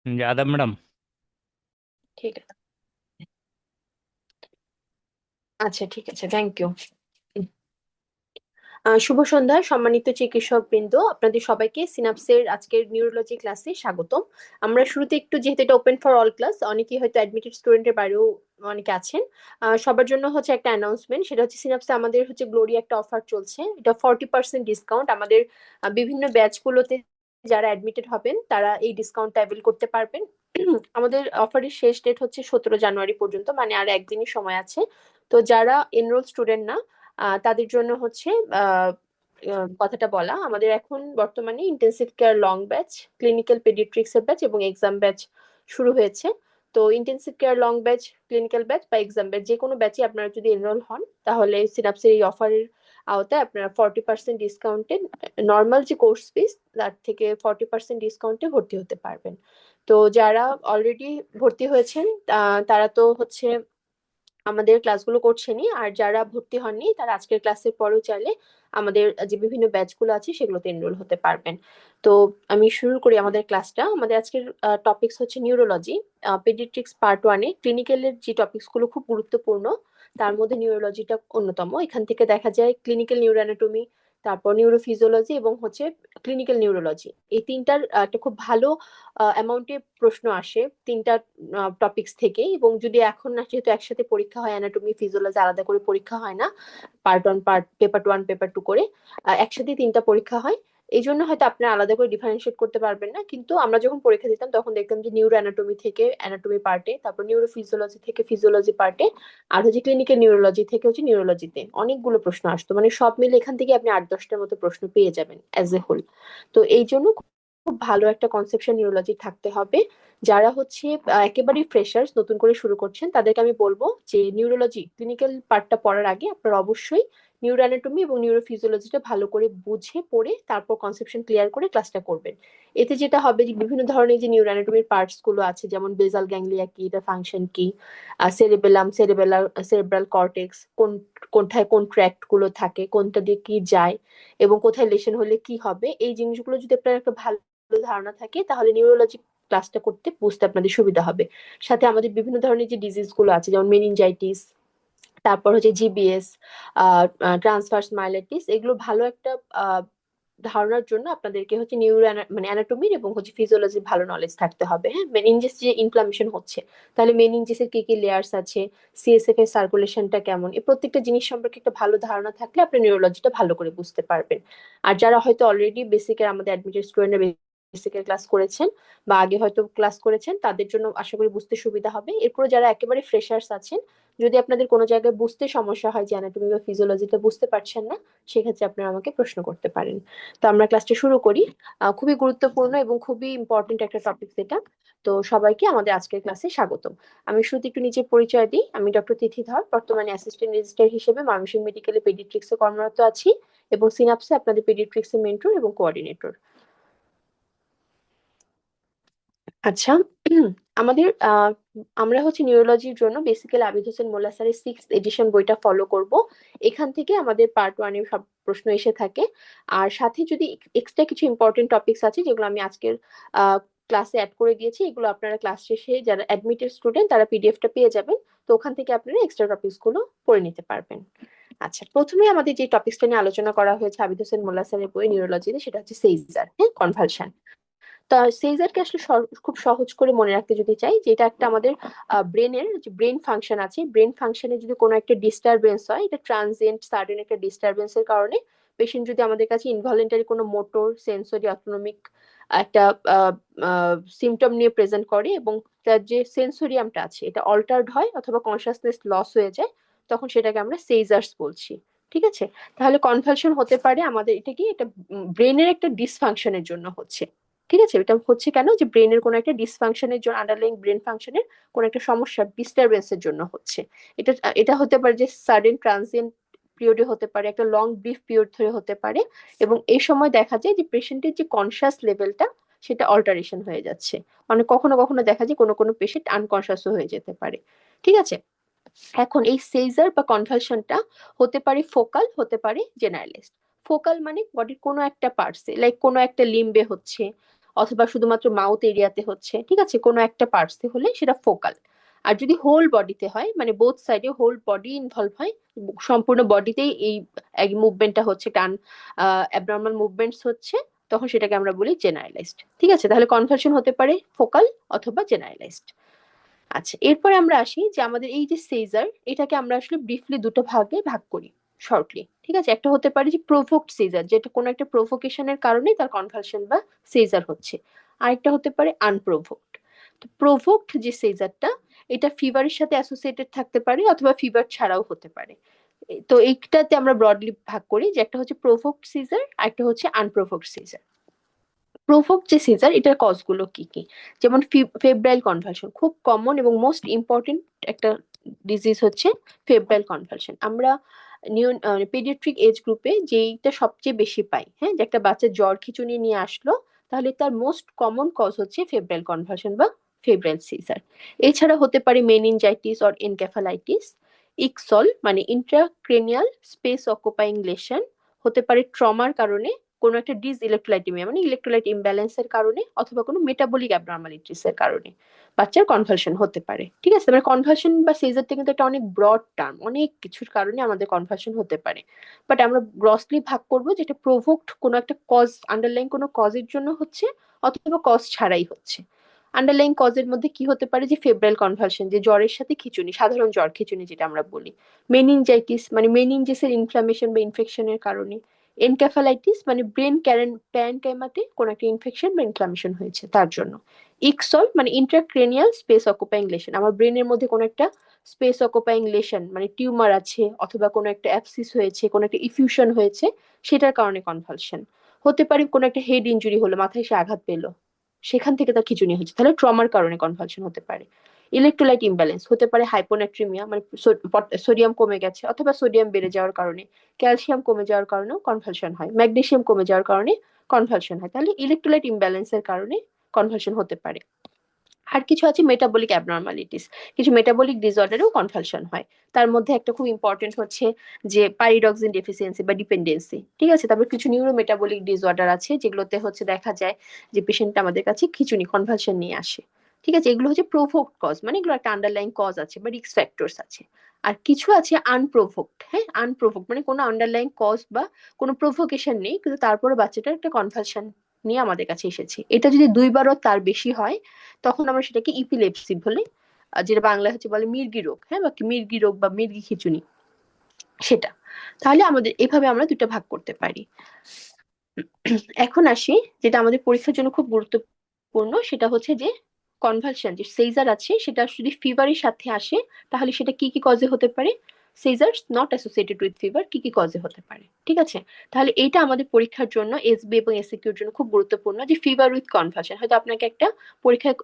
জি, আদাব ম্যাডাম। ঠিক আছে। আচ্ছা, ঠিক আছে, থ্যাংক ইউ। শুভ সন্ধ্যা সম্মানিত চিকিৎসক বৃন্দ, আপনাদের সবাইকে সিনাপসের আজকের নিউরোলজি ক্লাসে স্বাগতম। আমরা শুরুতে একটু, যেহেতু এটা ওপেন ফর অল ক্লাস, অনেকেই হয়তো অ্যাডমিটেড স্টুডেন্টের বাইরেও অনেকে আছেন। সবার জন্য হচ্ছে একটা অ্যানাউন্সমেন্ট, সেটা হচ্ছে সিনাপসে আমাদের হচ্ছে গ্লোরি একটা অফার চলছে, এটা 40% ডিসকাউন্ট। আমাদের বিভিন্ন ব্যাচগুলোতে যারা অ্যাডমিটেড হবেন তারা এই ডিসকাউন্টটা অ্যাভেল করতে পারবেন। আমাদের অফারের শেষ ডেট হচ্ছে 17 জানুয়ারি পর্যন্ত, মানে আর একদিনই সময় আছে। তো যারা এনরোল স্টুডেন্ট না, তাদের জন্য হচ্ছে আহ, কথাটা বলা, আমাদের এখন বর্তমানে intensive care long batch, clinical paediatrics এর ব্যাচ এবং এক্সাম ব্যাচ শুরু হয়েছে। তো intensive care long batch, clinical batch বা এক্সাম ব্যাচ, যে কোনো ব্যাচে আপনারা যদি এনরোল হন তাহলে সিনাপসের এই অফারের আওতায় আপনারা 40% ডিসকাউন্টে নর্মাল যে কোর্স ফিস তার থেকে 40% ডিসকাউন্টে ভর্তি হতে পারবেন। তো যারা অলরেডি ভর্তি হয়েছেন তারা তো হচ্ছে আমাদের ক্লাসগুলো করছেনই, আর যারা ভর্তি হননি তারা আজকের ক্লাসের পরেও চাইলে আমাদের যে বিভিন্ন ব্যাচগুলো আছে সেগুলোতে এনরোল হতে পারবেন। তো আমি শুরু করি আমাদের ক্লাসটা। আমাদের আজকের টপিকস হচ্ছে নিউরোলজি, পেডিয়াট্রিক্স পার্ট ওয়ানে ক্লিনিক্যালের যে টপিকস গুলো খুব গুরুত্বপূর্ণ তার মধ্যে নিউরোলজিটা অন্যতম। এখান থেকে দেখা যায় ক্লিনিক্যাল নিউরোঅ্যানাটমি, তারপর নিউরোফিজিওলজি এবং হচ্ছে ক্লিনিক্যাল নিউরোলজি, এই তিনটার একটা খুব ভালো অ্যামাউন্টে প্রশ্ন আসে তিনটা টপিকস থেকে। এবং যদি এখন না, যেহেতু একসাথে পরীক্ষা হয়, অ্যানাটমি ফিজিওলজি আলাদা করে পরীক্ষা হয় না, part one part paper one paper two করে একসাথে তিনটা পরীক্ষা হয়। এই জন্য হয়তো আপনারা আলাদা করে ডিফারেন্সিয়েট করতে পারবেন না, কিন্তু আমরা যখন পরীক্ষা দিতাম তখন দেখতাম যে নিউরো অ্যানাটমি থেকে অ্যানাটমি পার্টে, তারপর নিউরো ফিজিওলজি থেকে ফিজিওলজি পার্টে, আর হচ্ছে ক্লিনিক্যাল নিউরোলজি থেকে হচ্ছে নিউরোলজিতে অনেকগুলো প্রশ্ন আসতো। মানে সব মিলে এখান থেকে আপনি 8-10টার মতো প্রশ্ন পেয়ে যাবেন অ্যাজ এ হোল। তো এই জন্য খুব ভালো একটা কনসেপশন নিউরোলজি থাকতে হবে। যারা হচ্ছে একেবারেই ফ্রেশার্স, নতুন করে শুরু করছেন, তাদেরকে আমি বলবো যে নিউরোলজি ক্লিনিক্যাল পার্টটা পড়ার আগে আপনারা অবশ্যই নিউরো অ্যানাটমি এবং নিউরোফিজিওলজিটা ভালো করে বুঝে পড়ে তারপর কনসেপশন ক্লিয়ার করে ক্লাসটা করবেন। এতে যেটা হবে যে বিভিন্ন ধরনের যে নিউরো অ্যানাটমির পার্টস গুলো আছে, যেমন বেসাল গ্যাংলিয়া কি, এটা ফাংশন কি, সেরেবেলাম, সেরেব্রাল কর্টেক্স, কোনটায় কোন ট্র্যাক্ট গুলো থাকে, কোনটা দিয়ে কি যায়, এবং কোথায় লেশন হলে কি হবে, এই জিনিসগুলো যদি আপনার একটা ভালো ধারণা থাকে তাহলে নিউরোলজি ক্লাসটা করতে বুঝতে আপনাদের সুবিধা হবে। সাথে আমাদের বিভিন্ন ধরনের যে ডিজিজ গুলো আছে, যেমন মেনিনজাইটিস, তারপর হচ্ছে জিবিএস, ট্রান্সভার্স মাইলাইটিস, এগুলো ভালো একটা আহ, ধারণার জন্য আপনাদেরকে হচ্ছে মানে অ্যানাটমির এবং হচ্ছে ফিজিওলজির ভালো নলেজ থাকতে হবে। হ্যাঁ, মেনিনজেস যে ইনফ্লামেশন হচ্ছে, তাহলে মেনিনজেসের কি কি লেয়ার্স আছে, সিএসএফ এর সার্কুলেশনটা কেমন, এই প্রত্যেকটা জিনিস সম্পর্কে একটা ভালো ধারণা থাকলে আপনি নিউরোলজিটা ভালো করে বুঝতে পারবেন। আর যারা হয়তো অলরেডি বেসিকের, আমাদের অ্যাডমিটেড স্টুডেন্টরা বেসিকের ক্লাস করেছেন বা আগে হয়তো ক্লাস করেছেন, তাদের জন্য আশা করি বুঝতে সুবিধা হবে। এরপর যারা একেবারে ফ্রেশার্স আছেন, যদি আপনাদের কোনো জায়গায় বুঝতে সমস্যা হয় যে অ্যানাটমি বা ফিজিওলজিটা বুঝতে পারছেন না, সেক্ষেত্রে আপনারা আমাকে প্রশ্ন করতে পারেন। তো আমরা ক্লাসটা শুরু করি। খুবই গুরুত্বপূর্ণ এবং খুবই ইম্পর্টেন্ট একটা টপিক এটা। তো সবাইকে আমাদের আজকের ক্লাসে স্বাগত। আমি শুরুতে একটু নিজের পরিচয় দিই। আমি ডক্টর তিথি ধর, বর্তমানে অ্যাসিস্ট্যান্ট রেজিস্ট্রার হিসেবে ময়মনসিংহ মেডিকেলে পেডিয়াট্রিক্সে কর্মরত আছি এবং সিনাপসে আপনাদের পেডিয়াট্রিক্সের মেন্টর এবং কোঅর্ডিনেটর। আচ্ছা, আমাদের আমরা হচ্ছে নিউরোলজির জন্য বেসিক্যালি আবিদ হোসেন মোল্লা স্যারের 6th এডিশন বইটা ফলো করব। এখান থেকে আমাদের পার্ট ওয়ানের সব প্রশ্ন এসে থাকে। আর সাথে যদি এক্সট্রা কিছু ইম্পর্টেন্ট টপিকস আছে যেগুলো আমি আজকের ক্লাসে অ্যাড করে দিয়েছি, এগুলো আপনারা ক্লাস শেষে যারা অ্যাডমিটেড স্টুডেন্ট তারা পিডিএফটা পেয়ে যাবেন। তো ওখান থেকে আপনারা এক্সট্রা টপিকস গুলো পড়ে নিতে পারবেন। আচ্ছা, প্রথমে আমাদের যে টপিকসটা নিয়ে আলোচনা করা হয়েছে আবিদ হোসেন মোল্লা স্যারের বই নিউরোলজিতে, সেটা হচ্ছে সেইজার, হ্যাঁ, কনভালশন। তা সেইজারকে আসলে খুব সহজ করে মনে রাখতে যদি চাই, যে এটা একটা আমাদের ব্রেনের যে ব্রেন ফাংশন আছে, ব্রেন ফাংশনে যদি কোনো একটা ডিস্টারবেন্স হয়, এটা ট্রানজিয়েন্ট সাডেন একটা ডিস্টারবেন্সের কারণে পেশেন্ট যদি আমাদের কাছে ইনভলেন্টারি কোনো মোটর সেন্সরি অটোনমিক একটা সিমটম নিয়ে প্রেজেন্ট করে এবং তার যে সেন্সোরিয়ামটা আছে এটা অল্টার্ড হয় অথবা কনসাসনেস লস হয়ে যায়, তখন সেটাকে আমরা সেইজার্স বলছি। ঠিক আছে? তাহলে কনভালশন হতে পারে আমাদের, এটা কি, এটা ব্রেনের একটা ডিসফাংশনের জন্য হচ্ছে। ঠিক আছে? এটা হচ্ছে কেন, যে ব্রেনের কোনো একটা ডিসফাংশনের জন্য, আন্ডারলাইং ব্রেন ফাংশনের কোনো একটা সমস্যা, ডিস্টারবেন্সের জন্য হচ্ছে। এটা এটা হতে পারে যে সাডেন ট্রানজিয়েন্ট পিরিয়ডে হতে পারে, একটা লং ব্রিফ পিরিয়ড ধরে হতে পারে। এবং এই সময় দেখা যায় যে পেশেন্টের যে কনসাস লেভেলটা সেটা অল্টারেশন হয়ে যাচ্ছে। মানে কখনো কখনো দেখা যায় কোনো কোনো পেশেন্ট আনকনসাসও হয়ে যেতে পারে। ঠিক আছে? এখন এই সেইজার বা কনভালশনটা হতে পারে ফোকাল, হতে পারে জেনারেলিস্ট। ফোকাল মানে বডির কোনো একটা পার্টসে, লাইক কোনো একটা লিম্বে হচ্ছে, অথবা শুধুমাত্র মাউথ এরিয়াতে হচ্ছে, ঠিক আছে, কোনো একটা পার্টসে হলে সেটা ফোকাল। আর যদি হোল বডিতে হয়, মানে বোথ সাইডে হোল বডি ইনভলভ হয়, সম্পূর্ণ বডিতেই এই মুভমেন্টটা হচ্ছে, টান অ্যাবনর্মাল মুভমেন্টস হচ্ছে, তখন সেটাকে আমরা বলি জেনারেলাইজড। ঠিক আছে, তাহলে কনভালশন হতে পারে ফোকাল অথবা জেনারেলাইজড। আচ্ছা, এরপরে আমরা আসি যে আমাদের এই যে সিজার, এটাকে আমরা আসলে ব্রিফলি দুটো ভাগে ভাগ করি শর্টলি। ঠিক আছে, একটা হতে পারে যে প্রোভোকড সিজার, যেটা কোনো একটা প্রোভোকেশনের কারণে তার কনভালশন বা সিজার হচ্ছে। আরেকটা হতে পারে আনপ্রোভোকড। তো প্রোভোকড যে সিজারটা, এটা ফিভারের সাথে অ্যাসোসিয়েটেড থাকতে পারে অথবা ফিভার ছাড়াও হতে পারে। তো এইটাতে আমরা ব্রডলি ভাগ করি যে একটা হচ্ছে প্রোভোকড সিজার, আর একটা হচ্ছে আনপ্রোভোকড সিজার। প্রোভোক যে সিজার, এটার কজগুলো কি কি? যেমন ফেব্রাইল কনভালশন খুব কমন এবং মোস্ট ইম্পর্টেন্ট একটা ডিজিজ হচ্ছে ফেব্রাইল কনভালশন। আমরা নিউ পেডিয়াট্রিক এজ গ্রুপে যেইটা সবচেয়ে বেশি পাই, হ্যাঁ, যে একটা বাচ্চা জ্বর খিঁচুনি নিয়ে আসলো, তাহলে তার মোস্ট কমন কজ হচ্ছে ফেব্রাইল কনভালশন বা ফেব্রাইল সিজার। এছাড়া হতে পারে মেনিনজাইটিস অর এনকেফালাইটিস, ইকসল মানে ইন্ট্রাক্রেনিয়াল স্পেস অকুপাইং লেশন, হতে পারে ট্রমার কারণে, কোনো একটা ডিস ইলেকট্রোলাইটিমিয়া মানে ইলেকট্রোলাইট ইমব্যালেন্সের কারণে, অথবা কোনো মেটাবলিক অ্যাবনর্মালিটিস এর কারণে বাচ্চার কনভালশন হতে পারে। ঠিক আছে, মানে কনভালশন বা সিজারটা কিন্তু একটা অনেক ব্রড টার্ম, অনেক কিছুর কারণে আমাদের কনভালশন হতে পারে। বাট আমরা গ্রসলি ভাগ করবো যেটা প্রোভোকড কোনো একটা কজ, আন্ডারলাইন কোনো কজের জন্য হচ্ছে, অথবা কজ ছাড়াই হচ্ছে। আন্ডারলাইন কজের মধ্যে কি হতে পারে, যে ফেব্রাইল কনভালশন, যে জ্বরের সাথে খিঁচুনি, সাধারণ জ্বর খিঁচুনি যেটা আমরা বলি। মেনিনজাইটিস মানে মেনিনজেসের ইনফ্লামেশন বা ইনফেকশনের কারণে। এনকেফালাইটিস মানে ব্রেন প্যারেনকাইমাতে কোনো একটা ইনফেকশন বা ইনফ্লামেশন হয়েছে তার জন্য। ইকসল মানে ইন্ট্রাক্রেনিয়াল স্পেস অকুপাইং লেশন, আমার ব্রেনের মধ্যে কোনো একটা স্পেস অকুপাইং লেশন মানে টিউমার আছে, অথবা কোনো একটা অ্যাবসিস হয়েছে, কোনো একটা ইফিউশন হয়েছে, সেটার কারণে কনভালশন হতে পারে। কোনো একটা হেড ইনজুরি হলো, মাথায় সে আঘাত পেলো, সেখান থেকে তার খিঁচুনি হচ্ছে, তাহলে ট্রমার কারণে কনভালশন হতে পারে। ইলেকট্রোলাইট ইমব্যালেন্স হতে পারে, হাইপোনাট্রিমিয়া মানে সোডিয়াম কমে গেছে, অথবা সোডিয়াম বেড়ে যাওয়ার কারণে, ক্যালসিয়াম কমে যাওয়ার কারণেও কনভালশন হয়, ম্যাগনেসিয়াম কমে যাওয়ার কারণে কনভালশন হয়, তাহলে ইলেকট্রোলাইট ইমব্যালেন্সের কারণে কনভালশন হতে পারে। আর কিছু আছে মেটাবলিক অ্যাবনর্মালিটিস, কিছু মেটাবলিক ডিসঅর্ডারেও কনভালশন হয়। তার মধ্যে একটা খুব ইম্পর্টেন্ট হচ্ছে যে পাইরিডক্সিন ডেফিসিয়েন্সি বা ডিপেন্ডেন্সি। ঠিক আছে, তারপর কিছু নিউরো মেটাবলিক ডিসঅর্ডার আছে, যেগুলোতে হচ্ছে দেখা যায় যে পেশেন্টটা আমাদের কাছে খিঁচুনি কনভালশন নিয়ে আসে। ঠিক আছে, এগুলো হচ্ছে প্রোভোকড কজ, মানে এগুলো একটা আন্ডারলাইন কজ আছে বা রিস্ক ফ্যাক্টরস আছে। আর কিছু আছে আনপ্রোভোকড, হ্যাঁ, আনপ্রোভোকড মানে কোনো আন্ডারলাইন কজ বা কোনো প্রোভোকেশন নেই, কিন্তু তারপরে বাচ্চাটার একটা কনভালশন নিয়ে আমাদের কাছে এসেছে। এটা যদি দুইবারও তার বেশি হয়, তখন আমরা সেটাকে ইপিলেপসি বলি, যেটা বাংলা হচ্ছে বলে মির্গি রোগ, হ্যাঁ, বা মির্গি রোগ বা মির্গি খিঁচুনি, সেটা। তাহলে আমাদের এভাবে আমরা দুটো ভাগ করতে পারি। এখন আসি যেটা আমাদের পরীক্ষার জন্য খুব গুরুত্বপূর্ণ, সেটা হচ্ছে যে কনভালশন যে সেইজার আছে, সেটা যদি ফিভারের সাথে আসে, তাহলে সেটা কি কি কজে হতে পারে, সেইজার নট অ্যাসোসিয়েটেড উইথ ফিভার কি কি কজে হতে পারে। ঠিক আছে, তাহলে এইটা আমাদের পরীক্ষার জন্য এসবি এবং এসিকিউর জন্য খুব গুরুত্বপূর্ণ, যে ফিভার উইথ কনভালশন। হয়তো আপনাকে একটা পরীক্ষায়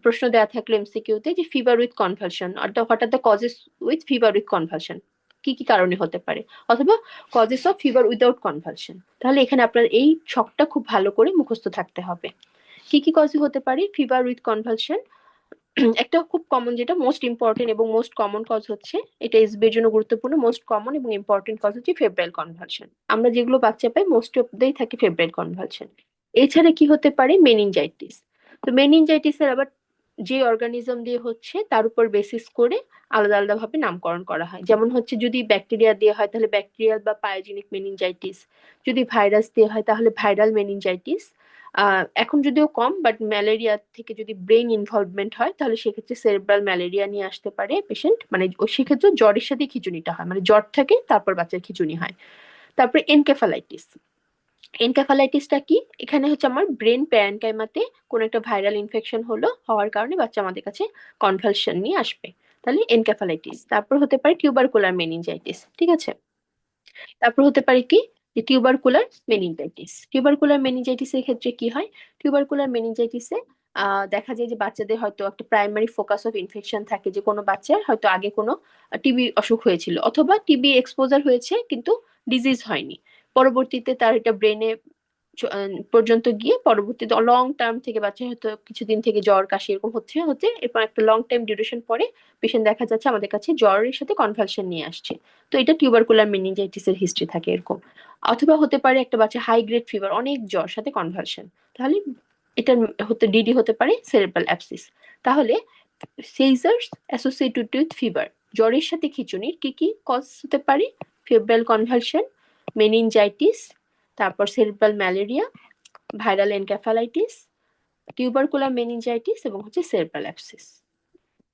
প্রশ্ন দেওয়া থাকলো এমসিকিউতে, যে ফিভার উইথ কনভালশন, অর্থাৎ what are the causes with fever with convulsion, কি কি কারণে হতে পারে, অথবা causes of fever without convulsion. তাহলে এখানে আপনার এই ছকটা খুব ভালো করে মুখস্থ থাকতে হবে। কি কি কজে হতে পারে ফিভার উইথ কনভালশন? একটা খুব কমন, যেটা মোস্ট ইম্পর্টেন্ট এবং মোস্ট কমন কজ হচ্ছে, এটা এসবি এর জন্য গুরুত্বপূর্ণ, মোস্ট কমন এবং ইম্পর্টেন্ট কজ হচ্ছে ফেব্রাইল কনভালশন। আমরা যেগুলো বাচ্চা পাই মোস্ট অফ দেই থাকে ফেব্রাইল কনভালশন। এছাড়া কি হতে পারে, মেনিনজাইটিস। তো মেনিনজাইটিসের আবার যে অর্গানিজম দিয়ে হচ্ছে তার উপর বেসিস করে আলাদা আলাদা ভাবে নামকরণ করা হয়। যেমন হচ্ছে যদি ব্যাকটেরিয়া দিয়ে হয় তাহলে ব্যাকটেরিয়াল বা পায়োজেনিক মেনিনজাইটিস, যদি ভাইরাস দিয়ে হয় তাহলে ভাইরাল মেনিনজাইটিস। এখন যদিও কম, বাট ম্যালেরিয়া থেকে যদি ব্রেন ইনভলভমেন্ট হয় তাহলে সেক্ষেত্রে সেরেব্রাল ম্যালেরিয়া নিয়ে আসতে পারে পেশেন্ট, মানে সেক্ষেত্রে জ্বরের সাথে খিঁচুনিটা হয়, মানে জ্বর থাকে তারপর বাচ্চার খিঁচুনি হয়। তারপরে এনকেফালাইটিস। এনকেফালাইটিসটা কি, এখানে হচ্ছে আমার ব্রেন প্যারেনকাইমাতে কোনো একটা ভাইরাল ইনফেকশন হওয়ার কারণে বাচ্চা আমাদের কাছে কনভালশন নিয়ে আসবে, তাহলে এনকেফালাইটিস। তারপর হতে পারে টিউবারকুলার মেনিনজাইটিস। ঠিক আছে, তারপর হতে পারে কি, যে টিউবারকুলার মেনিনজাইটিস। টিউবারকুলার মেনিনজাইটিসের ক্ষেত্রে কি হয়, টিউবারকুলার মেনিনজাইটিসে দেখা যায় যে বাচ্চাদের হয়তো একটা প্রাইমারি ফোকাস অফ ইনফেকশন থাকে, যে কোনো বাচ্চার হয়তো আগে কোনো টিবি অসুখ হয়েছিল, অথবা টিবি এক্সপোজার হয়েছে কিন্তু ডিজিজ হয়নি, পরবর্তীতে তার এটা ব্রেনে পর্যন্ত গিয়ে পরবর্তীতে লং টার্ম থেকে বাচ্চা হয়তো কিছুদিন থেকে জ্বর কাশি এরকম হচ্ছে হতে, এরপর একটা লং টাইম ডিউরেশন পরে পেশেন্ট দেখা যাচ্ছে আমাদের কাছে জ্বরের সাথে কনভালশন নিয়ে আসছে। তো এটা টিউবারকুলার মেনিনজাইটিস এর হিস্ট্রি থাকে এরকম। অথবা হতে পারে একটা বাচ্চা হাই গ্রেড ফিভার, অনেক জ্বর সাথে কনভালশন, তাহলে এটা হতে ডিডি হতে পারে সেরেব্রাল অ্যাবসিস। তাহলে সিজার্স অ্যাসোসিয়েটেড উইথ ফিভার, জ্বরের সাথে খিঁচুনির কি কি কজ হতে পারে? ফেব্রাল কনভালশন, মেনিনজাইটিস, তারপর cerebral malaria, viral encephalitis, tubercular meningitis এবং হচ্ছে সেরেব্রাল অ্যাবসিস।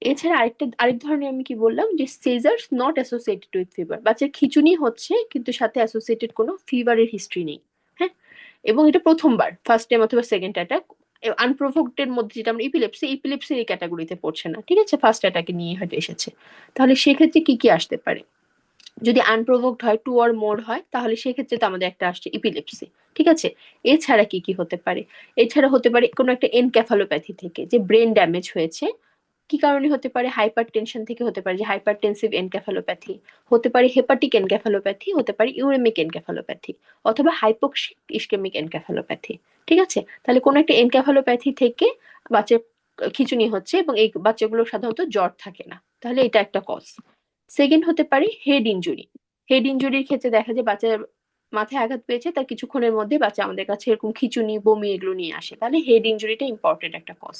এছাড়া আরেক ধরনের আমি কি বললাম যে seizures not associated with fever, বাচ্চার খিঁচুনি হচ্ছে কিন্তু সাথে অ্যাসোসিয়েটেড কোনো ফিভারের হিস্ট্রি নেই। হ্যাঁ, এবং এটা প্রথমবার, ফার্স্ট টাইম অথবা সেকেন্ড অ্যাটাক। আনপ্রোভোকড এর মধ্যে যেটা আমরা ইপিলেপসির এই ক্যাটাগরিতে পড়ছে না, ঠিক আছে, ফার্স্ট অ্যাটাকে নিয়ে হয়তো এসেছে। তাহলে সেক্ষেত্রে কি কি আসতে পারে? যদি আনপ্রোভোকড হয়, 2 or more হয়, তাহলে সেক্ষেত্রে তো আমাদের একটা আসছে ইপিলেপসি। ঠিক আছে, এছাড়া কি কি হতে পারে? এছাড়া হতে পারে কোনো একটা এনক্যাফালোপ্যাথি থেকে, যে ব্রেন ড্যামেজ হয়েছে। কি কারণে হতে পারে? হাইপার টেনশন থেকে হতে পারে, যে হাইপারটেনসিভ এনক্যাফালোপ্যাথি, হতে পারে হেপাটিক এনক্যাফালোপ্যাথি, হতে পারে ইউরেমিক এনক্যাফালোপ্যাথি, অথবা হাইপোক্সিক ইসকেমিক এনক্যাফালোপ্যাথি। ঠিক আছে, তাহলে কোনো একটা এনক্যাফালোপ্যাথি থেকে বাচ্চার খিঁচুনি হচ্ছে এবং এই বাচ্চাগুলো সাধারণত জ্বর থাকে না, তাহলে এটা একটা কজ। সেকেন্ড হতে পারে হেড ইনজুরি। হেড ইনজুরির ক্ষেত্রে দেখা যায় বাচ্চার মাথায় আঘাত পেয়েছে, তার কিছুক্ষণের মধ্যে বাচ্চা আমাদের কাছে এরকম খিঁচুনি, বমি এগুলো নিয়ে আসে, তাহলে হেড ইনজুরিটা ইম্পর্টেন্ট একটা কজ।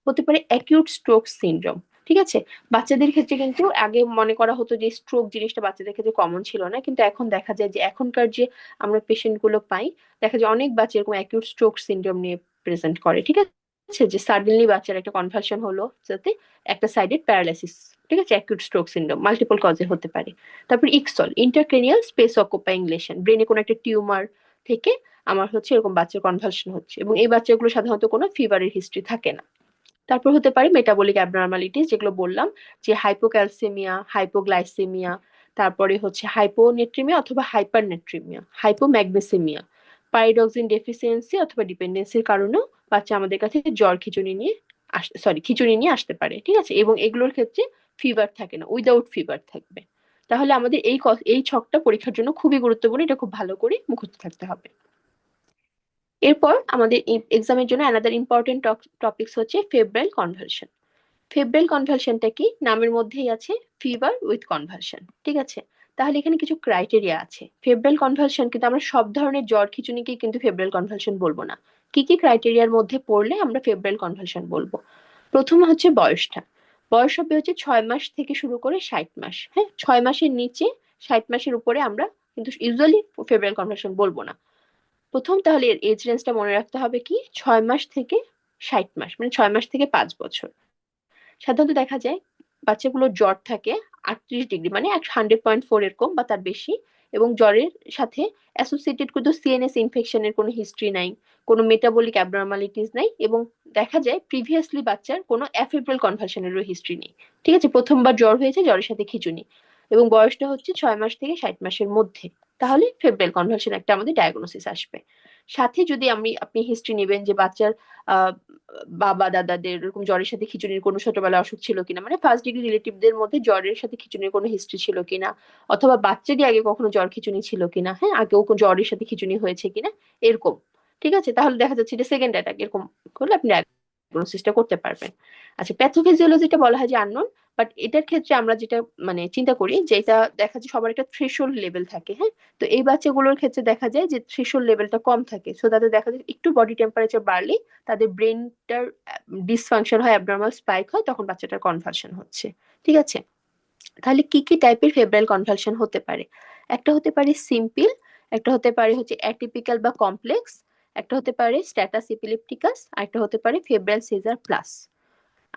হতে পারে অ্যাকিউট স্ট্রোক সিনড্রোম। ঠিক আছে, বাচ্চাদের ক্ষেত্রে কিন্তু আগে মনে করা হতো যে স্ট্রোক জিনিসটা বাচ্চাদের ক্ষেত্রে কমন ছিল না, কিন্তু এখন দেখা যায় যে এখনকার যে আমরা পেশেন্ট গুলো পাই, দেখা যায় অনেক বাচ্চা এরকম অ্যাকিউট স্ট্রোক সিনড্রোম নিয়ে প্রেজেন্ট করে। ঠিক আছে, যে সাডেনলি বাচ্চার একটা কনভালশন হলো, যাতে একটা সাইডেড প্যারালাইসিস। ঠিক আছে, অ্যাকিউট স্ট্রোক সিনড্রোম মাল্টিপল কজে হতে পারে। তারপর ইকসল, ইন্টারক্রেনিয়াল স্পেস অকুপাইং লেশন, ব্রেনে কোনো একটা টিউমার থেকে আমার হচ্ছে এরকম বাচ্চার কনভালশন হচ্ছে, এবং এই বাচ্চাগুলো সাধারণত কোনো ফিভারের হিস্ট্রি থাকে না। তারপর হতে পারে মেটাবলিক অ্যাবনর্মালিটিস, যেগুলো বললাম, যে হাইপোক্যালসেমিয়া, হাইপোগ্লাইসেমিয়া, তারপরে হচ্ছে হাইপোনেট্রিমিয়া অথবা হাইপারনেট্রিমিয়া, হাইপোম্যাগনেসেমিয়া, পাইরোক্সিন ডেফিসিয়েন্সি অথবা ডিপেন্ডেন্সির কারণেও বাচ্চা আমাদের কাছে জ্বর খিঁচুনি নিয়ে আসতে পারে। ঠিক আছে, এবং এগুলোর ক্ষেত্রে ফিভার থাকে না, উইদাউট ফিভার থাকবে। তাহলে আমাদের এই ছকটা পরীক্ষার জন্য খুবই গুরুত্বপূর্ণ, এটা খুব ভালো করে মুখস্থ থাকতে হবে। এরপর আমাদের এক্সামের জন্য অ্যানাদার ইম্পর্টেন্ট টপিকস হচ্ছে ফেব্রাইল কনভালশন। ফেব্রাইল কনভালশনটা কি? নামের মধ্যেই আছে, ফিভার উইথ কনভালশন। ঠিক আছে, তাহলে এখানে কিছু ক্রাইটেরিয়া আছে। ফেব্রাইল কনভালশন কিন্তু আমরা সব ধরনের জ্বর খিঁচুনিকে কিন্তু ফেব্রাইল কনভালশন বলবো না। কি কি ক্রাইটেরিয়ার মধ্যে পড়লে আমরা ফেব্রাইল কনভালশন বলবো? প্রথম হচ্ছে বয়সটা। বয়স হবে হচ্ছে 6 মাস থেকে শুরু করে 60 মাস। হ্যাঁ, 6 মাসের নিচে, 60 মাসের উপরে আমরা কিন্তু ইউজুয়ালি ফেব্রাইল কনভালশন বলবো না। প্রথম, তাহলে এর এজ রেঞ্জটা মনে রাখতে হবে কি, 6 মাস থেকে 60 মাস, মানে 6 মাস থেকে 5 বছর। সাধারণত দেখা যায় বাচ্চাগুলোর জ্বর থাকে 38 ডিগ্রি, মানে 100.4 এরকম বা তার বেশি, এবং জ্বরের সাথে অ্যাসোসিয়েটেড কিন্তু সিএনএস ইনফেকশনের কোনো হিস্ট্রি নাই, কোনো মেটাবলিক অ্যাবনর্মালিটিস নাই, এবং দেখা যায় প্রিভিয়াসলি বাচ্চার কোনো অ্যাফেব্রাল কনভালশনেরও হিস্ট্রি নেই। ঠিক আছে, প্রথমবার জ্বর হয়েছে, জ্বরের সাথে খিঁচুনি, এবং বয়সটা হচ্ছে 6 মাস থেকে 60 মাসের মধ্যে, তাহলে ফেব্রাইল কনভালশন একটা আমাদের ডায়াগনোসিস আসবে। সাথে যদি আপনি হিস্ট্রি নেবেন যে বাচ্চার আহ বাবা দাদাদের এরকম জ্বরের সাথে খিঁচুনির কোনো ছোটবেলায় অসুখ ছিল কিনা, মানে ফার্স্ট ডিগ্রি রিলেটিভদের মধ্যে জ্বরের সাথে খিঁচুনির কোনো হিস্ট্রি ছিল কিনা, অথবা বাচ্চারই আগে কখনো জ্বর খিঁচুনি ছিল কিনা, হ্যাঁ, আগেও জ্বরের সাথে খিঁচুনি হয়েছে কিনা, এরকম। ঠিক আছে, তাহলে দেখা যাচ্ছে এটা সেকেন্ড অ্যাটাক, এরকম করলে আপনি ডায়াগনোসিসটা করতে পারবেন। আচ্ছা, প্যাথোফিজিওলজিটা বলা হয় যে আননোন, বাট এটার ক্ষেত্রে আমরা যেটা মানে চিন্তা করি যে এটা দেখা যায় সবার একটা থ্রেশহোল্ড লেভেল থাকে। হ্যাঁ, তো এই বাচ্চাগুলোর ক্ষেত্রে দেখা যায় যে থ্রেশহোল্ড লেভেলটা কম থাকে, সো তাদের দেখা যায় একটু বডি টেম্পারেচার বাড়লে তাদের ব্রেনটার ডিসফাংশন হয়, অ্যাবনর্মাল স্পাইক হয়, তখন বাচ্চাটার কনভালশন হচ্ছে। ঠিক আছে, তাহলে কি কি টাইপের ফেব্রাইল কনভালশন হতে পারে? একটা হতে পারে সিম্পল, একটা হতে পারে হচ্ছে অ্যাটিপিক্যাল বা কমপ্লেক্স, একটা হতে পারে স্ট্যাটাস ইপিলেপটিকাস, আর একটা হতে পারে ফেব্রাইল সিজার প্লাস।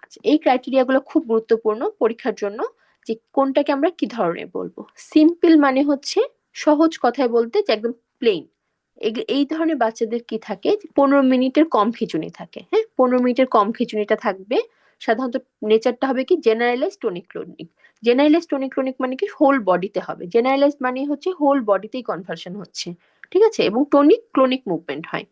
আচ্ছা, এই ক্রাইটেরিয়া গুলো খুব গুরুত্বপূর্ণ পরীক্ষার জন্য, যে কোনটাকে আমরা কি ধরনের বলবো। সিম্পল মানে হচ্ছে সহজ কথায় বলতে যে একদম প্লেন। এই ধরনের বাচ্চাদের কি থাকে, 15 মিনিটের কম খিঁচুনি থাকে। হ্যাঁ, 15 মিনিটের কম খিঁচুনিটা থাকবে। সাধারণত নেচারটা হবে কি generalise tonic clonic. Generalise tonic clonic মানে কি হোল বডিতে হবে, জেনারেলাইজ মানে হচ্ছে হোল বডিতেই কনভার্সন হচ্ছে। ঠিক আছে, এবং টোনিক ক্লোনিক মুভমেন্ট হয়,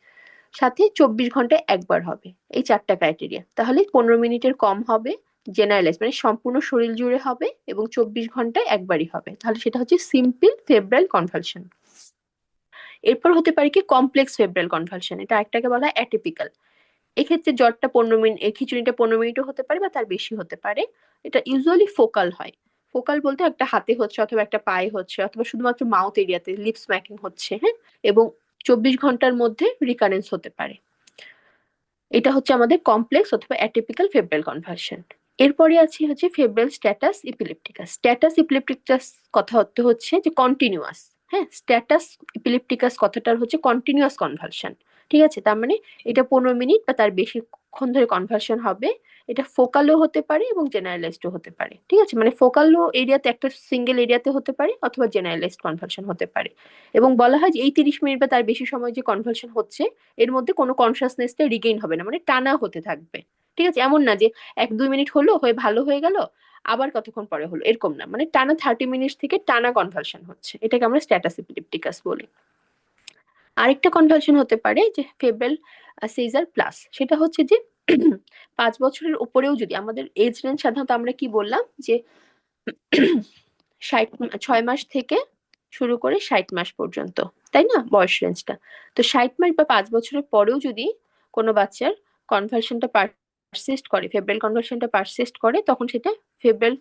সাথে 24 ঘন্টায় একবার হবে। এই চারটা ক্রাইটেরিয়া, তাহলে 15 মিনিটের কম হবে, জেনারেলাইজ মানে সম্পূর্ণ শরীর জুড়ে হবে, এবং 24 ঘন্টায় একবারই হবে, তাহলে সেটা হচ্ছে সিম্পল ফেব্রাইল কনভালশন। এরপর হতে পারে কি কমপ্লেক্স ফেব্রাইল কনভালশন, এটা একটাকে বলা হয় অ্যাটিপিক্যাল। এক্ষেত্রে জ্বরটা 15 মিনিট, খিচুড়িটা 15 মিনিটও হতে পারে বা তার বেশি হতে পারে। এটা ইউজুয়ালি ফোকাল হয়। ফোকাল বলতে একটা হাতে হচ্ছে অথবা একটা পায়ে হচ্ছে অথবা শুধুমাত্র মাউথ এরিয়াতে লিপ স্ম্যাকিং হচ্ছে। হ্যাঁ, এবং 24 ঘন্টার মধ্যে রিকারেন্স হতে পারে। এটা হচ্ছে আমাদের কমপ্লেক্স অথবা অ্যাটিপিক্যাল ফেব্রাইল কনভালশন। এরপরে আছে হচ্ছে ফেব্রাইল স্ট্যাটাস ইপিলেপ্টিকাস। স্ট্যাটাস ইপিলেপ্টিকাস কথা অর্থ হচ্ছে যে কন্টিনিউয়াস। হ্যাঁ, স্ট্যাটাস ইপিলেপ্টিকাস কথাটার হচ্ছে কন্টিনিউয়াস কনভালশন। ঠিক আছে, তার মানে এটা 15 মিনিট বা তার বেশিক্ষণ ধরে কনভালশন হবে। এটা ফোকালও হতে পারে এবং জেনারেলাইজডও হতে পারে। ঠিক আছে, মানে ফোকালও এরিয়াতে একটা সিঙ্গেল এরিয়াতে হতে পারে অথবা জেনারেলাইজড কনভালশন হতে পারে। এবং বলা হয় যে এই 30 মিনিট বা তার বেশি সময় যে কনভালশন হচ্ছে এর মধ্যে কোনো কনসাসনেসটা রিগেইন হবে না, মানে টানা হতে থাকবে। ঠিক আছে, এমন না যে 1-2 মিনিট হলো হয়ে ভালো হয়ে গেল আবার কতক্ষণ পরে হলো, এরকম না, মানে টানা 30 মিনিট থেকে টানা কনভালশন হচ্ছে, এটাকে আমরা স্ট্যাটাস ইপিলেপ্টিকাস বলি। আরেকটা কনভালশন হতে পারে যে ফেব্রাইল সিজার প্লাস। সেটা হচ্ছে যে 5 বছরের উপরেও যদি আমাদের এজ রেঞ্জ, সাধারণত আমরা কি বললাম যে 6 মাস থেকে শুরু করে 60 মাস পর্যন্ত, তাই না বয়স রেঞ্জটা। তো 60 মাস বা 5 বছরের পরেও যদি কোনো বাচ্চার কনভালশনটা পারসিস্ট করে, ফেব্রাইল কনভালশনটা পারসিস্ট করে, তখন সেটা ফেব্রাইল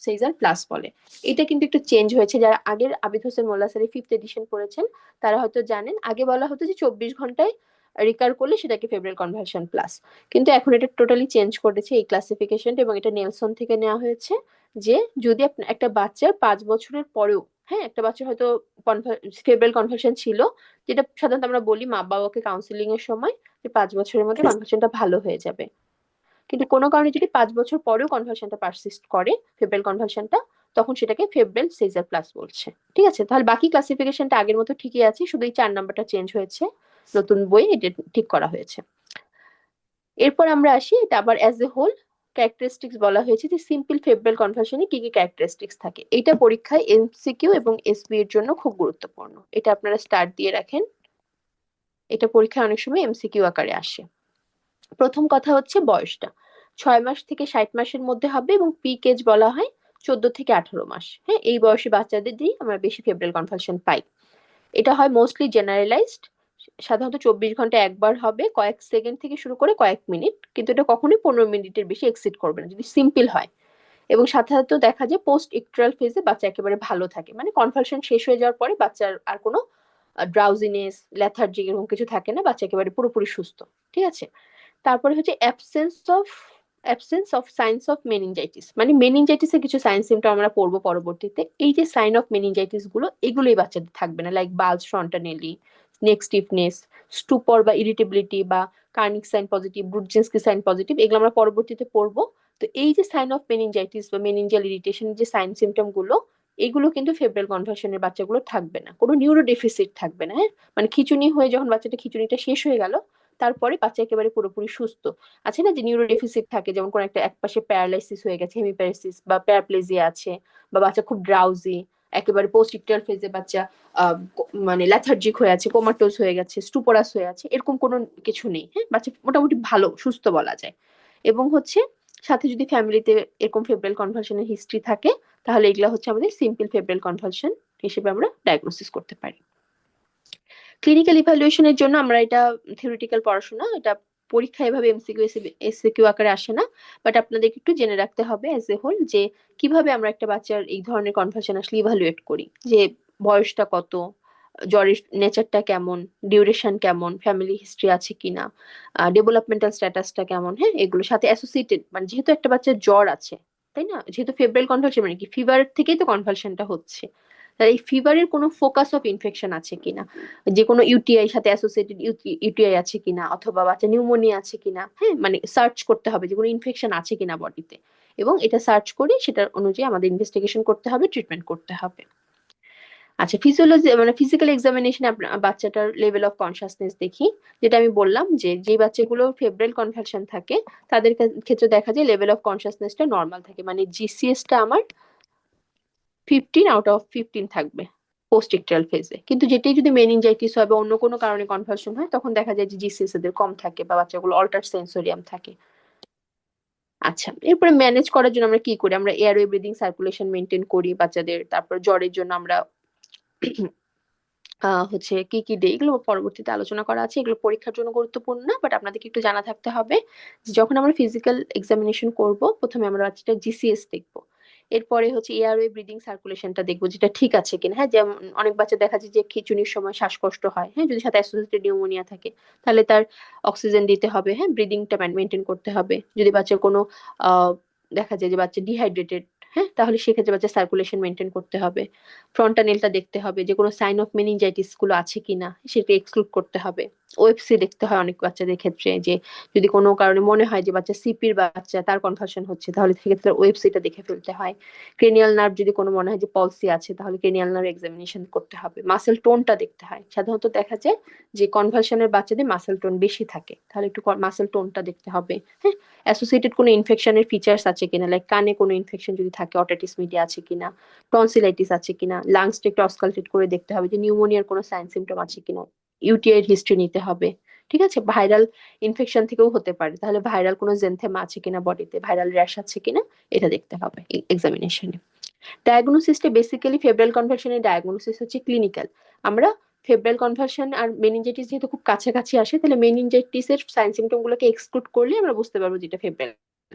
সিজার প্লাস বলে। এটা কিন্তু একটু চেঞ্জ হয়েছে। যারা আগের আবিদ হোসেন মোল্লা স্যারের 5th এডিশন পড়েছেন তারা হয়তো জানেন, আগে বলা হতো যে 24 ঘন্টায় রিকার করলে সেটাকে ফেব্রাইল কনভালশন প্লাস। কিন্তু এখন এটা টোটালি চেঞ্জ করেছে এই ক্লাসিফিকেশনটা, এবং এটা নেলসন থেকে নেওয়া হয়েছে। যে যদি একটা বাচ্চার 5 বছরের পরেও, হ্যাঁ, একটা বাচ্চা হয়তো ফেব্রাইল কনভালশন ছিল, যেটা সাধারণত আমরা বলি মা বাবাকে কাউন্সিলিং এর সময় যে 5 বছরের মধ্যে কনভালশনটা ভালো হয়ে যাবে। কিন্তু কোনো কারণে যদি 5 বছর পরেও কনভালশনটা পারসিস্ট করে, ফেব্রাইল কনভালশনটা, তখন সেটাকে ফেব্রাইল সিজার প্লাস বলছে। ঠিক আছে, তাহলে বাকি ক্লাসিফিকেশনটা আগের মতো ঠিকই আছে, শুধু এই 4 নাম্বারটা চেঞ্জ হয়েছে, নতুন বই এটা ঠিক করা হয়েছে। এরপর আমরা আসি, এটা আবার অ্যাজ এ হোল ক্যারেক্টারিস্টিক্স বলা হয়েছে যে সিম্পল ফেব্রাইল কনভালশনে কি কি ক্যারেক্টারিস্টিক্স থাকে। এটা পরীক্ষায় এমসিকিউ এবং এসবি এর জন্য খুব গুরুত্বপূর্ণ, এটা আপনারা স্টার্ট দিয়ে রাখেন। এটা পরীক্ষায় অনেক সময় এমসিকিউ আকারে আসে। প্রথম কথা হচ্ছে বয়সটা 6 মাস থেকে 60 মাসের মধ্যে হবে, এবং পিক এজ বলা হয় 14 থেকে 18 মাস। হ্যাঁ, এই বয়সী বাচ্চাদের দিয়ে আমরা বেশি ফেব্রাইল কনভালশন পাই। এটা হয় মোস্টলি জেনারেলাইজড, সাধারণত 24 ঘন্টা একবার হবে, কয়েক সেকেন্ড থেকে শুরু করে কয়েক মিনিট, কিন্তু এটা কখনোই 15 মিনিটের বেশি এক্সিড করবে না যদি সিম্পল হয়। এবং সাধারণত দেখা যায় পোস্ট ইকট্রাল ফেজে বাচ্চা একেবারে ভালো থাকে, মানে কনভালশন শেষ হয়ে যাওয়ার পরে বাচ্চার আর কোনো ড্রাউজিনেস, লেথার্জি এরকম কিছু থাকে না, বাচ্চা একেবারে পুরোপুরি সুস্থ। ঠিক আছে, তারপরে হচ্ছে absence of signs of meningitis, মানে মেনিনজাইটিসের কিছু সাইন সিমটম আমরা পড়বো পরবর্তীতে। এই যে সাইন অফ মেনিনজাইটিস গুলো, এগুলোই বাচ্চাদের থাকবে না, লাইক বালজ ফ্রন্টানেলি, নেক স্টিফনেস, স্টুপর বা ইরিটেবিলিটি, বা Kernig sign positive, Brudzinski sign positive, এগুলো আমরা পরবর্তীতে পড়বো। তো এই যে সাইন অফ মেনিনজাইটিস বা মেনিনজাল ইরিটেশন যে সাইন সিমটম গুলো, এগুলো কিন্তু ফেব্রাইল কনভালশনের বাচ্চাগুলো থাকবে না, কোনো নিউরো ডেফিসিট থাকবে না। হ্যাঁ, মানে খিঁচুনি হয়ে যখন বাচ্চাটা খিঁচুনিটা শেষ হয়ে গেল তারপরে বাচ্চা একেবারে পুরোপুরি সুস্থ। আছে না যে নিউরো ডেফিসিট থাকে, যেমন কোন একটা একপাশে প্যারালাইসিস হয়ে গেছে, হেমিপ্যারালাইসিস বা প্যারাপ্লেজিয়া আছে, বা বাচ্চা খুব ড্রাউজি, একেবারে পোস্ট ইকটাল ফেজে বাচ্চা মানে লেথার্জিক হয়ে আছে, কোমাটোজ হয়ে গেছে, স্টুপোরাস হয়ে আছে, এরকম কোনো কিছু নেই। হ্যাঁ, বাচ্চা মোটামুটি ভালো সুস্থ বলা যায়। এবং হচ্ছে সাথে যদি ফ্যামিলিতে এরকম ফেব্রাইল কনভালশনের হিস্ট্রি থাকে, তাহলে এগুলা হচ্ছে আমাদের সিম্পল ফেব্রাইল কনভালশন হিসেবে আমরা ডায়াগনোসিস করতে পারি। ক্লিনিক্যাল ইভ্যালুয়েশনের জন্য আমরা এটা থিওরিটিক্যাল পড়াশোনা, এটা পরীক্ষা এভাবে এমসিকিউ এসিকিউ আকারে আসে না, বাট আপনাদের একটু জেনে রাখতে হবে অ্যাজ এ হোল যে কিভাবে আমরা একটা বাচ্চার এই ধরনের কনভালশন আসলে ইভ্যালুয়েট করি, যে বয়সটা কত, জ্বরের নেচারটা কেমন, ডিউরেশন কেমন, ফ্যামিলি হিস্ট্রি আছে কিনা, ডেভেলপমেন্টাল স্ট্যাটাসটা কেমন। হ্যাঁ, এগুলোর সাথে অ্যাসোসিয়েটেড, মানে যেহেতু একটা বাচ্চার জ্বর আছে, তাই না, যেহেতু ফেব্রাইল কনভালশন মানে কি, ফিভার থেকেই তো কনভালশনটা হচ্ছে, তাই এই ফিভারের কোনো ফোকাস অফ ইনফেকশন আছে কিনা, যে কোনো ইউটিআই সাথে অ্যাসোসিয়েটেড ইউটিআই আছে কিনা, অথবা বাচ্চা নিউমোনিয়া আছে কিনা। হ্যাঁ, মানে সার্চ করতে হবে যে কোনো ইনফেকশন আছে কিনা বডিতে, এবং এটা সার্চ করে সেটার অনুযায়ী আমাদের ইনভেস্টিগেশন করতে হবে, ট্রিটমেন্ট করতে হবে। আচ্ছা, ফিজিওলজি মানে ফিজিক্যাল এক্সামিনেশনে বাচ্চাটার লেভেল অফ কনসাসনেস দেখি। যেটা আমি বললাম যে যে বাচ্চাগুলো ফেব্রাইল কনভালশন থাকে তাদের ক্ষেত্রে দেখা যায় লেভেল অফ কনসাসনেসটা নর্মাল থাকে, মানে জিসিএসটা আমার 15/15 থাকবে পোস্ট ইকটাল ফেজে। কিন্তু যেটাই যদি মেনিনজাইটিস হয় বা অন্য কোনো কারণে কনভালশন হয়, তখন দেখা যায় যে জিসিএস এদের কম থাকে বা বাচ্চাগুলো অল্টার সেন্সোরিয়াম থাকে। আচ্ছা, এরপরে ম্যানেজ করার জন্য আমরা কি করি, আমরা এয়ারওয়ে ব্রিদিং সার্কুলেশন মেনটেন করি বাচ্চাদের। তারপর জ্বরের জন্য আমরা হচ্ছে কি কি দেই, এগুলো পরবর্তীতে আলোচনা করা আছে, এগুলো পরীক্ষার জন্য গুরুত্বপূর্ণ না, বাট আপনাদেরকে একটু জানা থাকতে হবে যে যখন আমরা ফিজিক্যাল এক্সামিনেশন করব প্রথমে আমরা বাচ্চাটা জিসিএস দেখবো। এরপরে হচ্ছে এয়ারওয়ে ব্রিদিং সার্কুলেশনটা দেখবো যেটা ঠিক আছে কিনা। হ্যাঁ, যেমন অনেক বাচ্চা দেখা যায় যে খিঁচুনির সময় শ্বাসকষ্ট হয়, হ্যাঁ, যদি সাথে অ্যাসোসিয়েটেড নিউমোনিয়া থাকে তাহলে তার অক্সিজেন দিতে হবে, হ্যাঁ, ব্রিদিংটা মেনটেন করতে হবে। যদি বাচ্চার কোনো আহ দেখা যায় যে বাচ্চা ডিহাইড্রেটেড, হ্যাঁ, তাহলে সেক্ষেত্রে বাচ্চা সার্কুলেশন মেনটেন করতে হবে। ফ্রন্টানেলটা দেখতে হবে যে কোনো সাইন অফ মেনিনজাইটিস গুলো আছে কিনা, সেটা এক্সক্লুড করতে হবে। ওএফসি দেখতে হয় অনেক বাচ্চাদের ক্ষেত্রে, যে যদি কোনো কারণে মনে হয় যে বাচ্চা সিপির বাচ্চা, তার কনভার্সন হচ্ছে, তাহলে সেক্ষেত্রে ওয়েবসাইটটা দেখে ফেলতে হয়। ক্রেনিয়াল নার্ভ যদি কোনো মনে হয় যে পলসি আছে, তাহলে ক্রেনিয়াল নার্ভ এক্সামিনেশন করতে হবে। মাসেল টোনটা দেখতে হয়, সাধারণত দেখা যায় যে কনভার্সনের বাচ্চাদের মাসেল টোন বেশি থাকে, তাহলে একটু মাসেল টোনটা দেখতে হবে। হ্যাঁ, অ্যাসোসিয়েটেড কোনো ইনফেকশনের ফিচার্স আছে কিনা, লাইক কানে কোনো ইনফেকশন যদি থাকে, অটাইটিস মিডিয়া আছে কিনা, টনসিলাইটিস আছে কিনা, লাংসটা একটু অস্কালটেট করে দেখতে হবে যে নিউমোনিয়ার কোনো সাইন সিমটম আছে কিনা, ইউটিআই হিস্ট্রি নিতে হবে। ঠিক আছে, ভাইরাল ইনফেকশন থেকেও হতে পারে, তাহলে ভাইরাল কোনো জেনথেমা আছে কিনা বডিতে, ভাইরাল র্যাশ আছে কিনা, এটা দেখতে হবে এক্সামিনেশনে। ডায়াগনোসিসটা বেসিক্যালি ফেব্রাইল কনভার্সনের ডায়াগনোসিস হচ্ছে ক্লিনিক্যাল। আমরা ফেব্রাইল কনভার্সন আর মেনিনজাইটিস যেহেতু খুব কাছাকাছি আসে, তাহলে মেনিনজাইটিসের সাইন সিমটম গুলোকে এক্সক্লুড করলে আমরা বুঝতে পারবো যেটা ফেব্রাইল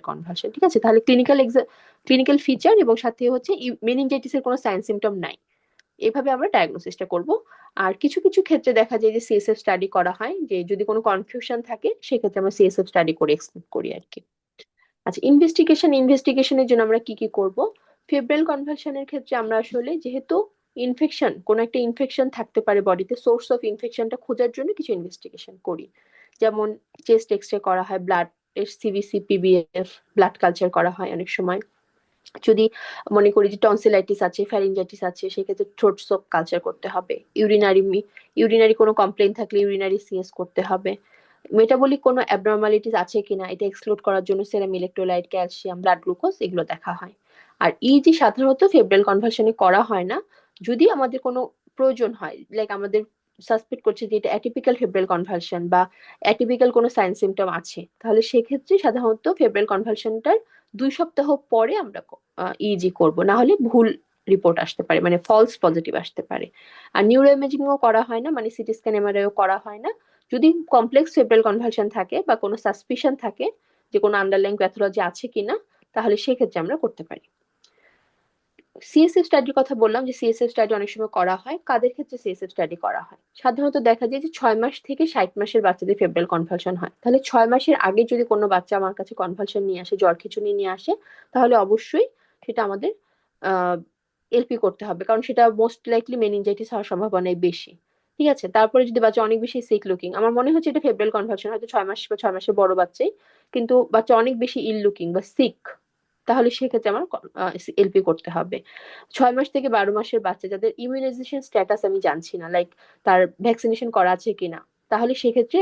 কনভার্সন। ঠিক আছে, তাহলে ক্লিনিক্যাল ফিচার এবং সাথে হচ্ছে মেনিনজাইটিসের কোনো সাইন সিমটম নাই, এভাবে আমরা ডায়াগনোসিসটা করব। আর কিছু কিছু ক্ষেত্রে দেখা যায় যে সিএসএফ স্টাডি করা হয়, যে যদি কোনো কনফিউশন থাকে সেক্ষেত্রে আমরা সিএসএফ স্টাডি করে এক্সক্লুড করি আর কি। আচ্ছা, ইনভেস্টিগেশনের জন্য আমরা কি কি করব? ফেব্রাইল কনভালশনের ক্ষেত্রে আমরা আসলে যেহেতু ইনফেকশন, কোন একটা ইনফেকশন থাকতে পারে বডিতে, সোর্স অফ ইনফেকশনটা খোঁজার জন্য কিছু ইনভেস্টিগেশন করি। যেমন চেস্ট এক্সরে করা হয়, blood CBC PBF blood culture করা হয় অনেক সময়। যদি মনে করি যে টনসিলাইটিস আছে, ফ্যারিনজাইটিস আছে, সেক্ষেত্রে থ্রোট সোপ কালচার করতে হবে। ইউরিনারি কোনো কমপ্লেন থাকলে ইউরিনারি সিএস করতে হবে। মেটাবলিক কোনো অ্যাবনর্মালিটিস আছে কিনা এটা এক্সক্লুড করার জন্য সেরাম ইলেকট্রোলাইট, ক্যালসিয়াম, ব্লাড গ্লুকোজ এগুলো দেখা হয়। আর ইজি সাধারণত ফেব্রাইল কনভার্সনে করা হয় না। যদি আমাদের কোনো প্রয়োজন হয়, লাইক আমাদের সাসপেক্ট করছে যে এটা অ্যাটিপিক্যাল ফেব্রাইল কনভার্সন বা অ্যাটিপিক্যাল কোনো সাইন সিমটম আছে, তাহলে সেক্ষেত্রে সাধারণত ফেব্রাইল কনভার্সনটার 2 সপ্তাহ পরে আমরা ইজি করব, না হলে ভুল রিপোর্ট আসতে পারে, মানে ফলস পজিটিভ আসতে পারে। আর নিউরো ইমেজিংও করা হয় না, মানে সিটি স্ক্যান এমআরআইও করা হয় না। যদি কমপ্লেক্স ফেব্রাইল কনভালশন থাকে বা কোনো সাসপিশন থাকে যে কোনো আন্ডারলাইং প্যাথোলজি আছে কিনা, তাহলে সেক্ষেত্রে আমরা করতে পারি। সিএসএফ স্টাডির কথা বললাম যে সিএসএফ স্টাডি অনেক সময় করা হয়। কাদের ক্ষেত্রে সিএসএফ স্টাডি করা হয়? সাধারণত দেখা যায় যে 6 মাস থেকে 60 মাসের বাচ্চাদের ফেব্রাইল কনভালশন হয়। তাহলে 6 মাসের আগে যদি কোনো বাচ্চা আমার কাছে কনভালশন নিয়ে আসে, জ্বর খিঁচুনি নিয়ে আসে, তাহলে অবশ্যই সেটা আমাদের এলপি করতে হবে, কারণ সেটা মোস্ট লাইকলি মেনিনজাইটিস হওয়ার সম্ভাবনাই বেশি। ঠিক আছে, তারপরে যদি বাচ্চা অনেক বেশি সিক লুকিং, আমার মনে হচ্ছে এটা ফেব্রাইল কনভালশন, হয়তো 6 মাস বা 6 মাসের বড় বাচ্চাই, কিন্তু বাচ্চা অনেক বেশি ইল লুকিং বা সিক, তাহলে সেক্ষেত্রে আমার এলপি করতে হবে। 6 মাস থেকে 12 মাসের বাচ্চা যাদের ইমিউনাইজেশন স্ট্যাটাস আমি জানছি না, লাইক তার ভ্যাকসিনেশন করা আছে কিনা, তাহলে সেক্ষেত্রে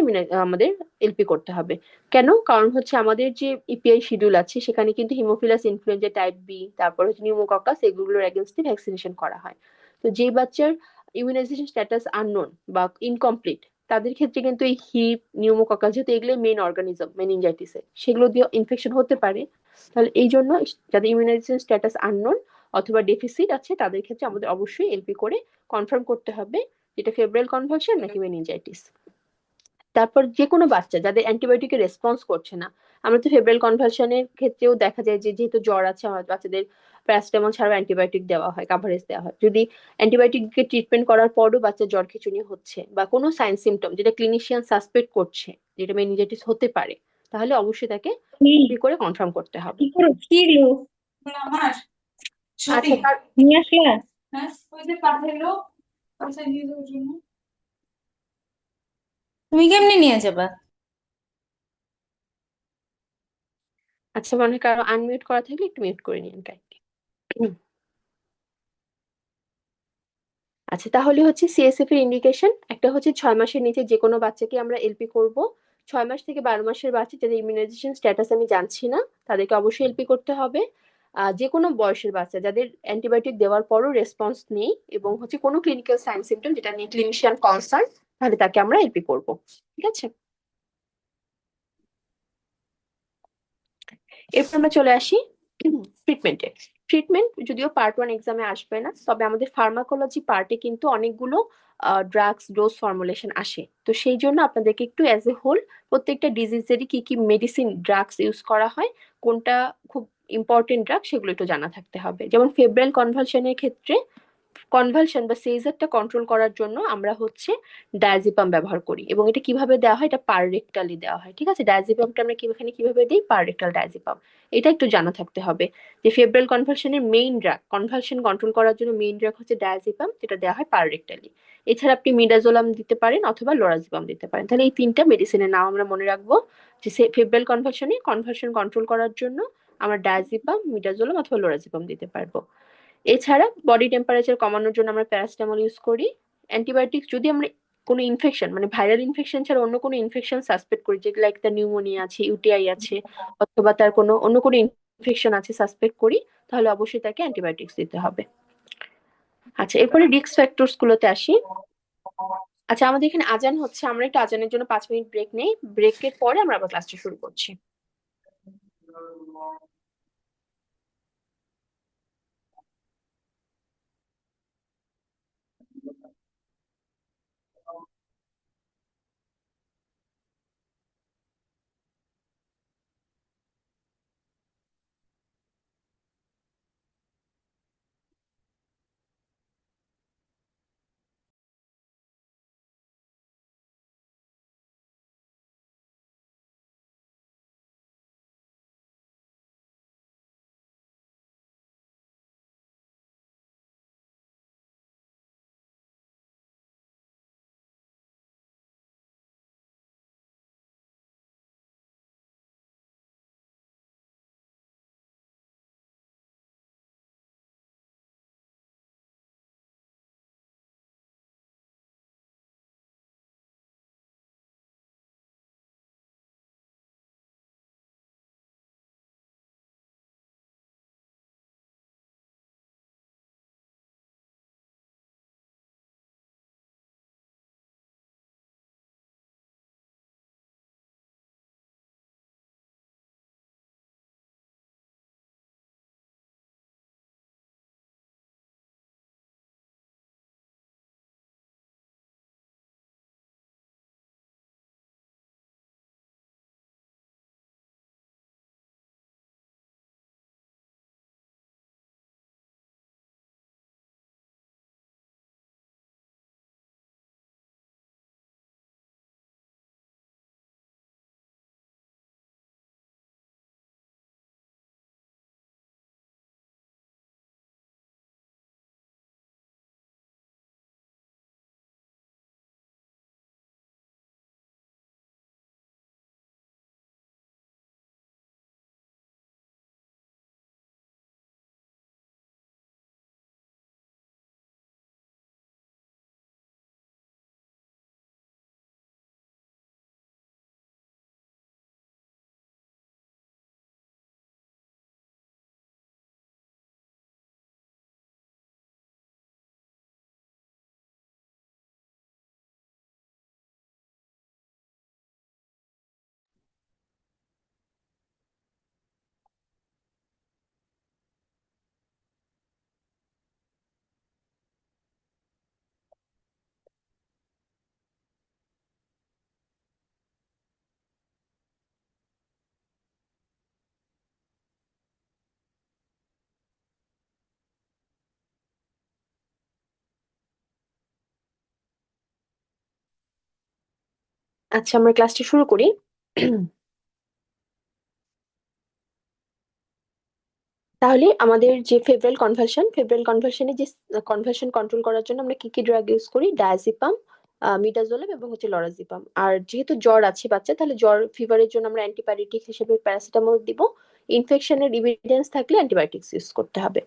আমাদের এলপি করতে হবে। কেন? কারণ হচ্ছে আমাদের যে ইপিআই শিডিউল আছে সেখানে কিন্তু হিমোফিলাস ইনফ্লুয়েঞ্জা টাইপ বি, তারপর হচ্ছে নিউমোকক্কাস, এগুলোর এগেনস্টে ভ্যাকসিনেশন করা হয়। তো যেই বাচ্চার ইমিউনাইজেশন স্ট্যাটাস আননোন বা ইনকমপ্লিট, তাদের ক্ষেত্রে কিন্তু এই হিপ, নিউমোকক্কাস, যেহেতু এগুলো মেইন অর্গানিজম মেনিনজাইটিসে, সেগুলো দিয়ে ইনফেকশন হতে পারে। তাহলে এই জন্য যাদের ইমিউনাইজেশন স্ট্যাটাস আননোন অথবা ডেফিসিট আছে, তাদের ক্ষেত্রে আমাদের অবশ্যই এলপি করে কনফার্ম করতে হবে যেটা ফেব্রাইল কনভার্সন নাকি মেনিনজাইটিস। তারপর যে কোনো বাচ্চা যাদের অ্যান্টিবায়োটিকের রেসপন্স করছে না, আমরা তো ফেব্রাইল কনভার্সনের ক্ষেত্রেও দেখা যায় যে যেহেতু জ্বর আছে, আমার বাচ্চাদের প্যারাসিটামল ছাড়াও অ্যান্টিবায়োটিক দেওয়া হয়, কাভারেজ দেওয়া হয়। যদি অ্যান্টিবায়োটিক দিয়ে ট্রিটমেন্ট করার পরও বাচ্চা জ্বর খিঁচুনি হচ্ছে বা কোনো সাইন সিমটম যেটা ক্লিনিশিয়ান সাসপেক্ট করছে যেটা মেনিনজাইটিস হতে পারে, তাহলে অবশ্যই তাকে এলপি করে কনফার্ম করতে হবে। কি করো কি লো আমার আচ্ছা, শপিং নিয়ে আসলে? হ্যাঁ, ওই যে পাঠাইলো বাসায় নিয়ে যাওয়ার জন্য। তুমি কেমনে নিয়ে যাবা? আচ্ছা, মনে হয় কারো আনমিউট করা থাকলে একটু মিউট করে নিন কাইন্ডলি। আচ্ছা, তাহলে হচ্ছে সিএসএফ এর ইন্ডিকেশন একটা হচ্ছে 6 মাসের নিচে যে কোনো বাচ্চাকে আমরা এলপি করব। 6 মাস থেকে 12 মাসের বাচ্চা যাদের ইমিউনাইজেশন স্ট্যাটাস আমি জানছি না, তাদেরকে অবশ্যই এলপি করতে হবে। যে কোনো বয়সের বাচ্চা যাদের অ্যান্টিবায়োটিক দেওয়ার পরও রেসপন্স নেই এবং হচ্ছে কোনো ক্লিনিক্যাল সাইন সিমটম যেটা নিয়ে ক্লিনিশিয়ান কনসার্ন, তাহলে তাকে আমরা এলপি করব। ঠিক আছে, এরপর আমরা চলে আসি ট্রিটমেন্টে। ট্রিটমেন্ট যদিও পার্ট 1 এক্সামে আসবে না, তবে আমাদের ফার্মাকোলজি পার্টে কিন্তু অনেকগুলো ড্রাগস ডোজ ফর্মুলেশন আসে। তো সেই জন্য আপনাদেরকে একটু অ্যাজ এ হোল প্রত্যেকটা ডিজিজেরই কি কি মেডিসিন ড্রাগস ইউজ করা হয়, কোনটা খুব ইম্পর্টেন্ট ড্রাগ সেগুলো একটু জানা থাকতে হবে। যেমন ফেব্রাইল কনভালশনের ক্ষেত্রে কনভালশন বা সিজারটা কন্ট্রোল করার জন্য আমরা হচ্ছে ডায়াজিপাম ব্যবহার করি, এবং এটা কিভাবে দেওয়া হয়, এটা পার রেক্টালি দেওয়া হয়। ঠিক আছে, ডায়াজিপামটা আমরা কিভাবে দিই, পার রেক্টাল ডায়াজিপাম। এটা একটু জানা থাকতে হবে যে ফেব্রাইল কনভালশনের মেইন ড্রাগ, কনভালশন কন্ট্রোল করার জন্য মেইন ড্রাগ হচ্ছে ডায়াজিপাম, যেটা দেওয়া হয় পার রেক্টালি। এছাড়া আপনি মিডাজোলাম দিতে পারেন অথবা লোরাজিপাম দিতে পারেন। তাহলে এই তিনটা মেডিসিনের নাম আমরা মনে রাখবো, যে ফেব্রাইল কনভালশন কন্ট্রোল করার জন্য আমরা ডায়াজিপাম, মিডাজোলাম অথবা লোরাজিপাম দিতে পারবো। এছাড়া বডি টেম্পারেচার কমানোর জন্য আমরা প্যারাসিটামল ইউজ করি। অ্যান্টিবায়োটিক্স যদি আমরা কোনো ইনফেকশন, মানে ভাইরাল ইনফেকশন ছাড়া অন্য কোনো ইনফেকশন সাসপেক্ট করি, যেগুলো লাইক তার নিউমোনিয়া আছে, ইউটিআই আছে, অথবা তার কোনো অন্য কোনো ইনফেকশন আছে সাসপেক্ট করি, তাহলে অবশ্যই তাকে অ্যান্টিবায়োটিক্স দিতে হবে। আচ্ছা, এরপরে রিস্ক ফ্যাক্টরস গুলোতে আসি। আচ্ছা, আমাদের এখানে আজান হচ্ছে, আমরা একটু আজানের জন্য 5 মিনিট ব্রেক নেই। ব্রেকের পরে আমরা আবার ক্লাসটা শুরু করছি। আচ্ছা, আমরা ক্লাসটা শুরু করি। তাহলে আমাদের যে ফেব্রাইল কনভালশনে যে কনভালশন কন্ট্রোল করার জন্য আমরা কি কি ড্রাগ ইউজ করি, ডায়াজিপাম, মিডাজোলাম এবং হচ্ছে লরাজিপাম। আর যেহেতু জ্বর আছে বাচ্চা, তাহলে জ্বর ফিভারের জন্য আমরা অ্যান্টিবায়োটিক হিসেবে প্যারাসিটামল দিব। ইনফেকশনের এভিডেন্স থাকলে অ্যান্টিবায়োটিক্স ইউজ করতে হবে।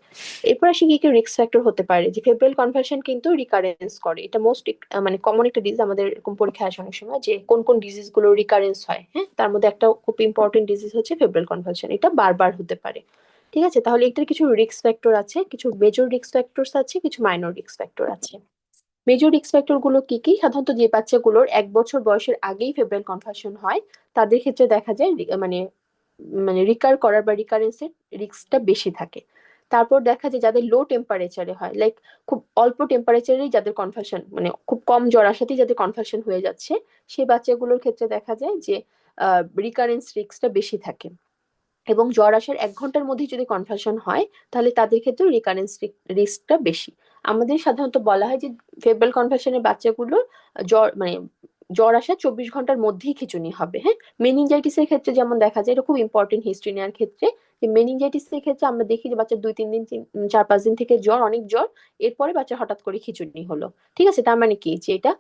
এরপর আসি কি কি রিস্ক ফ্যাক্টর হতে পারে। যে ফেব্রাইল কনভালশন কিন্তু রিকারেন্স করে, এটা মোস্ট মানে কমন একটা ডিজিজ। আমাদের এরকম পরীক্ষা আসে অনেক সময় যে কোন কোন ডিজিজ গুলো রিকারেন্স হয়, হ্যাঁ, তার মধ্যে একটা খুব ইম্পর্টেন্ট ডিজিজ হচ্ছে ফেব্রাইল কনভালশন, এটা বারবার হতে পারে। ঠিক আছে, তাহলে এটার কিছু রিস্ক ফ্যাক্টর আছে, কিছু মেজর রিস্ক ফ্যাক্টরস আছে, কিছু মাইনর রিস্ক ফ্যাক্টর আছে। মেজর রিস্ক ফ্যাক্টর গুলো কি কি, সাধারণত যে বাচ্চাগুলোর 1 বছর বয়সের আগেই ফেব্রাইল কনভালশন হয়, তাদের ক্ষেত্রে দেখা যায় মানে মানে রিকার করার বা রিকারেন্সের রিস্কটা বেশি থাকে। তারপর দেখা যায় যাদের লো টেম্পারেচারে হয়, লাইক খুব অল্প টেম্পারেচারেই যাদের কনভালশন, মানে খুব কম জ্বর আসাতেই যাদের কনভালশন হয়ে যাচ্ছে, সেই বাচ্চাগুলোর ক্ষেত্রে দেখা যায় যে রিকারেন্স রিস্কটা বেশি থাকে। এবং জ্বর আসার 1 ঘন্টার মধ্যে যদি কনভালশন হয় তাহলে তাদের ক্ষেত্রে রিকারেন্স রিস্কটা বেশি। আমাদের সাধারণত বলা হয় যে ফেব্রাল কনভালশনের বাচ্চাগুলোর জ্বর মানে জ্বর আসা 24 ঘন্টার মধ্যেই খিঁচুনি হবে। হ্যাঁ, মেনিনজাইটিসের ক্ষেত্রে যেমন দেখা যায়, এটা খুব ইম্পর্টেন্ট হিস্ট্রি নেওয়ার ক্ষেত্রে, যে মেনিনজাইটিসের ক্ষেত্রে আমরা দেখি যে বাচ্চা 2-3 দিন 4-5 দিন থেকে জ্বর, অনেক জ্বর, এরপরে বাচ্চা হঠাৎ করে খিঁচুনি হলো। ঠিক আছে, তার মানে কি যে এটা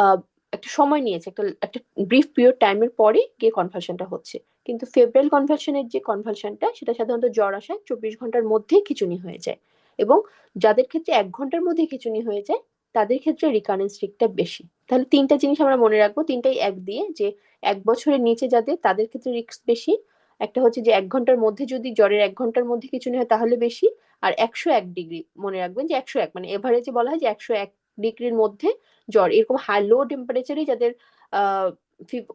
আহ একটা সময় নিয়েছে, একটা একটা ব্রিফ পিরিয়ড টাইমের পরে গিয়ে কনভালশনটা হচ্ছে। কিন্তু ফেব্রাইল কনভালশনের যে কনভালশনটা, সেটা সাধারণত জ্বর আসায় 24 ঘন্টার মধ্যেই খিঁচুনি হয়ে যায়। এবং যাদের ক্ষেত্রে 1 ঘন্টার মধ্যে খিঁচুনি হয়ে যায় তাদের ক্ষেত্রে রিকারেন্স রিস্কটা বেশি। তাহলে তিনটা জিনিস আমরা মনে রাখবো, তিনটাই এক দিয়ে, যে 1 বছরের নিচে যাদের, তাদের ক্ষেত্রে রিস্ক বেশি। একটা হচ্ছে যে 1 ঘন্টার মধ্যে, যদি জ্বরের 1 ঘন্টার মধ্যে খিঁচুনি হয় তাহলে বেশি। আর 101 ডিগ্রি, মনে রাখবেন যে 101 মানে এভারেজে বলা হয় যে 101 ডিগ্রির মধ্যে জ্বর, এরকম হাই লো টেম্পারেচারে যাদের আহ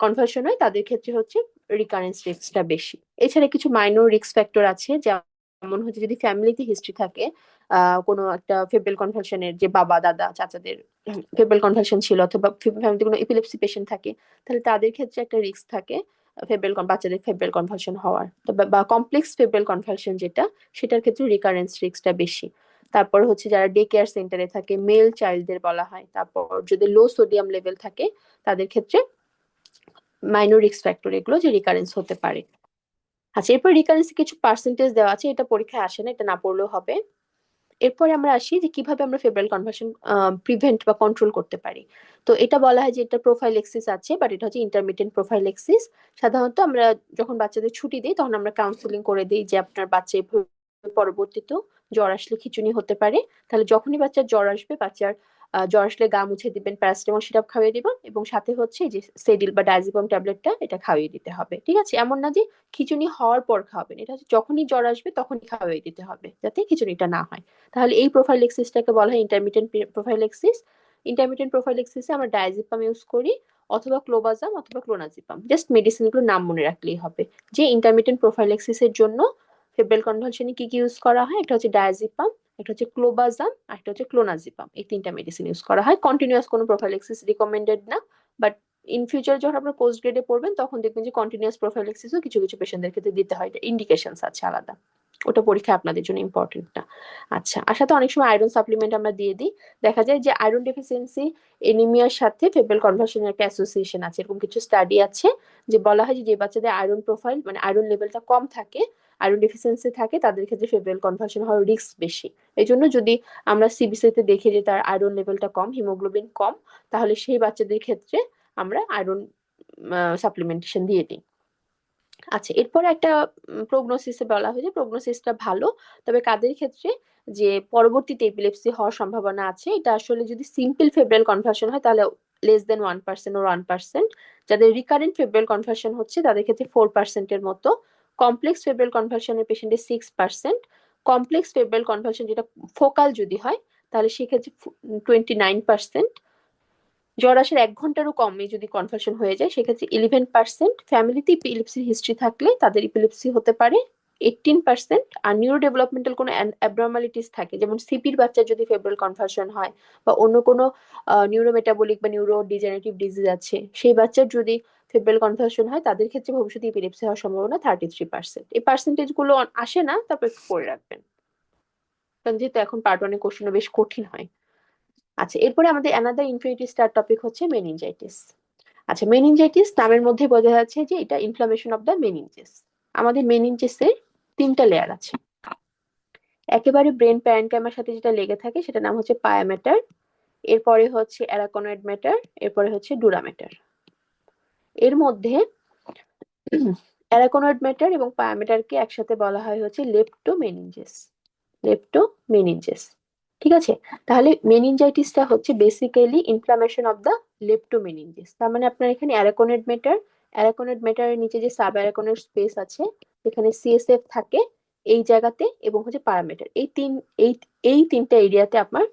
কনভার্সন হয় তাদের ক্ষেত্রে হচ্ছে রিকারেন্স রিস্কটা বেশি। এছাড়া কিছু মাইনর রিস্ক ফ্যাক্টর আছে, যেমন হচ্ছে যদি ফ্যামিলিতে হিস্ট্রি থাকে কোনো একটা ফেব্রাইল কনভালশনের, যে বাবা দাদা চাচাদের ফেব্রাইল কনভালশন ছিল, অথবা ফ্যামিলিতে কোনো এপিলেপসি পেশেন্ট থাকে, তাহলে তাদের ক্ষেত্রে একটা রিস্ক থাকে বাচ্চাদের ফেব্রাইল কনভালশন হওয়ার। তো বা কমপ্লেক্স ফেব্রাইল কনভালশন যেটা, সেটার ক্ষেত্রে রিকারেন্স রিস্কটা বেশি। তারপর হচ্ছে যারা ডে কেয়ার সেন্টারে থাকে, মেল চাইল্ডদের বলা হয়। তারপর যদি লো সোডিয়াম লেভেল থাকে তাদের ক্ষেত্রে মাইনর রিস্ক ফ্যাক্টর এগুলো, যে রিকারেন্স হতে পারে। আচ্ছা, এরপর রিকারেন্স কিছু পার্সেন্টেজ দেওয়া আছে, এটা পরীক্ষায় আসে না, এটা না পড়লেও হবে। এরপরে আমরা আসি যে কিভাবে আমরা ফেব্রাইল কনভার্সন প্রিভেন্ট বা কন্ট্রোল করতে পারি। তো এটা বলা হয় যে এটা প্রোফাইলেক্সিস আছে, বাট এটা হচ্ছে ইন্টারমিটেন্ট প্রোফাইলেক্সিস। সাধারণত আমরা যখন বাচ্চাদের ছুটি দিই তখন আমরা কাউন্সিলিং করে দিই যে আপনার বাচ্চা এভাবে পরবর্তীতেও জ্বর আসলে খিঁচুনি হতে পারে। তাহলে যখনই বাচ্চার জ্বর আসবে, বাচ্চার জ্বর আসলে গা মুছে দিবেন, প্যারাসিটামল সিরাপ খাইয়ে দিবেন, এবং সাথে হচ্ছে এই যে সেডিল বা ডায়াজিপাম ট্যাবলেটটা এটা খাইয়ে দিতে হবে। ঠিক আছে, এমন না যে খিঁচুনি হওয়ার পর খাওয়াবেন, এটা হচ্ছে যখনই জ্বর আসবে তখনই খাইয়ে দিতে হবে, যাতে খিঁচুনিটা না হয়। তাহলে এই প্রোফাইলেক্সিসটাকে বলা হয় ইন্টারমিটেন্ট প্রোফাইলেক্সিস। ইন্টারমিটেন্ট প্রোফাইলেক্সিসে আমরা ডায়াজিপাম ইউজ করি, অথবা ক্লোবাজাম অথবা ক্লোনাজিপাম, জাস্ট মেডিসিনগুলোর নাম মনে রাখলেই হবে। যে ইন্টারমিটেন্ট প্রোফাইলেক্সিসের জন্য ফেব্রাইল কনভালশনে কি কি ইউজ করা হয়, একটা হচ্ছে ডায়াজিপাম, একটা হচ্ছে ক্লোবাজাম, আর একটা হচ্ছে ক্লোনাজিপাম। এই তিনটা মেডিসিন ইউজ করা হয়। কন্টিনিউয়াস কোনো প্রোফাইলেক্সিস রিকমেন্ডেড না, বাট ইন ফিউচার যখন আপনার পোস্ট গ্রেডে পড়বেন তখন দেখবেন যে কন্টিনিউয়াস প্রোফাইলেক্সিসও কিছু কিছু পেশেন্টদের ক্ষেত্রে দিতে হয়, ইন্ডিকেশনস আছে আলাদা। ওটা পরীক্ষা আপনাদের জন্য ইম্পর্টেন্ট না। আচ্ছা, আর সাথে অনেক সময় আয়রন সাপ্লিমেন্ট আমরা দিয়ে দিই। দেখা যায় যে আয়রন ডেফিসিয়েন্সি এনিমিয়ার সাথে ফেব্রাইল কনভার্সনের একটা অ্যাসোসিয়েশন আছে, এরকম কিছু স্টাডি আছে, যে বলা হয় যে বাচ্চাদের আয়রন প্রোফাইল মানে আয়রন লেভেলটা কম থাকে, আয়রন ডেফিসিয়েন্সি থাকে, তাদের ক্ষেত্রে ফেব্রাইল কনভার্সন হওয়ার রিস্ক বেশি। এই জন্য যদি আমরা সিবিসিতে দেখি যে তার আয়রন লেভেলটা কম, হিমোগ্লোবিন কম, তাহলে সেই বাচ্চাদের ক্ষেত্রে আমরা আয়রন সাপ্লিমেন্টেশন দিয়ে দিই। আচ্ছা, এরপরে একটা প্রগনোসিসে বলা হয় যে প্রগনোসিসটা ভালো, তবে কাদের ক্ষেত্রে, যে পরবর্তীতে এপিলেপসি হওয়ার সম্ভাবনা আছে। এটা আসলে যদি সিম্পল ফেব্রাইল কনভার্সন হয় তাহলে less than 1% or 1%। যাদের রিকারেন্ট ফেব্রাইল কনভার্সন হচ্ছে তাদের ক্ষেত্রে 4%-এর মতো। কমপ্লেক্স ফেব্রাইল কনভার্সনের পেশেন্টে 6%। কমপ্লেক্স ফেব্রাইল কনভার্সন যেটা ফোকাল যদি হয় তাহলে সেক্ষেত্রে 29%। জ্বর আসার 1 ঘন্টারও কমে যদি কনভার্সন হয়ে যায় সেক্ষেত্রে 11%। ফ্যামিলিতে ইপিলেপসির হিস্ট্রি থাকলে তাদের ইপিলেপসি হতে পারে 18%। আর নিউরো ডেভেলপমেন্টাল কোনো অ্যাবনর্মালিটিস থাকে, যেমন সিপির বাচ্চার যদি ফেব্রাইল কনভার্সন হয়, বা অন্য কোনো নিউরোমেটাবলিক বা নিউরো ডিজেনারেটিভ ডিজিজ আছে, সেই বাচ্চার যদি ফেব্রাইল কনভার্সন হয় তাদের ক্ষেত্রে ভবিষ্যতে ইপিলেপসি হওয়ার সম্ভাবনা 33%। এই পার্সেন্টেজ গুলো আসে না, তারপর একটু করে রাখবেন, কারণ যেহেতু এখন পার্ট 1 কোশ্চেন বেশ কঠিন হয়। আচ্ছা, এরপরে আমাদের অ্যানাদার ইনফিনিটি স্টার টপিক হচ্ছে মেনিনজাইটিস। আচ্ছা, মেনিনজাইটিস নামের মধ্যে বোঝা যাচ্ছে যে এটা ইনফ্লামেশন অফ দ্য মেনিনজেস। আমাদের মেনিনজেসের 3টা লেয়ার আছে। একেবারে ব্রেন প্যারেনকাইমার সাথে যেটা লেগে থাকে সেটা নাম হচ্ছে পায়া ম্যাটার, এরপরে হচ্ছে অ্যারাকনয়েড ম্যাটার, এরপরে হচ্ছে ডুরা ম্যাটার। এর মধ্যে অ্যারাকনয়েড ম্যাটার এবং পায়া ম্যাটারকে একসাথে বলা হয় হচ্ছে লেপ্টোমেনিনজেস। লেপ্টোমেনিনজেস, ঠিক আছে। তাহলে মেনিনজাইটিসটা হচ্ছে বেসিক্যালি ইনফ্লামেশন অফ দ্য লেপ্টোমেনিনজেস। তার মানে আপনার এখানে অ্যারাকনয়েড ম্যাটার, অ্যারাকনয়েড ম্যাটারের নিচে যে সাব অ্যারাকনয়েড স্পেস আছে যেখানে সিএসএফ থাকে এই জায়গাতে, এবং হচ্ছে প্যারামিটার, এই এই তিনটা এরিয়াতে আপনার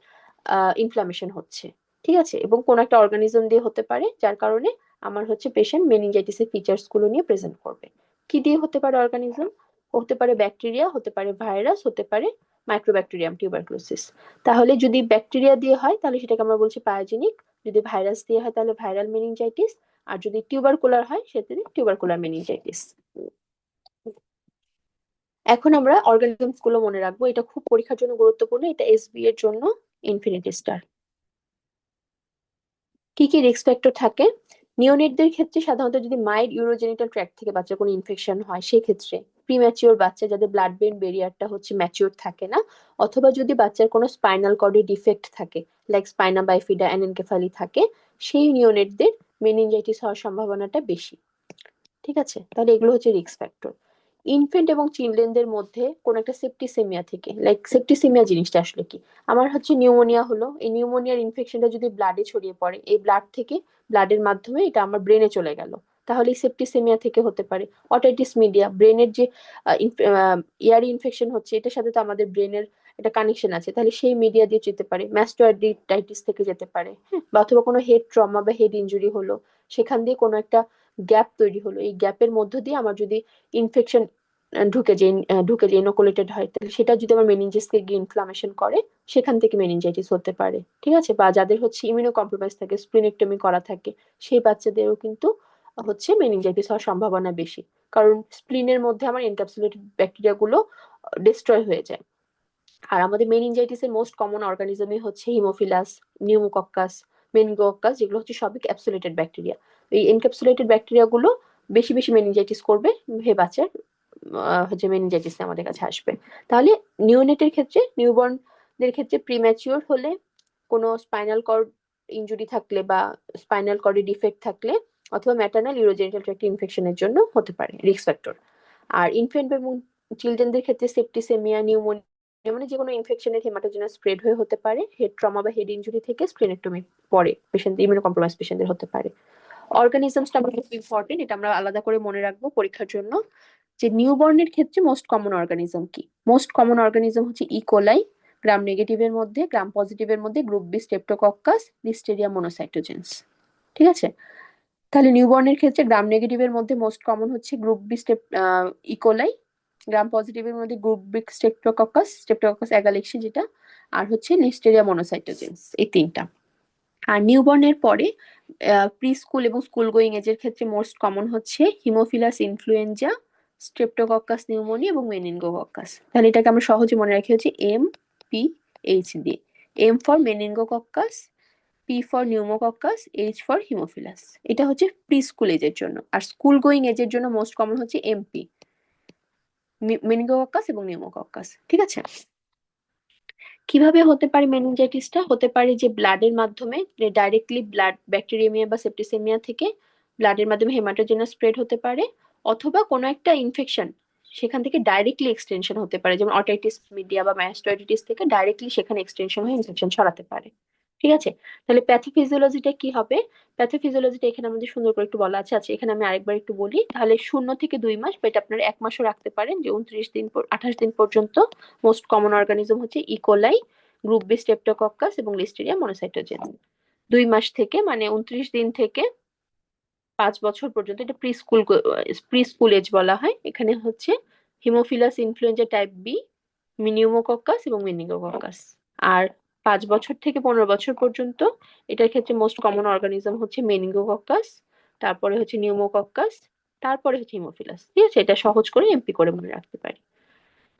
ইনফ্লামেশন হচ্ছে। ঠিক আছে, এবং কোন একটা অর্গানিজম দিয়ে হতে পারে, যার কারণে আমার হচ্ছে পেশেন্ট মেনিনজাইটিসের ফিচার্স গুলো নিয়ে প্রেজেন্ট করবে। কি দিয়ে হতে পারে অর্গানিজম? হতে পারে ব্যাকটেরিয়া, হতে পারে ভাইরাস, হতে পারে মাইক্রোব্যাকটেরিয়াম টিউবারকুলোসিস। তাহলে যদি ব্যাকটেরিয়া দিয়ে হয় তাহলে সেটাকে আমরা বলছি পায়োজেনিক, যদি ভাইরাস দিয়ে হয় তাহলে ভাইরাল মেনিনজাইটিস, আর যদি টিউবারকুলার হয় সেটা টিউবারকুলার মেনিনজাইটিস। এখন আমরা অর্গানিজমস গুলো মনে রাখবো, এটা খুব পরীক্ষার জন্য গুরুত্বপূর্ণ, এটা এসবি এর জন্য ইনফিনিটি স্টার। কি কি রিস্ক ফ্যাক্টর থাকে? নিওনেটদের ক্ষেত্রে সাধারণত যদি মাইল্ড ইউরোজেনিটাল ট্র্যাক্ট থেকে বাচ্চার কোনো ইনফেকশন হয় সেক্ষেত্রে, প্রিম্যাচিওর বাচ্চা যাদের ব্লাড ব্রেন ব্যারিয়ারটা হচ্ছে ম্যাচিওর থাকে না, অথবা যদি বাচ্চার কোনো স্পাইনাল কর্ডে ডিফেক্ট থাকে, লাইক স্পাইনা বাইফিডা অ্যানেনকেফালি থাকে, সেই নিওনেটদের মেনিনজাইটিস হওয়ার সম্ভাবনাটা বেশি। ঠিক আছে, তাহলে এগুলো হচ্ছে রিস্ক ফ্যাক্টর। ইনফেন্ট এবং চিলড্রেনদের মধ্যে কোন একটা সেপ্টিসেমিয়া থেকে, লাইক সেপ্টিসেমিয়া জিনিসটা আসলে কি? আমার হচ্ছে নিউমোনিয়া হলো, এই নিউমোনিয়ার ইনফেকশনটা যদি ব্লাডে ছড়িয়ে পড়ে, এই ব্লাড থেকে ব্লাডের মাধ্যমে এটা আমার ব্রেনে চলে গেল, তাহলে সেপ্টিসেমিয়া থেকে হতে পারে। অটাইটিস মিডিয়া, ব্রেনের যে ইয়ারি ইনফেকশন হচ্ছে, এটার সাথে তো আমাদের ব্রেনের একটা কানেকশন আছে, তাহলে সেই মিডিয়া দিয়ে যেতে পারে। ম্যাস্টোইডিটাইটিস থেকে যেতে পারে, হ্যাঁ, বা অথবা কোনো হেড ট্রমা বা হেড ইনজুরি হলো, সেখান দিয়ে কোনো একটা গ্যাপ তৈরি হলো, এই গ্যাপের মধ্য দিয়ে আমার যদি ইনফেকশন ঢুকে যে ইনোকুলেটেড হয়, তাহলে সেটা যদি আমার মেনিনজাসকে গিয়ে ইনফ্লামেশন করে, সেখান থেকে মেনিনজাইটিস হতে পারে। ঠিক আছে, বা যাদের হচ্ছে ইমিউনো কম্প্রোমাইজ থাকে, স্প্লিনেক্টমি করা থাকে, সেই বাচ্চাদেরও কিন্তু হচ্ছে মেনিনজাইটিস হওয়ার সম্ভাবনা বেশি, কারণ স্প্লিনের মধ্যে আমার এনক্যাপসুলেটেড ব্যাকটেরিয়া গুলো ডিস্ট্রয় হয়ে যায়। আর আমাদের মেনিনজাইটিসের মোস্ট কমন অর্গানিজমই হচ্ছে হিমোফিলাস, নিউমোকক্কাস, মেনিনগোকক্কাস, যেগুলো হচ্ছে সবই ক্যাপসুলেটেড ব্যাকটেরিয়া। এই এনক্যাপসুলেটেড ব্যাকটেরিয়া গুলো বেশি বেশি মেনিনজাইটিস করবে, হে বাচ্চার হচ্ছে মেনিনজাইটিস আমাদের কাছে আসবে। তাহলে নিওনেটের ক্ষেত্রে, নিউবর্নদের ক্ষেত্রে প্রিম্যাচিওর হলে, কোনো স্পাইনাল কর্ড ইনজুরি থাকলে বা স্পাইনাল কর্ডে ডিফেক্ট থাকলে, অথবা ম্যাটার্নাল ইউরোজেনিটাল ট্র্যাক্ট ইনফেকশনের জন্য হতে পারে রিস্ক ফ্যাক্টর। আর ইনফেন্ট এবং চিলড্রেনদের ক্ষেত্রে সেপ্টিসেমিয়া, নিউমোনিয়া, মানে যে কোনো ইনফেকশনের হেমাটোজেনাস স্প্রেড হয়ে হতে পারে, হেড ট্রমা বা হেড ইনজুরি থেকে স্প্লেনেক্টমি পরে পেশেন্ট, ইমিউনো কম্প্রোমাইজ পেশেন্টদের হতে পারে। অর্গানিজমসটা আমরা খুব ইম্পর্টেন্ট, এটা আমরা আলাদা করে মনে রাখবো পরীক্ষার জন্য। যে নিউবর্নের ক্ষেত্রে মোস্ট কমন অর্গানিজম কি? মোস্ট কমন অর্গানিজম হচ্ছে ইকোলাই, গ্রাম নেগেটিভের মধ্যে, গ্রাম পজিটিভের মধ্যে গ্রুপ বি স্ট্রেপ্টোকক্কাস, লিস্টেরিয়া মোনোসাইটোজেন্স। ঠিক আছে, তাহলে নিউবর্নের ক্ষেত্রে গ্রাম নেগেটিভের মধ্যে মোস্ট কমন হচ্ছে গ্রুপ বি ইকোলাই, গ্রাম পজিটিভের মধ্যে গ্রুপ বি স্ট্রেপ্টোকক্কাস অ্যাগালেক্সি যেটা, আর হচ্ছে লিস্টেরিয়া মোনোসাইটোজেন্স, এই তিনটা। আর নিউবর্নের পরে প্রি স্কুল এবং স্কুল গোয়িং এজের ক্ষেত্রে মোস্ট কমন হচ্ছে হিমোফিলাস ইনফ্লুয়েঞ্জা, স্ট্রেপ্টোকক্কাস নিউমোনিয়া এবং মেনিনগোকক্কাস। তাহলে এটাকে আমরা সহজে মনে রাখি হচ্ছে MPH দিয়ে। M for meningococcus, P for pneumococcus, H for haemophilus. এটা হচ্ছে প্রি স্কুল এজের জন্য। আর স্কুল গোয়িং এজের জন্য মোস্ট কমন হচ্ছে MP, মেনিনগোকক্কাস এবং নিউমোকক্কাস। ঠিক আছে, কিভাবে হতে পারে মেনিনজাইটিসটা? হতে পারে যে ব্লাডের মাধ্যমে, ডাইরেক্টলি ব্লাড ব্যাকটেরিয়ামিয়া বা সেপ্টিসেমিয়া থেকে ব্লাডের মাধ্যমে হেমাটোজেনাস স্প্রেড হতে পারে, অথবা কোনো একটা ইনফেকশন সেখান থেকে ডাইরেক্টলি এক্সটেনশন হতে পারে, যেমন অটাইটিস মিডিয়া বা ম্যাস্টোইডিটিস থেকে ডাইরেক্টলি সেখানে এক্সটেনশন হয়ে ইনফেকশন ছড়াতে পারে। ঠিক আছে, তাহলে প্যাথোফিজিওলজিটা কি হবে? প্যাথোফিজিওলজিটা এখানে আমাদের সুন্দর করে একটু বলা আছে। আচ্ছা, এখানে আমি আরেকবার একটু বলি, তাহলে 0 থেকে 2 মাস, বা এটা আপনারা 1 মাসও রাখতে পারেন, যে 29 দিন 28 দিন পর্যন্ত মোস্ট কমন অর্গানিজম হচ্ছে ইকোলাই, গ্রুপ বি স্ট্রেপ্টোকক্কাস এবং লিস্টেরিয়া মোনোসাইটোজেন। 2 মাস থেকে মানে 29 দিন থেকে 5 বছর পর্যন্ত, এটা প্রি স্কুল এজ বলা হয়। এখানে হচ্ছে haemophilus influenzae type B, pneumococcus এবং মেনিঙ্গোকক্কাস। আর 5 বছর থেকে 15 বছর পর্যন্ত এটার ক্ষেত্রে মোস্ট কমন অর্গানিজম হচ্ছে মেনিঙ্গোকক্কাস, তারপরে হচ্ছে নিউমোকক্কাস, তারপরে হচ্ছে হিমোফিলাস। ঠিক আছে, এটা সহজ করে এমপি করে মনে রাখতে পারি।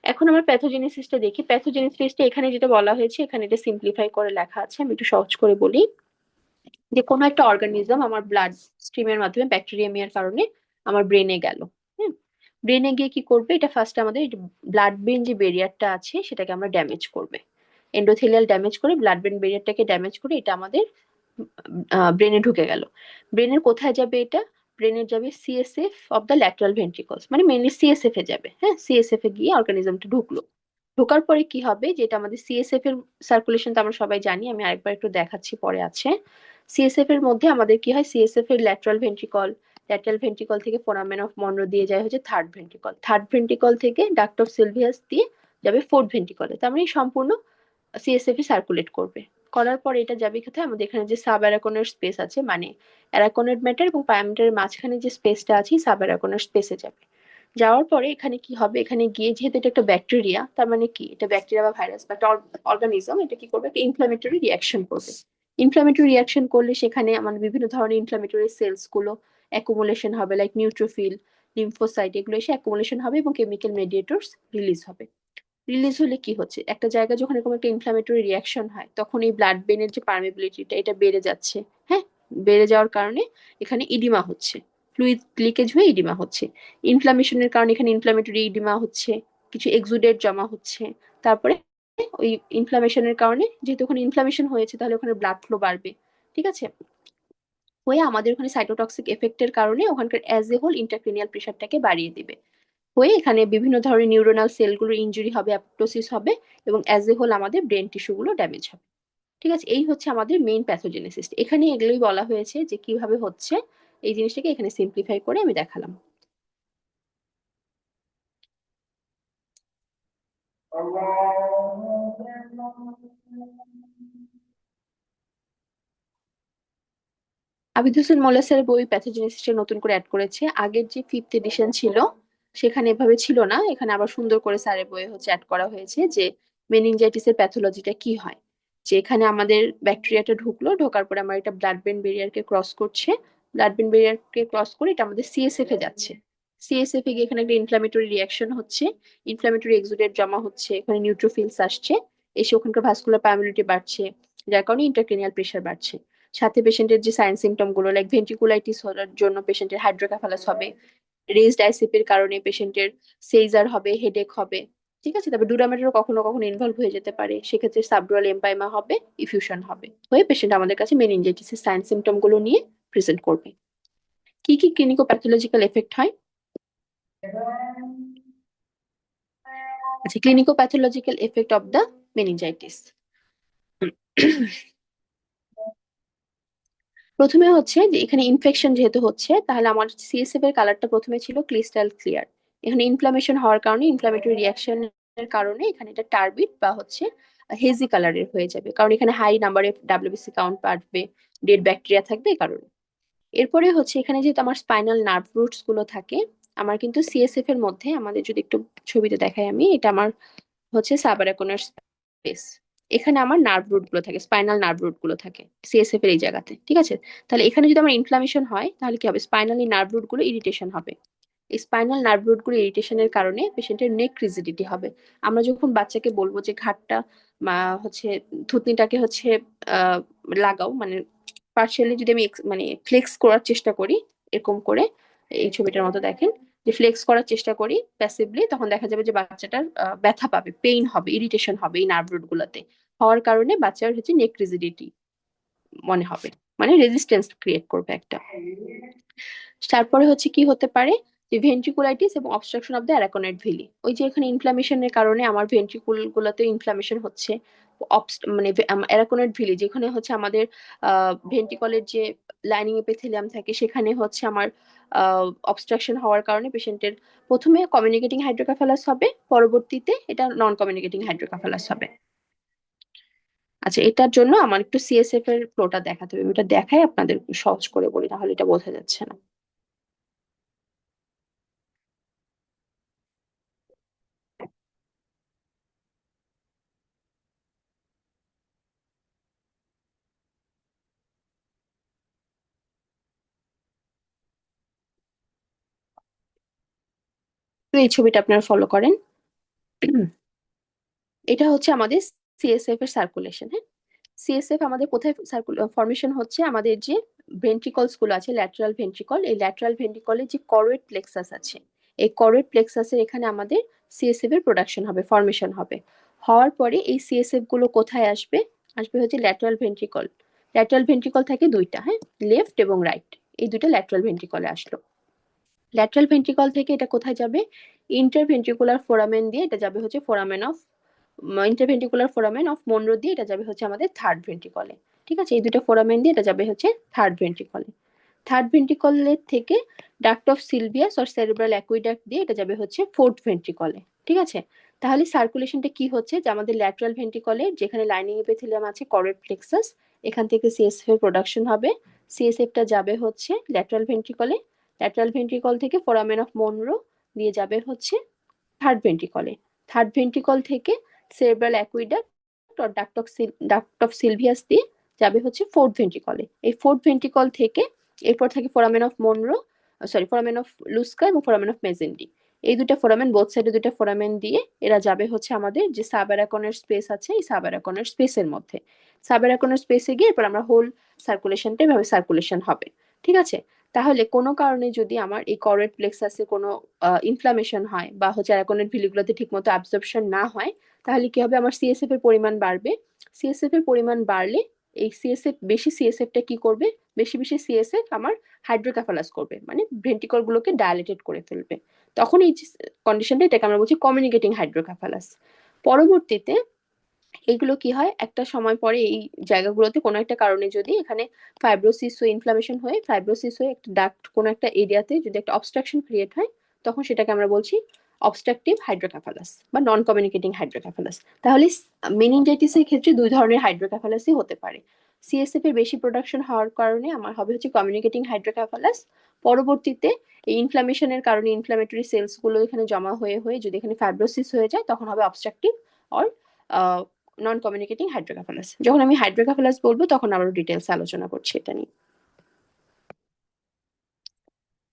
এখন আমরা প্যাথোজেনেসিসটা দেখি। প্যাথোজেনেসিসটা এখানে যেটা বলা হয়েছে, এখানে এটা সিম্পলিফাই করে লেখা আছে, আমি একটু সহজ করে বলি। যে কোনো একটা অর্গানিজম আমার ব্লাড স্ট্রিমের মাধ্যমে ব্যাকটেরিয়ামিয়ার কারণে আমার ব্রেনে গেল। হ্যাঁ, ব্রেনে গিয়ে কি করবে? এটা ফার্স্টে আমাদের ব্লাড ব্রেন যে ব্যারিয়ারটা আছে সেটাকে আমরা ড্যামেজ করবে, এন্ডোথেলিয়াল ড্যামেজ করে, ব্লাড ব্রেন ব্যারিয়ারটাকে ড্যামেজ করে এটা আমাদের ব্রেনে ঢুকে গেল। ব্রেনের কোথায় যাবে এটা? ব্রেনের যাবে সিএসএফ অফ দ্য ল্যাটারাল ভেন্ট্রিকলস, মানে মেনলি সিএসএফ এ যাবে। হ্যাঁ, সিএসএফ এ গিয়ে অর্গানিজমটা ঢুকলো। ঢোকার পরে কি হবে? যেটা আমাদের সিএসএফ এর সার্কুলেশন তো আমরা সবাই জানি, আমি আরেকবার একটু দেখাচ্ছি, পরে আছে। সিএসএফ এর মধ্যে আমাদের কি হয়? সিএসএফ এর ল্যাটারাল ভেন্ট্রিকল থেকে ফোরামেন অফ মনরো দিয়ে যায় হচ্ছে থার্ড ভেন্ট্রিকল থেকে ডাক্ট অফ সিলভিয়াস দিয়ে যাবে ফোর্থ ভেন্ট্রিকলে। তার মানে সম্পূর্ণ সিএসএফ এ সার্কুলেট করবে। করার পর এটা যাবে কোথায়? আমাদের এখানে যে সাব অ্যারাকোনার স্পেস আছে, মানে অ্যারাকোনেড ম্যাটার এবং পায়ামেটারের মাঝখানে যে স্পেসটা আছে, সাব অ্যারাকোনার স্পেসে যাবে। যাওয়ার পরে এখানে কি হবে? এখানে গিয়ে, যেহেতু এটা একটা ব্যাকটেরিয়া, তার মানে কি এটা ব্যাকটেরিয়া বা ভাইরাস বা একটা অর্গানিজম, এটা কি করবে? একটা ইনফ্লামেটরি রিয়াকশন করবে। ইনফ্লামেটরি রিয়াকশন করলে সেখানে আমাদের বিভিন্ন ধরনের ইনফ্লামেটরি সেলস গুলো অ্যাকুমুলেশন হবে, লাইক নিউট্রোফিল, লিম্ফোসাইট, এগুলো এসে অ্যাকুমুলেশন হবে এবং কেমিক্যাল মেডিয়েটরস রিলিজ হবে। রিলিজ হলে কি হচ্ছে, একটা জায়গায় যখন এরকম একটা ইনফ্লামেটরি রিয়াকশন হয় তখন এই ব্লাড ভেনের যে পারমিবিলিটিটা এটা বেড়ে যাচ্ছে। হ্যাঁ, বেড়ে যাওয়ার কারণে এখানে ইডিমা হচ্ছে, ফ্লুইড লিকেজ হয়ে ইডিমা হচ্ছে। ইনফ্লামেশনের কারণে এখানে ইনফ্লামেটরি ইডিমা হচ্ছে, কিছু এক্সুডেট জমা হচ্ছে। তারপরে ওই ইনফ্লামেশনের কারণে, যেহেতু ওখানে ইনফ্লামেশন হয়েছে তাহলে ওখানে ব্লাড ফ্লো বাড়বে, ঠিক আছে, হয়ে আমাদের ওখানে সাইটোটক্সিক এফেক্টের কারণে ওখানকার অ্যাজ এ হোল ইন্টারক্রেনিয়াল প্রেশারটাকে বাড়িয়ে দিবে। হয়ে এখানে বিভিন্ন ধরনের নিউরোনাল সেলগুলোর ইনজুরি হবে, অ্যাপোপ্টোসিস হবে, এবং অ্যাজ এ হোল আমাদের ব্রেন টিস্যুগুলো ড্যামেজ হবে। ঠিক আছে, এই হচ্ছে আমাদের মেইন প্যাথোজেনেসিস। এখানে এগুলোই বলা হয়েছে যে কিভাবে হচ্ছে, এই জিনিসটাকে এখানে সিম্পলিফাই করে আমি দেখালাম। আবিদ হোসেন মোল্লা স্যার বই প্যাথোজেনেসিসটা নতুন করে অ্যাড করেছে, আগের যে ফিফথ এডিশন ছিল সেখানে এভাবে ছিল না, এখানে আবার সুন্দর করে স্যারের বইয়ে হচ্ছে অ্যাড করা হয়েছে যে মেনিনজাইটিসের প্যাথোলজিটা কি হয়। যে এখানে আমাদের ব্যাকটেরিয়াটা ঢুকলো, ঢোকার পরে আমার এটা ব্লাড ব্রেন ব্যারিয়ারকে ক্রস করছে, ব্লাড ব্রেন ব্যারিয়ারকে ক্রস করে এটা আমাদের সিএসএফ এ যাচ্ছে। সিএসএফ এ গিয়ে এখানে একটা ইনফ্লামেটরি রিয়াকশন হচ্ছে, ইনফ্লামেটরি এক্সুডেট জমা হচ্ছে, এখানে নিউট্রোফিলস আসছে, এসে ওখানকার ভাস্কুলার পারমিলিটি বাড়ছে, যার কারণে ইন্টারক্রেনিয়াল প্রেশার বাড়ছে। সাথে পেশেন্টের যে সাইন সিমটম গুলো লাইক ভেন্ট্রিকুলাইটিস হওয়ার জন্য পেশেন্টের হাইড্রোকেফালাস হবে, রেজড আইসিপির কারণে পেশেন্টের সেইজার হবে, হেডেক হবে, ঠিক আছে। তবে ডুরামেটারও কখনো কখনো ইনভলভ হয়ে যেতে পারে, সেক্ষেত্রে সাবডুরাল এম্পাইমা হবে, ইফিউশন হবে, হয়ে পেশেন্ট আমাদের কাছে মেনিনজাইটিসের সাইন সিমটম গুলো নিয়ে প্রেজেন্ট করবে। কি কি ক্লিনিকো প্যাথোলজিক্যাল এফেক্ট হয়? আচ্ছা, clinico pathological effect of the meningitis. প্রথমে হচ্ছে যে এখানে ইনফেকশন যেহেতু হচ্ছে, তাহলে আমার সিএসএফ এর কালারটা প্রথমে ছিল ক্রিস্টাল ক্লিয়ার। এখানে ইনফ্লামেশন হওয়ার কারণে, ইনফ্লামেটরি রিয়াকশনের কারণে এখানে এটা টার্বিড বা হচ্ছে হেজি কালারের হয়ে যাবে, কারণ এখানে হাই নাম্বারে ডাব্লিউবিসি কাউন্ট বাড়বে, ডেড ব্যাকটেরিয়া থাকবে এই কারণে। এরপরে হচ্ছে এখানে যেহেতু আমার স্পাইনাল নার্ভ রুটস গুলো থাকে, আমার কিন্তু সিএসএফ এর মধ্যে, আমাদের যদি একটু ছবিতে দেখাই আমি, এটা আমার হচ্ছে সাবারাকোনার স্পেস, এখানে আমার নার্ভ রুট গুলো থাকে, স্পাইনাল নার্ভ রুট গুলো থাকে সিএসএফ এর এই জায়গাতে, ঠিক আছে। তাহলে এখানে যদি আমার ইনফ্লামেশন হয় তাহলে কি হবে, স্পাইনাল নার্ভ রুট গুলো ইরিটেশন হবে। এই স্পাইনাল নার্ভ রুট গুলো ইরিটেশনের কারণে পেশেন্টের নেক রিজিডিটি হবে। আমরা যখন বাচ্চাকে বলবো যে ঘাটটা হচ্ছে থুতনিটাকে হচ্ছে আহ লাগাও, মানে পার্শিয়ালি যদি আমি মানে ফ্লেক্স করার চেষ্টা করি, এরকম করে এই ছবিটার মতো দেখেন, যে ফ্লেক্স করার চেষ্টা করি প্যাসিভলি, তখন দেখা যাবে যে বাচ্চাটার ব্যথা পাবে, পেইন হবে, ইরিটেশন হবে এই নার্ভ রুট গুলাতে, হওয়ার কারণে বাচ্চার হচ্ছে নেক রিজিডিটি মনে হবে, মানে রেজিস্ট্যান্স ক্রিয়েট করবে একটা। তারপরে হচ্ছে কি হতে পারে, যে ভেন্ট্রিকুলাইটিস এবং obstruction of the arachnoid villi, ওই যে এখানে ইনফ্লামেশনের কারণে আমার ভেন্ট্রিকুল গুলোতে ইনফ্লামেশন হচ্ছে, মানে অ্যারাকোনয়েড ভিলি যেখানে হচ্ছে আমাদের ভেন্ট্রিকলের যে লাইনিং এপিথেলিয়াম থাকে সেখানে হচ্ছে আমার অবস্ট্রাকশন হওয়ার কারণে পেশেন্টের প্রথমে কমিউনিকেটিং হাইড্রোকাফালাস হবে, পরবর্তীতে এটা নন কমিউনিকেটিং হাইড্রোকাফালাস হবে। আচ্ছা, এটার জন্য আমার একটু সিএসএফ এর ফ্লোটা দেখাতে হবে, আমি এটা দেখাই আপনাদের সহজ করে বলি, তাহলে এটা বোঝা যাচ্ছে না। তো এই ছবিটা আপনারা ফলো করেন। এটা হচ্ছে আমাদের সিএসএফ এর সার্কুলেশন। হ্যাঁ, সিএসএফ আমাদের কোথায় ফর্মেশন হচ্ছে, আমাদের যে ভেন্ট্রিকলস গুলো আছে, ল্যাটারাল ভেন্ট্রিকল, এই ল্যাটারাল ভেন্ট্রিকলের যে করোয়েড প্লেক্সাস আছে, এই করোয়েড প্লেক্সাসের এখানে আমাদের সিএসএফ এর প্রোডাকশন হবে, ফর্মেশন হবে। হওয়ার পরে এই সিএসএফ গুলো কোথায় আসবে, আসবে হচ্ছে ল্যাটারাল ভেন্ট্রিকল। ল্যাটারাল ভেন্ট্রিকল থাকে দুইটা, হ্যাঁ, লেফট এবং রাইট, এই দুটো ল্যাটারাল ভেন্ট্রিকলে আসলো। ল্যাটারাল ভেন্ট্রিকল থেকে এটা কোথায় যাবে, ইন্টারভেন্ট্রিকুলার ফোরামেন দিয়ে এটা যাবে হচ্ছে foramen of, interventricular foramen of Munro দিয়ে এটা যাবে হচ্ছে আমাদের থার্ড ভেন্ট্রিকলে। ঠিক আছে, এই দুটো ফোরামেন দিয়ে এটা যাবে হচ্ছে থার্ড ভেন্ট্রিকলে। থার্ড ভেন্ট্রিকলের থেকে duct of Sylvius or cerebral aqueduct দিয়ে এটা যাবে হচ্ছে ফোর্থ ভেন্ট্রিকলে। ঠিক আছে, তাহলে সার্কুলেশনটা কি হচ্ছে, যে আমাদের ল্যাটারাল ভেন্ট্রিকলে যেখানে লাইনিং এপিথেলিয়াম আছে, করোয়েড প্লেক্সাস, এখান থেকে সিএসএফ এর প্রোডাকশন হবে, সিএসএফটা যাবে হচ্ছে ল্যাটারাল ভেন্ট্রিকলে, ল্যাটারাল ভেন্ট্রিকল থেকে ফোরামেন অফ মনরো দিয়ে যাবে হচ্ছে থার্ড ভেন্ট্রিকলে, থার্ড ভেন্ট্রিকল থেকে cerebral aqueduct or duct of Sylvius দিয়ে যাবে হচ্ছে ফোর্থ ভেন্ট্রিকলে। এই ফোর্থ ভেন্ট্রিকল থেকে এরপর থাকে foramen of Monro, foramen of Luschka এবং ফোরামেন অফ মেজেন্ডি। এই দুটা ফোরামেন, বোথ সাইডে দুটা ফোরামেন দিয়ে এরা যাবে হচ্ছে আমাদের যে সাবারাকনের স্পেস আছে, এই সাবারাকনের স্পেসের মধ্যে। সাবারাকনের স্পেসে গিয়ে এরপর আমরা হোল সার্কুলেশনটা এভাবে সার্কুলেশন হবে। ঠিক আছে? তাহলে কোনো কারণে যদি আমার এই করয়েড প্লেক্সাসে কোনো ইনফ্লামেশন হয় বা হচ্ছে অ্যারাকোনয়েড ভিলিগুলোতে ঠিকমতো অ্যাবজর্পশন না হয়, তাহলে কি হবে, আমার সিএসএফ এর পরিমাণ বাড়বে। সিএসএফ এর পরিমাণ বাড়লে এই সিএসএফ, বেশি সিএসএফটা কি করবে, বেশি বেশি সিএসএফ আমার হাইড্রোক্যাফালাস করবে, মানে ভেন্ট্রিকল গুলোকে ডায়ালেটেড করে ফেলবে। তখন এই কন্ডিশনটা, এটাকে আমরা বলছি কমিউনিকেটিং হাইড্রোক্যাফালাস। পরবর্তীতে এগুলো কি হয়, একটা সময় পরে এই জায়গাগুলোতে কোনো একটা কারণে যদি এখানে ফাইব্রোসিস হয়ে, ইনফ্লামেশন হয়ে, ফাইব্রোসিস হয়ে একটা ডাক্ট, কোনো একটা এরিয়াতে যদি একটা অবস্ট্রাকশন ক্রিয়েট হয়, তখন সেটাকে আমরা বলছি অবস্ট্রাকটিভ হাইড্রোক্যাফালাস বা নন কমিউনিকেটিং হাইড্রোক্যাফালাস। তাহলে মেনিনজাইটিসের ক্ষেত্রে দুই ধরনের হাইড্রোক্যাফালাসই হতে পারে। সিএসএফ এর বেশি প্রোডাকশন হওয়ার কারণে আমার হবে হচ্ছে কমিউনিকেটিং হাইড্রোক্যাফালাস। পরবর্তীতে এই ইনফ্লামেশনের কারণে ইনফ্লামেটরি সেলস গুলো এখানে জমা হয়ে হয়ে যদি এখানে ফাইব্রোসিস হয়ে যায়, তখন হবে অবস্ট্রাকটিভ অর নন কমিউনিকেটিং হাইড্রোক্যাফালাস। যখন আমি হাইড্রোক্যাফালাস বলবো তখন আবার ডিটেলস আলোচনা করছি এটা নিয়ে।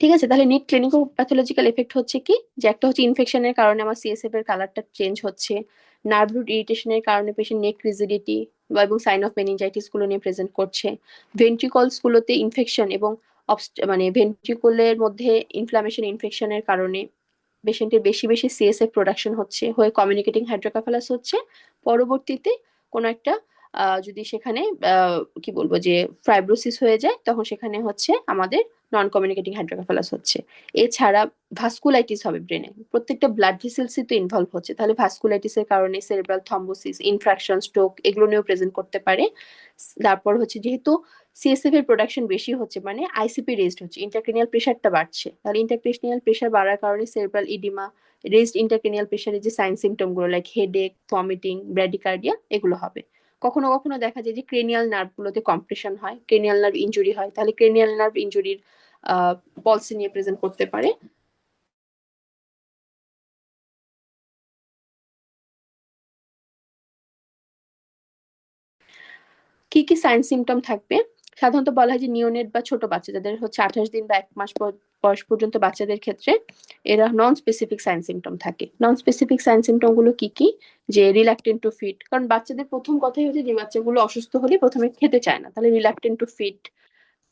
ঠিক আছে? তাহলে নেট ক্লিনিকো প্যাথোলজিক্যাল এফেক্ট হচ্ছে কি, যে একটা হচ্ছে ইনফেকশনের কারণে আমার সিএসএফ এর কালারটা চেঞ্জ হচ্ছে, নার্ভ রুট ইরিটেশনের কারণে পেশেন্ট নেক রিজিডিটি এবং সাইন অফ মেনিনজাইটিস গুলো নিয়ে প্রেজেন্ট করছে, ভেন্ট্রিকলস গুলোতে ইনফেকশন এবং মানে ভেন্ট্রিকলের মধ্যে ইনফ্লামেশন, ইনফেকশনের কারণে পেশেন্টের বেশি বেশি সিএসএফ প্রোডাকশন হচ্ছে, হয়ে কমিউনিকেটিং হাইড্রোক্যাফালাস হচ্ছে। পরবর্তীতে কোনো একটা যদি সেখানে কি বলবো যে ফাইব্রোসিস হয়ে যায়, তখন সেখানে হচ্ছে আমাদের নন কমিউনিকেটিং হাইড্রোক্যাফালাস হচ্ছে। এছাড়া ভাস্কুলাইটিস হবে ব্রেনে, প্রত্যেকটা ব্লাড ভেসেলসই তো ইনভলভ হচ্ছে, তাহলে ভাস্কুলাইটিসের কারণে সেরেব্রাল থ্রম্বোসিস, ইনফ্রাকশন, স্ট্রোক এগুলো নিয়েও প্রেজেন্ট করতে পারে। তারপর হচ্ছে যেহেতু সিএসএফ এর প্রোডাকশন বেশি হচ্ছে, মানে আইসিপি রেজড হচ্ছে, ইন্টারক্রেনিয়াল প্রেশারটা বাড়ছে, তাহলে ইন্টারক্রেনিয়াল প্রেশার বাড়ার কারণে সেরেব্রাল ইডিমা, রেজড ইন্টারক্রেনিয়াল প্রেশারের যে সাইন সিমটম গুলো লাইক হেডেক, ভমিটিং, ব্র্যাডিকার্ডিয়া এগুলো হবে। কখনো কখনো দেখা যায় যে ক্রেনিয়াল নার্ভ গুলোতে কম্প্রেশন হয়, ক্রেনিয়াল নার্ভ ইনজুরি হয়, তাহলে ক্রেনিয়াল নার্ভ ইনজুরির পলসি নিয়ে প্রেজেন্ট করতে পারে। কি কি সাইন সিমটম থাকবে, সাধারণত বলা হয় যে নিওনেট বা ছোট বাচ্চা যাদের হচ্ছে 28 দিন বা 1 মাস বয়স পর্যন্ত বাচ্চাদের ক্ষেত্রে এরা নন স্পেসিফিক সাইন সিমটম থাকে। নন স্পেসিফিক সাইন সিমটম গুলো কি কি, যে রিল্যাক্টেন্ট টু ফিড, কারণ বাচ্চাদের প্রথম কথাই হচ্ছে যে বাচ্চাগুলো অসুস্থ হলে প্রথমে খেতে চায় না, তাহলে রিল্যাক্টেন্ট টু ফিড,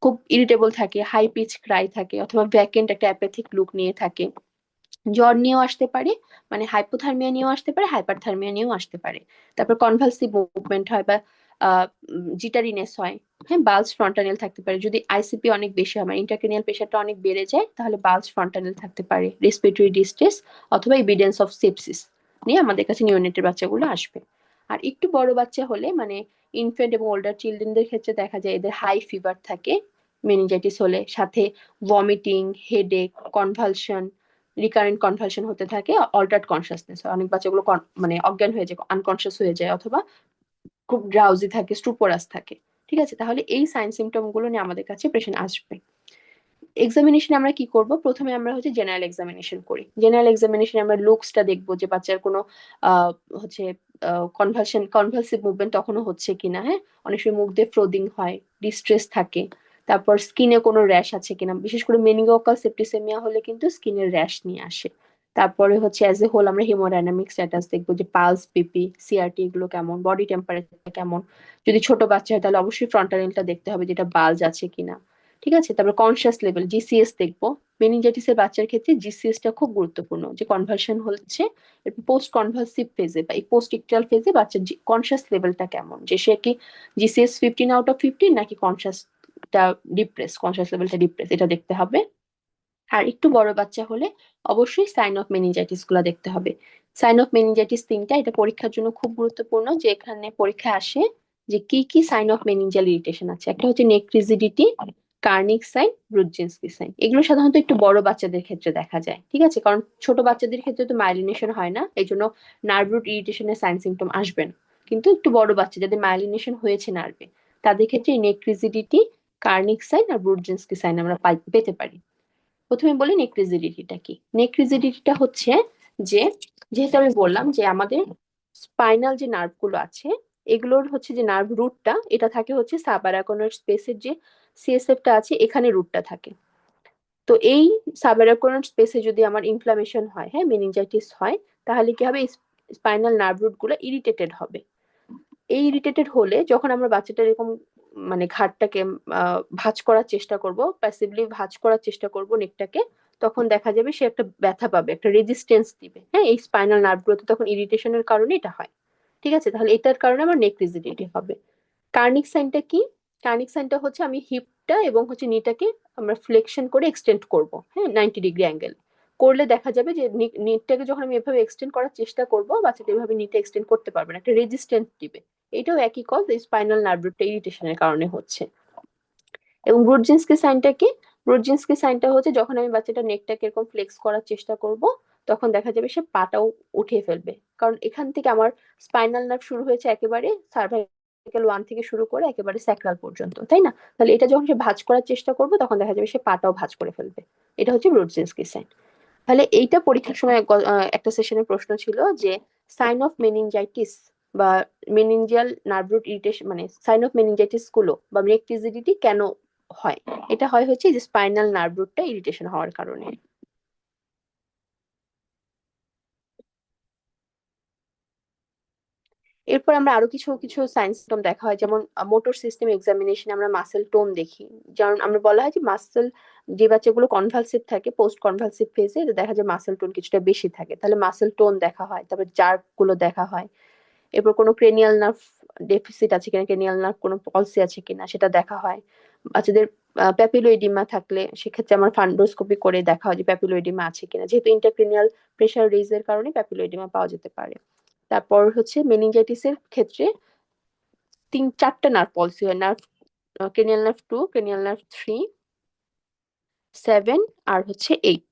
খুব ইরিটেবল থাকে, হাই পিচ ক্রাই থাকে, অথবা ভ্যাকেন্ট একটা অ্যাপাথিক লুক নিয়ে থাকে। জ্বর নিয়েও আসতে পারে, মানে হাইপোথার্মিয়া নিয়েও আসতে পারে, হাইপারথার্মিয়া নিয়েও আসতে পারে। তারপর কনভালসিভ মুভমেন্ট হয় বা জিটারিনেস হয়। হ্যাঁ, বালস ফ্রন্টানেল থাকতে পারে, যদি আইসিপি অনেক বেশি হয়, মানে ইন্টারক্রেনিয়াল প্রেশারটা অনেক বেড়ে যায়, তাহলে বালস ফ্রন্টানেল থাকতে পারে, রেসপিরেটরি ডিস্ট্রেস অথবা এভিডেন্স অফ সেপসিস নিয়ে আমাদের কাছে নিওনেটের বাচ্চাগুলো আসবে। আর একটু বড় বাচ্চা হলে, মানে ইনফেন্ট এবং ওল্ডার চিলড্রেনদের ক্ষেত্রে দেখা যায় এদের হাই ফিভার থাকে মেনিনজাইটিস হলে, সাথে vomiting, headache, convulsion, recurrent convulsion হতে থাকে, অল্টার্ড কনসিয়াসনেস হয়, অনেক বাচ্চাগুলো মানে অজ্ঞান হয়ে যায়, আনকনসিয়াস হয়ে যায়, অথবা খুব ড্রাউজি থাকে, স্টুপোরাস থাকে। ঠিক আছে? তাহলে এই সাইন সিমটম গুলো নিয়ে আমাদের কাছে পেশেন্ট আসবে। এক্সামিনেশন আমরা কি করব, প্রথমে আমরা হচ্ছে জেনারেল এক্সামিনেশন করি। জেনারেল এক্সামিনেশনে আমরা লুকসটা দেখবো যে বাচ্চার কোনো আহ হচ্ছে কনভালসিভ মুভমেন্ট তখনও হচ্ছে কিনা। হ্যাঁ, অনেক সময় মুখ দিয়ে ফ্রোদিং হয়, ডিস্ট্রেস থাকে। তারপর স্কিনে কোনো র্যাশ আছে কিনা, বিশেষ করে মেনিঙ্গোকল সেপ্টিসেমিয়া হলে কিন্তু স্কিনের র্যাশ নিয়ে আসে। তারপরে হচ্ছে অ্যাজ এ হোল আমরা হিমোডাইনামিক স্ট্যাটাস দেখবো, যে পালস, বিপি, সিআরটি এগুলো কেমন, বডি টেম্পারেচার কেমন। যদি ছোট বাচ্চা হয় তাহলে অবশ্যই ফ্রন্টানেলটা দেখতে হবে, যেটা বাল্জ আছে কিনা। ঠিক আছে? তারপর কনসিয়াস লেভেল, জিসিএস দেখবো। মেনিনজাইটিসের বাচ্চার ক্ষেত্রে জিসিএস টা খুব গুরুত্বপূর্ণ, যে কনভার্সন হচ্ছে পোস্ট কনভালসিভ ফেজে বা এই পোস্ট ইকটাল ফেজে বাচ্চার কনসিয়াস লেভেলটা কেমন, যে সে কি জিসিএস 15 আউট অফ 15 নাকি কনসিয়াসটা ডিপ্রেস, কনসিয়াস লেভেলটা ডিপ্রেস, এটা দেখতে হবে। আর একটু বড় বাচ্চা হলে অবশ্যই সাইন অফ মেনিনজাইটিস গুলা দেখতে হবে। সাইন অফ মেনিনজাইটিস তিনটা, এটা পরীক্ষার জন্য খুব গুরুত্বপূর্ণ, যে এখানে পরীক্ষা আসে যে কি কি সাইন অফ মেনিনজাল ইরিটেশন আছে। একটা হচ্ছে neck rigidity, Kernig sign, ব্রুডজিনস্কি sign. এগুলো সাধারণত একটু বড় বাচ্চাদের ক্ষেত্রে দেখা যায়। ঠিক আছে? কারণ ছোট বাচ্চাদের ক্ষেত্রে তো মাইলিনেশন হয় না, এই জন্য নার্ভ রুট ইরিটেশনের সাইন সিমটম আসবে না। কিন্তু একটু বড় বাচ্চা যাদের মাইলিনেশন হয়েছে নার্ভে, তাদের ক্ষেত্রে নেক রিজিডিটি, কার্নিক সাইন আর ব্রুডজিনস্কি সাইন আমরা পেতে পারি। প্রথমে বলি নেক রিজিডিটিটা কি। নেক রিজিডিটিটা হচ্ছে যে, যেহেতু আমি বললাম যে আমাদের স্পাইনাল যে নার্ভ গুলো আছে, এগুলোর হচ্ছে যে নার্ভ রুটটা, এটা থাকে হচ্ছে সাবারাকনোর স্পেসের যে সিএসএফ টা আছে, এখানে রুটটা থাকে। তো এই সাবঅ্যারাকোনাল স্পেসে যদি আমার ইনফ্লামেশন হয়, হ্যাঁ, মেনিনজাইটিস হয়, তাহলে কি হবে, স্পাইনাল নার্ভ রুট গুলো ইরিটেটেড হবে। এই ইরিটেটেড হলে যখন আমরা বাচ্চাটার এরকম মানে ঘাড়টাকে ভাঁজ করার চেষ্টা করব, প্যাসিভলি ভাঁজ করার চেষ্টা করব নেকটাকে, তখন দেখা যাবে সে একটা ব্যথা পাবে, একটা রেজিস্ট্যান্স দিবে। হ্যাঁ, এই স্পাইনাল নার্ভ গুলোতে তখন ইরিটেশনের কারণে এটা হয়। ঠিক আছে, তাহলে এটার কারণে আমার নেক রিজিডিটি হবে। কার্নিক সাইনটা কি? কার্নিক সাইনটা হচ্ছে আমি হিপটা এবং হচ্ছে নিটাকে আমরা ফ্লেকশন করে এক্সটেন্ড করব, হ্যাঁ, 90 ডিগ্রি অ্যাঙ্গেল করলে দেখা যাবে যে নিটটাকে যখন আমি এভাবে এক্সটেন্ড করার চেষ্টা করব, বাচ্চাটা এভাবে নিটটা এক্সটেন্ড করতে পারবে না, একটা রেজিস্ট্যান্স দিবে। এটাও একই কজ, এই স্পাইনাল নার্ভ রুটটা ইরিটেশনের কারণে হচ্ছে। এবং ব্রুডজিনস্কি সাইনটা কি? ব্রুডজিনস্কি সাইনটা হচ্ছে যখন আমি বাচ্চাটা নেকটাকে এরকম ফ্লেক্স করার চেষ্টা করব, তখন দেখা যাবে সে পাটাও উঠিয়ে ফেলবে, কারণ এখান থেকে আমার স্পাইনাল নার্ভ শুরু হয়েছে একেবারে সার্ভাইকাল 1 থেকে শুরু করে একেবারে স্যাক্রাল পর্যন্ত, তাই না? তাহলে এটা যখন সে ভাঁজ করার চেষ্টা করবে, তখন দেখা যাবে সে পাটাও ভাঁজ করে ফেলবে। এটা হচ্ছে ব্রুডজিনস্কি সাইন। তাহলে এইটা পরীক্ষার সময় একটা সেশনের প্রশ্ন ছিল যে সাইন অফ মেনিনজাইটিস বা মেনিনজিয়াল নার্ভ রুট ইরিটেশন, মানে সাইন অফ মেনিনজাইটিস গুলো বা নেক রিজিডিটি কেন হয়? এটা হয় হচ্ছে যে স্পাইনাল নার্ভ রুটটা ইরিটেশন হওয়ার কারণে। এরপর আমরা আরো কিছু কিছু সাইন সিম্পটম দেখা হয়, যেমন মোটর সিস্টেম এক্সামিনেশন আমরা মাসেল টোন দেখি। যেমন আমরা বলা হয় যে মাসেল, যে বাচ্চাগুলো কনভালসিভ থাকে পোস্ট কনভালসিভ ফেজে, দেখা যায় মাসেল টোন কিছুটা বেশি থাকে, তাহলে মাসেল টোন দেখা হয়। তারপর জার্ক গুলো দেখা হয়। এরপর কোনো ক্রেনিয়াল নার্ভ ডেফিসিট আছে কিনা, ক্রেনিয়াল নার্ভ কোনো পলসি আছে কিনা সেটা দেখা হয়। বাচ্চাদের প্যাপিলোইডিমা থাকলে সেক্ষেত্রে আমার ফান্ডোস্কোপি করে দেখা হয় যে প্যাপিলোইডিমা আছে কিনা, যেহেতু ইন্টারক্রেনিয়াল প্রেশার রেইজের কারণে প্যাপিলোইডিমা পাওয়া যেতে পারে। তারপর হচ্ছে মেনিনজাইটিসের ক্ষেত্রে 4টা নার্ভ পলসি হয়, nerve cranial nerve 2, cranial nerve 3, 7 আর হচ্ছে 8।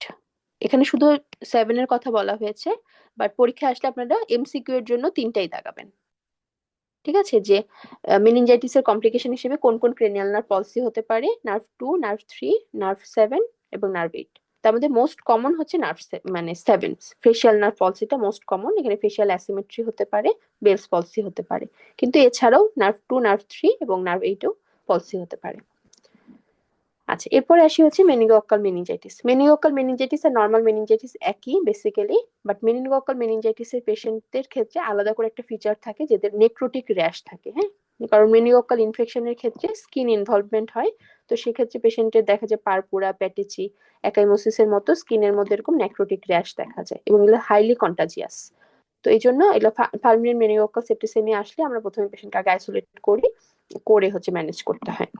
এখানে শুধু 7 এর কথা বলা হয়েছে, বাট পরীক্ষায় আসলে আপনারা এমসিকিউ এর জন্য 3টাই দাগাবেন। ঠিক আছে, যে মেনিনজাইটিসের কমপ্লিকেশন হিসেবে কোন কোন ক্রেনিয়াল নার্ভ পলসি হতে পারে, নার্ভ 2, নার্ভ 3, নার্ভ 7 এবং নার্ভ 8। তার মধ্যে মোস্ট কমন হচ্ছে নার্ভ মানে 7। Facial nerve Palsita most common, এখানে ফেশিয়াল অ্যাসিমেট্রি হতে পারে, বেলস পলসি হতে পারে। কিন্তু এছাড়াও নার্ভ 2, নার্ভ 3 এবং নার্ভ 8ও পলসি হতে পারে। আচ্ছা, এরপরে আসি হচ্ছে মেনিনগোককাল মেনিনজাইটিস। মেনিনগোককাল মেনিনজাইটিস আর নর্মাল মেনিনজাইটিস একই বেসিক্যালি, বাট মেনিনগোককাল মেনিনজাইটিসের পেশেন্টদের ক্ষেত্রে আলাদা করে একটা ফিচার থাকে, যেদের নেক্রোটিক র্যাশ থাকে। হ্যাঁ, কারণ মেনিনগোককাল ইনফেকশনের ক্ষেত্রে স্কিন ইনভলভমেন্ট হয়। তো সেক্ষেত্রে পেশেন্টের দেখা যায় পারপুরা, প্যাটেচি, একাইমোসিসের মতো স্কিনের মধ্যে এরকম নেক্রোটিক র্যাশ দেখা যায়, এবং এগুলো হাইলি কন্টাজিয়াস। তো এই জন্য এগুলো ফালমিনারি মেনিনগোককাল সেপ্টিসেমিয়া আসলে আমরা প্রথমে পেশেন্টকে আগে আইসোলেট করি, করে হচ্ছে ম্যানেজ করতে হয়।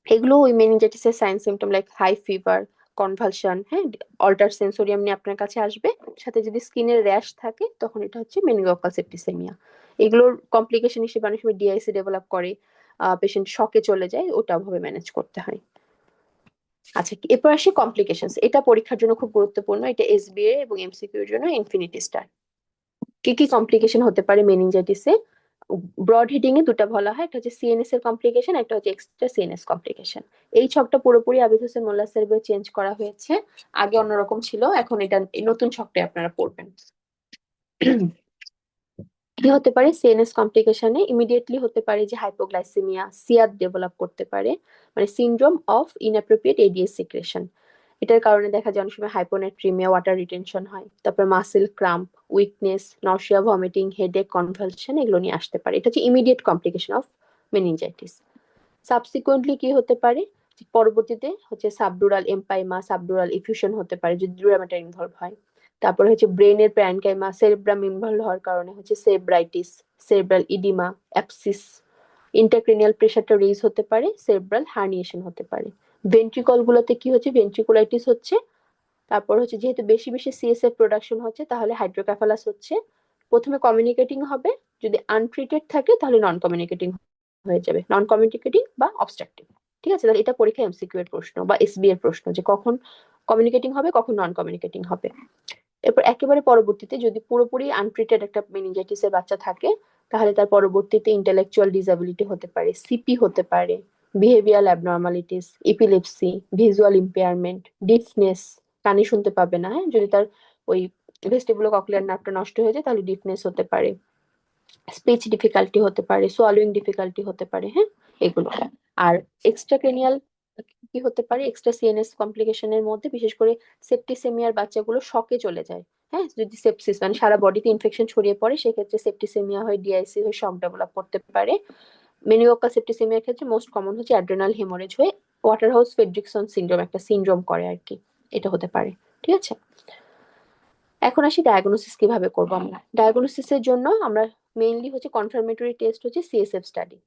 এগুলো ওই মেনিনজাইটিসের sign symptom like high fever, convulsion, হ্যাঁ, অল্টার সেন্সোরিয়াম নিয়ে আপনার কাছে আসবে। সাথে যদি স্কিনের র্যাশ থাকে, তখন এটা হচ্ছে মেনিনগোককাল সেপ্টিসেমিয়া। এগুলোর কমপ্লিকেশন হিসেবে অনেক সময় ডিআইসি ডেভেলপ করে, পেশেন্ট শকে চলে যায়, ওটা ভাবে ম্যানেজ করতে হয়। আচ্ছা, এরপর আসি কমপ্লিকেশনস। এটা পরীক্ষার জন্য খুব গুরুত্বপূর্ণ, এটা এসবিএ এবং এমসিকিউ এর জন্য ইনফিনিটি স্টার। কি কি কমপ্লিকেশন হতে পারে মেনিনজাইটিসে? ব্রড হেডিং এ দুটো বলা হয়, একটা হচ্ছে সিএনএস এর কমপ্লিকেশন, একটা হচ্ছে এক্সট্রা সিএনএস কমপ্লিকেশন। এই ছকটা পুরোপুরি আবিদ হোসেন মোল্লা স্যার বই চেঞ্জ করা হয়েছে, আগে অন্যরকম ছিল, এখন এটা এই নতুন ছকটাই আপনারা পড়বেন। কি হতে পারে সিএনএস কমপ্লিকেশনে? ইমিডিয়েটলি হতে পারে যে হাইপোগ্লাইসেমিয়া, সিয়াদ ডেভেলপ করতে পারে, মানে syndrome of inappropriate ads secretion. এটার কারণে দেখা যায় অনেক সময় হাইপোনাট্রিমিয়া, ওয়াটার রিটেনশন হয়। তারপর muscle cramp, weakness, nausea, vomiting, headache, convulsion এগুলো নিয়ে আসতে পারে। এটা হচ্ছে immediate complication of meningitis. Subsequently কি হতে পারে? পরবর্তীতে হচ্ছে সাবডুরাল এম্পাইমা, সাবডুরাল ইফিউশন হতে পারে যদি ডুরা ম্যাটার ইনভলভ হয়। তারপরে হচ্ছে ব্রেনের প্যারেনকাইমা, সেরেব্রাম ইনভলভ হওয়ার কারণে হচ্ছে সেরেব্রাইটিস, সেরেব্রাল ইডিমা, অ্যাপসিস, ইন্টারক্রেনিয়াল প্রেশারটা রেইজ হতে পারে, সেরেব্রাল হার্নিয়েশন হতে পারে। ভেন্ট্রিকল গুলোতে কি হচ্ছে? ভেন্ট্রিকুলাইটিস হচ্ছে। তারপর হচ্ছে যেহেতু বেশি বেশি সিএসএফ প্রোডাকশন হচ্ছে, তাহলে হাইড্রোক্যাফালাস হচ্ছে। প্রথমে কমিউনিকেটিং হবে, যদি আনট্রিটেড থাকে তাহলে নন কমিউনিকেটিং হয়ে যাবে, নন কমিউনিকেটিং বা অবস্ট্রাকটিভ। ঠিক আছে, তাহলে এটা পরীক্ষা এমসিকিউ এর প্রশ্ন বা এসবি এর প্রশ্ন, যে কখন কমিউনিকেটিং হবে, কখন নন কমিউনিকেটিং হবে। এরপর একেবারে পরবর্তীতে যদি পুরোপুরি আনট্রিটেড একটা মেনিনজাইটিসের বাচ্চা থাকে, তাহলে তার পরবর্তীতে ইন্টেলেকচুয়াল ডিসএবিলিটি হতে পারে, সিপি হতে পারে, behavioural abnormalities, epilepsy, visual impairment, deafness, কানে শুনতে পাবে না। হ্যাঁ, যদি তার ওই ভেস্টিবুলো কক্লিয়ার নার্ভটা নষ্ট হয়ে যায়, তাহলে ডিফনেস হতে পারে, স্পিচ ডিফিকাল্টি হতে পারে, সোয়ালোয়িং ডিফিকাল্টি হতে পারে। হ্যাঁ, এগুলো। আর এক্সট্রা ক্রেনিয়াল কি হতে পারে, এক্সট্রা সিএনএস কমপ্লিকেশনের মধ্যে বিশেষ করে সেপ্টিসেমিয়ার বাচ্চাগুলো শকে চলে যায়। হ্যাঁ, যদি সেপসিস মানে সারা বডিতে ইনফেকশন ছড়িয়ে পড়ে সেক্ষেত্রে সেপ্টিসেমিয়া হয়, ডিআইসি হয়ে শক ডেভেলপ করতে পারে। মেনিনগোকাল সেপ্টিসেমিয়ার ক্ষেত্রে মোস্ট কমন হচ্ছে অ্যাড্রেনাল হেমোরেজ হয়ে ওয়াটারহাউস ফেডরিকসন সিনড্রোম, একটা সিনড্রোম করে আর কি, এটা হতে পারে। ঠিক আছে, এখন আসি ডায়াগনোসিস কিভাবে করবো আমরা। ডায়াগনোসিসের জন্য আমরা মেইনলি হচ্ছে কনফার্মেটরি টেস্ট হচ্ছে সিএসএফ স্টাডি।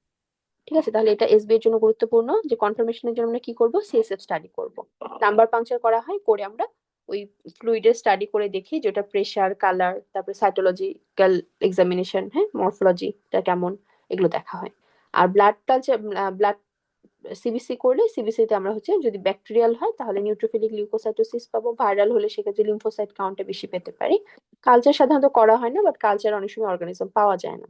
ঠিক আছে, তাহলে এটা এসবি এর জন্য গুরুত্বপূর্ণ যে কনফার্মেশনের জন্য আমরা কি করব, সিএসএফ স্টাডি করব। নাম্বার পাংচার করা হয়, করে আমরা ওই ফ্লুইডের স্টাডি করে দেখি যেটা প্রেসার, কালার, তারপরে সাইটোলজিক্যাল এক্সামিনেশন, হ্যাঁ, মরফোলজিটা কেমন, এগুলো দেখা হয়। আর ব্লাড কালচার, ব্লাড সিবিসি করলে সিবিসিতে আমরা হচ্ছে যদি ব্যাকটেরিয়াল হয় তাহলে নিউট্রোফিলিক লিউকোসাইটোসিস পাবো, ভাইরাল হলে সেক্ষেত্রে লিম্ফোসাইট কাউন্টে বেশি পেতে পারি। কালচার সাধারণত করা হয় না, বাট কালচার অনেক সময় অর্গানিজম পাওয়া যায় না।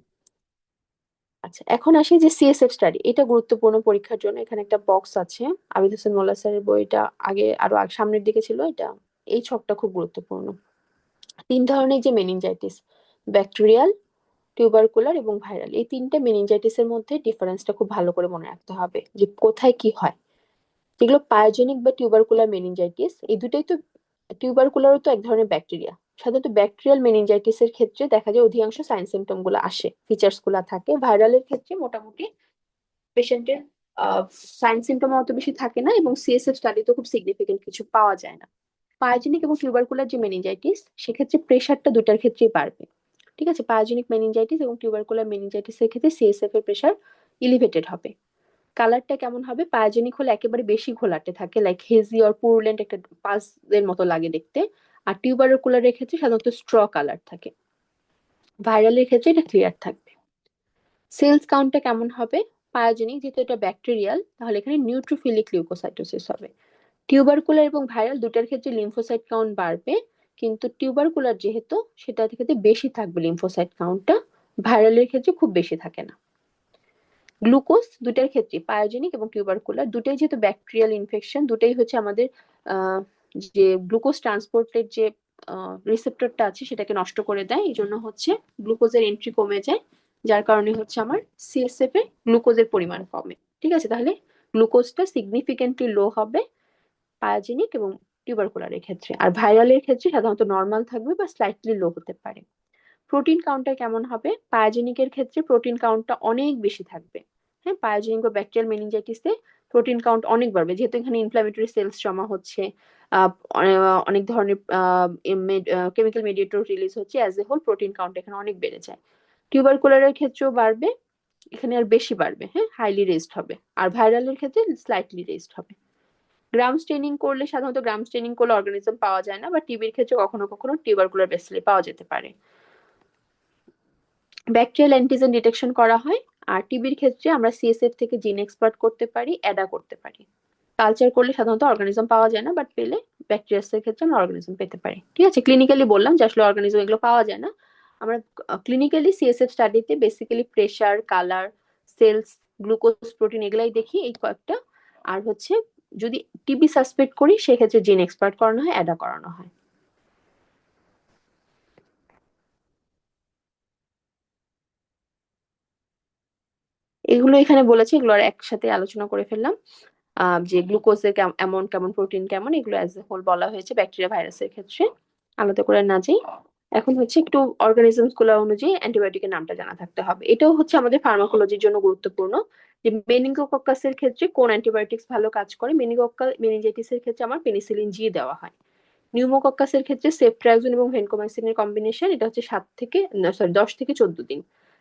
আচ্ছা, এখন আসি যে সিএসএফ স্টাডি, এটা গুরুত্বপূর্ণ পরীক্ষার জন্য। এখানে একটা বক্স আছে, আবিদ হোসেন মোল্লা স্যারের বইটা আগে আরো সামনের দিকে ছিল এটা। এই ছকটা খুব গুরুত্বপূর্ণ। তিন ধরনের যে মেনিনজাইটিস, ব্যাকটেরিয়াল, টিউবারকুলার এবং ভাইরাল, এই তিনটে মেনিনজাইটিসের মধ্যে ডিফারেন্সটা খুব ভালো করে মনে রাখতে হবে যে কোথায় কি হয়। যেগুলো পায়োজেনিক বা টিউবারকুলার মেনিনজাইটিস, এই দুটাই তো, টিউবারকুলারও তো এক ধরনের ব্যাকটেরিয়া। সাধারণত ব্যাকটেরিয়াল মেনিনজাইটিসের ক্ষেত্রে দেখা যায় অধিকাংশ সাইন সিমটম গুলো আসে, ফিচার্স গুলা থাকে। ভাইরালের ক্ষেত্রে মোটামুটি পেশেন্টের সাইন সিমটম অত বেশি থাকে না, এবং সিএসএফ স্টাডিতে খুব সিগনিফিকেন্ট কিছু পাওয়া যায় না। পায়োজেনিক এবং টিউবারকুলার যে মেনিনজাইটিস, সেক্ষেত্রে প্রেশারটা দুটার ক্ষেত্রেই বাড়বে। ঠিক আছে, পায়োজেনিক মেনিনজাইটিস এবং টিউবারকুলার মেনিনজাইটিসের ক্ষেত্রে সিএসএফ এর প্রেশার এলিভেটেড হবে। কালারটা কেমন হবে, পায়োজেনিক হলে একেবারে বেশি ঘোলাটে থাকে, লাইক হেজি অর পুরুলেন্ট, একটা পাসের মতো লাগে দেখতে। আর টিউবারকুলারের ক্ষেত্রে সাধারণত স্ট্র কালার থাকে। ভাইরালের ক্ষেত্রে এটা ক্লিয়ার থাকবে। সেলস কাউন্টটা কেমন হবে, পায়োজেনিক যেহেতু এটা ব্যাকটেরিয়াল তাহলে এখানে নিউট্রোফিলিক লিউকোসাইটোসিস হবে। টিউবারকুলার এবং ভাইরাল দুটার ক্ষেত্রে লিম্ফোসাইট কাউন্ট বাড়বে, কিন্তু টিউবারকুলার যেহেতু সেটার ক্ষেত্রে বেশি থাকবে লিম্ফোসাইট কাউন্টটা, ভাইরালের ক্ষেত্রে খুব বেশি থাকে না। গ্লুকোজ দুটার ক্ষেত্রে, পায়োজেনিক এবং টিউবারকুলার দুটাই যেহেতু ব্যাকটেরিয়াল ইনফেকশন, দুটাই হচ্ছে আমাদের আহ, যে গ্লুকোজ ট্রান্সপোর্টের যে রিসেপ্টরটা আছে সেটাকে নষ্ট করে দেয়, এই জন্য হচ্ছে গ্লুকোজের এন্ট্রি কমে যায়, যার কারণে হচ্ছে আমার সিএসএফ এ গ্লুকোজের পরিমাণ কমে। ঠিক আছে, তাহলে গ্লুকোজটা সিগনিফিকেন্টলি লো হবে পায়োজেনিক এবং টিউবারকুলারের ক্ষেত্রে। আর ভাইরালের ক্ষেত্রে সাধারণত নর্মাল থাকবে বা স্লাইটলি লো হতে পারে। প্রোটিন কাউন্টটা কেমন হবে, পায়োজেনিকের ক্ষেত্রে প্রোটিন কাউন্টটা অনেক বেশি থাকবে। হ্যাঁ, পায়োজেনিক বা ব্যাকটেরিয়াল মেনিনজাইটিসে প্রোটিন কাউন্ট অনেক বাড়বে, যেহেতু এখানে ইনফ্ল্যামেটরি সেলস জমা হচ্ছে, অনেক ধরনের কেমিক্যাল মেডিয়েটর রিলিজ হচ্ছে, as a whole protein count এখানে অনেক বেড়ে যায়। টিউবারকুলারের ক্ষেত্রেও বাড়বে, এখানে আর বেশি বাড়বে, হ্যাঁ, হাইলি রেজড হবে। আর ভাইরালের ক্ষেত্রে স্লাইটলি রেজড হবে। গ্রাম স্টেনিং করলে, সাধারণত গ্রাম স্টেনিং করলে অর্গানিজম পাওয়া যায় না, বা টিবির ক্ষেত্রে কখনো কখনো টিউবারকুলার ব্যাসিলি পাওয়া যেতে পারে। ব্যাকটেরিয়াল অ্যান্টিজেন ডিটেকশন করা হয়। আর টিবির ক্ষেত্রে আমরা সিএসএফ থেকে জিন এক্সপার্ট করতে পারি, অ্যাডা করতে পারি। কালচার করলে সাধারণত অর্গানিজম পাওয়া যায় না, বাট পেলে ব্যাকটেরিয়াসের ক্ষেত্রে আমরা অর্গানিজম পেতে পারি। ঠিক আছে, ক্লিনিক্যালি বললাম যে আসলে অর্গানিজম এগুলো পাওয়া যায় না। আমরা ক্লিনিক্যালি সিএসএফ স্টাডিতে basically pressure, colour, cells, glucose, protein এগুলাই দেখি, এই কয়েকটা। আর হচ্ছে যদি টিবি সাসপেক্ট করি সেক্ষেত্রে জিন এক্সপার্ট করানো হয়, অ্যাডা করানো হয়। এগুলো এখানে বলেছে, এগুলো আর একসাথে আলোচনা করে ফেললাম। যে গ্লুকোজের এমন কেমন, প্রোটিন কেমন, এগুলো অ্যাজ এ হোল বলা হয়েছে ব্যাকটেরিয়া ভাইরাসের ক্ষেত্রে, আলাদা করে না যাই। এখন হচ্ছে একটু অর্গানিজমস গুলো অনুযায়ী অ্যান্টিবায়োটিকের নামটা জানা থাকতে হবে, এটাও হচ্ছে আমাদের ফার্মাকোলজির জন্য গুরুত্বপূর্ণ। যে মেনিঙ্গোকক্কাসের ক্ষেত্রে কোন অ্যান্টিবায়োটিক্স ভালো কাজ করে, মেনিঙ্গোকক্কাল মেনিনজাইটিসের ক্ষেত্রে আমার পেনিসিলিন জি দেওয়া হয়। নিউমোকক্কাসের ক্ষেত্রে সেফট্রাক্সন এবং ভেনকোমাইসিনের কম্বিনেশন, এটা হচ্ছে 10 থেকে 14 দিন।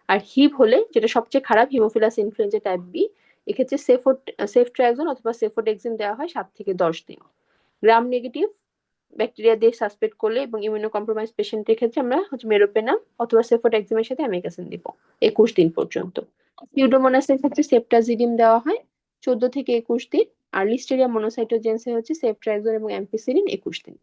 আর হিভ হলে, যেটা সবচেয়ে খারাপ, হিমোফিলাস ইনফ্লুয়েঞ্জা টাইপ বি, এক্ষেত্রে সেফট্রাক্সন অথবা সেফোডেক্সিন দেওয়া হয় 7 থেকে 10 দিন। গ্রাম নেগেটিভ ব্যাকটেরিয়া দিয়ে সাসপেক্ট করলে এবং ইমিউনো কম্প্রোমাইজ পেশেন্টের ক্ষেত্রে আমরা হচ্ছে মেরোপেনাম অথবা সেফোডেক্সিমের সাথে অ্যামিকাসিন দিব 21 দিন পর্যন্ত। সিউডোমোনাসের ক্ষেত্রে সেপ্টাজিডিম দেওয়া হয় 14 থেকে 21 দিন। আর লিস্টেরিয়া মনোসাইটোজেন্সে হচ্ছে সেফট্রাক্সন এবং অ্যাম্পিসিলিন 21 দিন।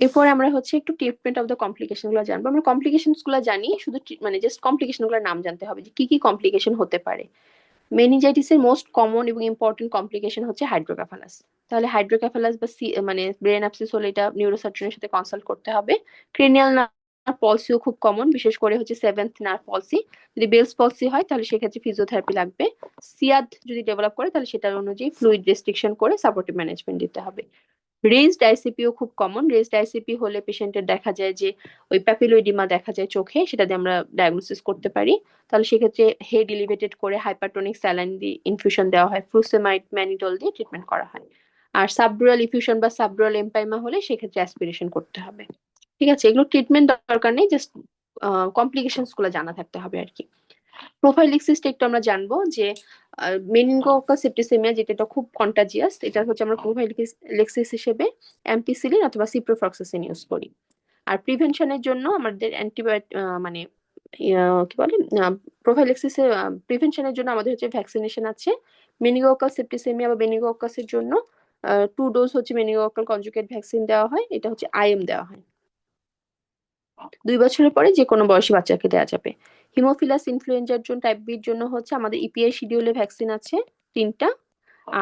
এরপরে আমরা হচ্ছে একটু ট্রিটমেন্ট অফ দ্য কমপ্লিকেশন গুলো জানবো। আমরা কমপ্লিকেশন গুলো জানি, শুধু মানে জাস্ট কমপ্লিকেশন গুলোর নাম জানতে হবে যে কি কি কমপ্লিকেশন হতে পারে। মেনিনজাইটিসের মোস্ট কমন এবং ইম্পর্টেন্ট কমপ্লিকেশন হচ্ছে হাইড্রোক্যাফালাস। তাহলে হাইড্রোক্যাফালাস বা মানে ব্রেন অ্যাবসিস হলে এটা নিউরোসার্জনের সাথে কনসাল্ট করতে হবে। ক্রেনিয়াল পলসিও খুব কমন, বিশেষ করে হচ্ছে সেভেন্থ নার্ভ পলসি। যদি বেলস পলসি হয় তাহলে সেক্ষেত্রে ফিজিওথেরাপি লাগবে। সিয়াদ যদি ডেভেলপ করে তাহলে সেটার অনুযায়ী ফ্লুইড রেস্ট্রিকশন করে সাপোর্টিভ ম্যানেজমেন্ট দিতে হবে। রেজড আইসিপিও খুব কমন। রেজড আইসিপি হলে পেশেন্টের দেখা যায় যে ওই প্যাপিলোইডিমা দেখা যায় চোখে, সেটা দিয়ে আমরা ডায়াগনোসিস করতে পারি। তাহলে সেক্ষেত্রে হেড এলিভেটেড করে হাইপারটোনিক স্যালাইন দিয়ে ইনফিউশন দেওয়া হয়, ফ্লুসেমাইড ম্যানিডল দিয়ে ট্রিটমেন্ট করা হয়। আর সাবডুরাল ইফিউশন বা সাবডুরাল এম্পাইমা হলে সেক্ষেত্রে অ্যাসপিরেশন করতে হবে। ঠিক আছে, এগুলো ট্রিটমেন্ট দরকার নেই, জাস্ট কমপ্লিকেশনস গুলো জানা থাকতে হবে আর কি। প্রোফাইলিক্সিসটা একটু আমরা জানবো যে মেনিনগোককাস সেপ্টিসেমিয়া, যেটা খুব কন্টাজিয়াস, এটা হচ্ছে আমরা প্রোফাইলিক্সিস হিসেবে অ্যাম্পিসিলিন অথবা সিপ্রোফ্লক্সাসিন ইউজ করি। আর প্রিভেনশনের জন্য আমাদের অ্যান্টিবায়োটিক মানে কি বলে, প্রোফাইলিক্সিসের প্রিভেনশনের জন্য আমাদের হচ্ছে ভ্যাকসিনেশন আছে। মেনিনগোককাস সেপ্টিসেমিয়া বা মেনিনগোককাসের জন্য 2 ডোজ হচ্ছে মেনিনগোককাল কনজুগেট ভ্যাকসিন দেওয়া হয়, এটা হচ্ছে আইএম দেওয়া হয়। 2 বছরের পরে যে কোনো বয়সী বাচ্চাকে দেওয়া যাবে। হিমোফিলাস ইনফ্লুয়েঞ্জার জন্য টাইপ বির জন্য হচ্ছে আমাদের ইপিআই শিডিউলে ভ্যাকসিন আছে 3টা।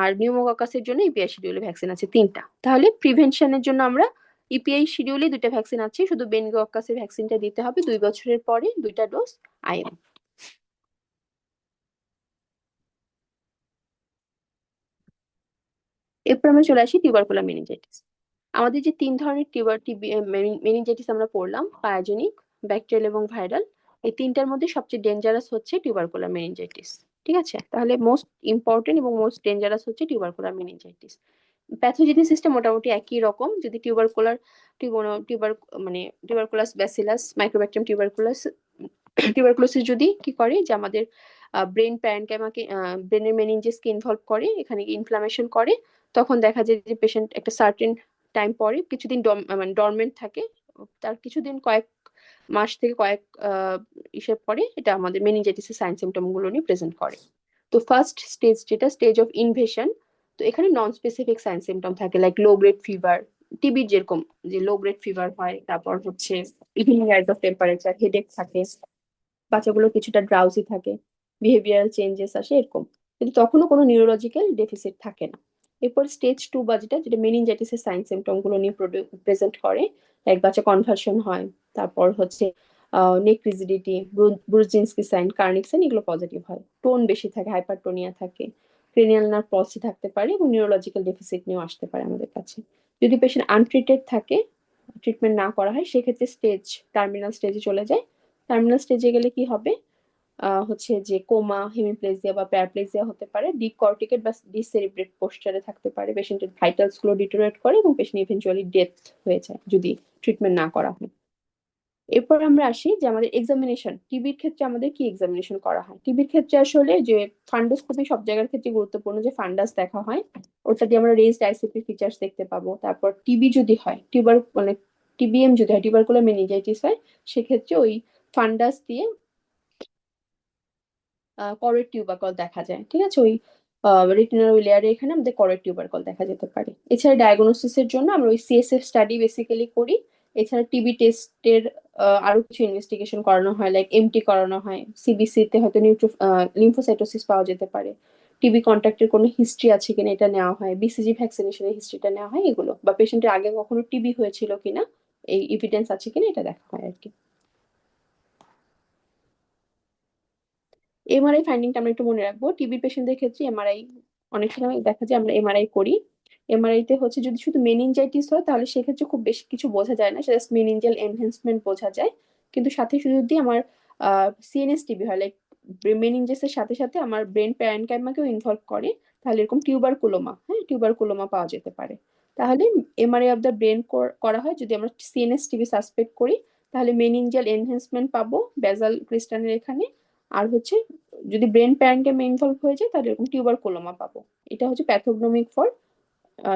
আর নিউমোককাসের জন্য ইপিআই শিডিউলে ভ্যাকসিন আছে 3টা। তাহলে প্রিভেনশনের জন্য আমরা ইপিআই শিডিউলে 2টা ভ্যাকসিন আছে, শুধু বেনিগোককাসের ভ্যাকসিনটা দিতে হবে 2 বছরের পরে 2টা ডোজ আইএম। এরপর আমরা চলে আসি টিউবারকুলার মেনিনজাইটিস। আমাদের যে 3 ধরনের মেনিনজাইটিস আমরা পড়লাম, পায়োজেনিক, ব্যাকটেরিয়াল এবং ভাইরাল, এই 3টার মধ্যে সবচেয়ে ডেঞ্জারাস হচ্ছে টিউবারকুলার মেনিনজাইটিস। ঠিক আছে, তাহলে মোস্ট ইম্পর্টেন্ট এবং মোস্ট ডেঞ্জারাস হচ্ছে টিউবারকুলার মেনিনজাইটিস। প্যাথোজেনেসিসটা মোটামুটি একই রকম। যদি টিউবার মানে টিউবারকুলাস ব্যাসিলাস মাইক্রোব্যাকটেরিয়াম টিউবারকুলোসিস যদি কি করে যে আমাদের ব্রেন প্যারেনকাইমাকে, ব্রেনের মেনিনজেসকে ইনভলভ করে, এখানে ইনফ্লামেশন করে, তখন দেখা যায় যে পেশেন্ট একটা সার্টেন টাইম পরে কিছুদিন মানে ডরমেন্ট থাকে। তার কিছুদিন কয়েক মাস থেকে কয়েক ইসের পরে এটা আমাদের মেনিনজাইটিসের সাইন সিমটম গুলো নিয়ে প্রেজেন্ট করে। তো ফার্স্ট স্টেজ, যেটা স্টেজ অফ ইনভেশন, তো এখানে নন স্পেসিফিক সাইন সিমটম থাকে, লাইক লো গ্রেড ফিভার, টিবির যেরকম যে লো গ্রেড ফিভার হয়, তারপর হচ্ছে evening rise of temperature, headache থাকে, বাচ্চাগুলো কিছুটা ড্রাউজি থাকে, বিহেভিয়ারাল চেঞ্জেস আসে এরকম, কিন্তু তখনও কোনো নিউরোলজিক্যাল ডেফিসিট থাকে না। এরপর স্টেজ 2 বা যেটা যেটা মেনিনজাইটিসের সাইন সিমটম গুলো নিয়ে প্রেজেন্ট করে, এক বাচ্চা কনভার্সন হয়, তারপর হচ্ছে neck rigidity, Brudzinski sign, Kernig sign, এগুলো পজিটিভ হয়, টোন বেশি থাকে, হাইপারটোনিয়া থাকে, ক্রেনিয়াল নার্ভ পলসি থাকতে পারে এবং নিউরোলজিক্যাল ডেফিসিট নিয়েও আসতে পারে আমাদের কাছে। যদি পেশেন্ট আনট্রিটেড থাকে, ট্রিটমেন্ট না করা হয়, সেক্ষেত্রে টার্মিনাল স্টেজে চলে যায়। টার্মিনাল স্টেজে গেলে কি হবে, হচ্ছে যে কোমা, হেমিপ্লেজিয়া বা প্যারাপ্লেজিয়া হতে পারে, ডিপ কর্টিকেট বা ডিসেরিব্রেট পোস্টারে থাকতে পারে, পেশেন্টের ভাইটালস গুলো ডিটোরিয়েট করে এবং পেশেন্ট ইভেনচুয়ালি ডেথ হয়ে যায় যদি ট্রিটমেন্ট না করা হয়। এরপর আমরা আসি যে আমাদের এক্সামিনেশন, টিবির ক্ষেত্রে আমাদের কি এক্সামিনেশন করা হয়। টিবির ক্ষেত্রে আসলে যে ফান্ডোস্কোপি সব জায়গার ক্ষেত্রে গুরুত্বপূর্ণ, যে ফান্ডাস দেখা হয়, ওটা দিয়ে আমরা রেজড আইসিপি ফিচার্স দেখতে পাবো। তারপর টিবি যদি হয়, মানে টিবিএম যদি হয়, টিউবারকুলার মেনিনজাইটিস হয়, সেক্ষেত্রে ওই ফান্ডাস দিয়ে করের টিউবারকল দেখা যায়। ঠিক আছে, ওই রেটিনাল লেয়ারে এখানে আমাদের করের টিউবারকল দেখা যেতে পারে। এছাড়া ডায়াগনোসিসের জন্য আমরা ওই সিএসএফ স্টাডি বেসিক্যালি করি। এছাড়া টিবি টেস্টের আরো কিছু ইনভেস্টিগেশন করানো হয়, লাইক এমটি করানো হয়, সিবিসি তে হয়তো লিম্ফোসাইটোসিস পাওয়া যেতে পারে, টিবি কন্ট্যাক্টের কোনো হিস্ট্রি আছে কিনা এটা নেওয়া হয়, বিসিজি ভ্যাকসিনেশনের হিস্ট্রিটা নেওয়া হয়, এগুলো বা পেশেন্টের আগে কখনো টিবি হয়েছিল কিনা, এই এভিডেন্স আছে কিনা এটা দেখা হয় আর কি। এমআরআই ফাইন্ডিংটা আমরা একটু মনে রাখবো। টিবি পেশেন্টদের ক্ষেত্রে এমআরআই অনেক সময় দেখা যায় আমরা এমআরআই করি। এমআরআই তে হচ্ছে যদি শুধু মেনিনজাইটিস হয় তাহলে সেক্ষেত্রে খুব বেশি কিছু বোঝা যায় না, জাস্ট মেনিনজাল এনহ্যান্সমেন্ট বোঝা যায়। কিন্তু সাথে যদি আমার সিএনএস টিবি হয়, লাইক মেনিনজেসের সাথে সাথে আমার ব্রেন প্যারেনকাইমাকেও ইনভলভ করে, তাহলে এরকম টিউবারকুলোমা, হ্যাঁ টিউবারকুলোমা পাওয়া যেতে পারে। তাহলে এমআরআই অফ দ্য ব্রেন করা হয়। যদি আমরা সিএনএস টিবি সাসপেক্ট করি তাহলে মেনিনজাল এনহ্যান্সমেন্ট পাবো বেসাল ক্রিস্টানের এখানে। আর হচ্ছে যদি ব্রেন প্যারেনকাইমা ইনভলভ হয়ে যায় তাহলে এরকম টিউবারকুলোমা পাবো। এটা হচ্ছে প্যাথোগনোমিক ফর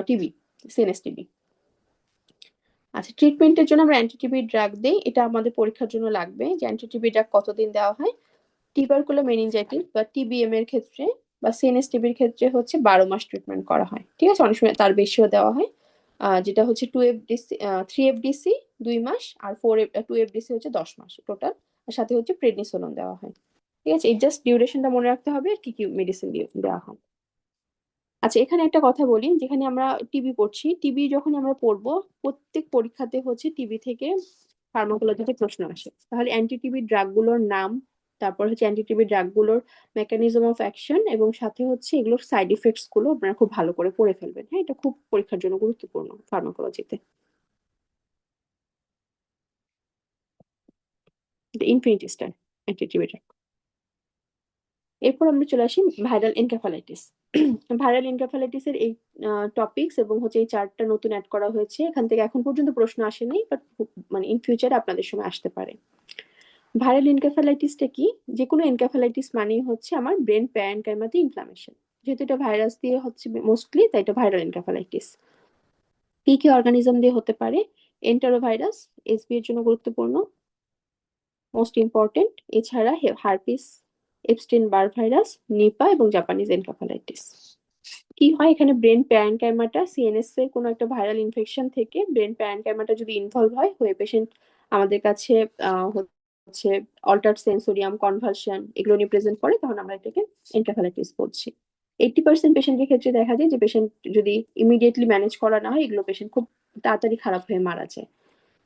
টিবি, সিএনএস টিবি। আচ্ছা, ট্রিটমেন্টের জন্য আমরা অ্যান্টিটিবি ড্রাগ দিই, এটা আমাদের পরীক্ষার জন্য লাগবে যে অ্যান্টিটিবি ড্রাগ কতদিন দেওয়া হয়। টিউবারকুলার মেনিনজাইটিস বা টিবিএম এর ক্ষেত্রে বা সিএনএস টিবির ক্ষেত্রে হচ্ছে 12 মাস ট্রিটমেন্ট করা হয়। ঠিক আছে, অনেক সময় তার বেশিও দেওয়া হয়। যেটা হচ্ছে 2 এফডিসি, 3 এফডিসি 2 মাস, আর 2 এফডিসি হচ্ছে 10 মাস টোটাল। আর সাথে হচ্ছে প্রেডনিসোলন দেওয়া হয়। ঠিক আছে, এই জাস্ট ডিউরেশনটা মনে রাখতে হবে আর কি কি মেডিসিন দেওয়া হয়। আচ্ছা, এখানে একটা কথা বলি, যেখানে আমরা টিবি পড়ছি, টিবি যখন আমরা পড়বো প্রত্যেক পরীক্ষাতে হচ্ছে টিবি থেকে ফার্মাকোলজিতে প্রশ্ন আসে। তাহলে অ্যান্টিটিবি ড্রাগগুলোর নাম, তারপর হচ্ছে অ্যান্টিটিবি ড্রাগগুলোর মেকানিজম অফ অ্যাকশন, এবং সাথে হচ্ছে এগুলোর সাইড ইফেক্টস গুলো আপনারা খুব ভালো করে পড়ে ফেলবেন। হ্যাঁ, এটা খুব পরীক্ষার জন্য গুরুত্বপূর্ণ ফার্মাকোলজিতে। Infinity star anti TB drug. এরপর আমরা চলে আসি ভাইরাল এনকেফালাইটিস। ভাইরাল এনকেফালাইটিসের এই টপিকস এবং হচ্ছে এই চার্টটা নতুন অ্যাড করা হয়েছে। এখান থেকে এখন পর্যন্ত প্রশ্ন আসেনি, বাট মানে ইন ফিউচারে আপনাদের সময় আসতে পারে। ভাইরাল এনকেফালাইটিসটা কি? যে কোনো এনকেফালাইটিস মানেই হচ্ছে আমার ব্রেন প্যারেনকাইমাতে ইনফ্লামেশন। যেহেতু এটা ভাইরাস দিয়ে হচ্ছে মোস্টলি, তাই এটা ভাইরাল এনকেফালাইটিস। কি কি অর্গানিজম দিয়ে হতে পারে? এন্টারোভাইরাস এসবি এর জন্য গুরুত্বপূর্ণ, মোস্ট ইম্পর্টেন্ট। এছাড়া herpes, Epstein Barr virus, Nipah এবং জাপানিজ এনকেফালাইটিস। কি হয় এখানে? ব্রেন প্যারেনকাইমাটা সিএনএস এর কোনো একটা ভাইরাল ইনফেকশন থেকে ব্রেন প্যারেনকাইমাটা যদি ইনভলভ হয়, হয়ে পেশেন্ট আমাদের কাছে হচ্ছে অল্টার্ড সেন্সোরিয়াম, কনভালশন এগুলো নিয়ে প্রেজেন্ট করে, তখন আমরা এটাকে এনকেফালাইটিস বলছি। 80% পেশেন্টের ক্ষেত্রে দেখা যায় যে পেশেন্ট যদি ইমিডিয়েটলি ম্যানেজ করা না হয়, এগুলো পেশেন্ট খুব তাড়াতাড়ি খারাপ হয়ে মারা যায়।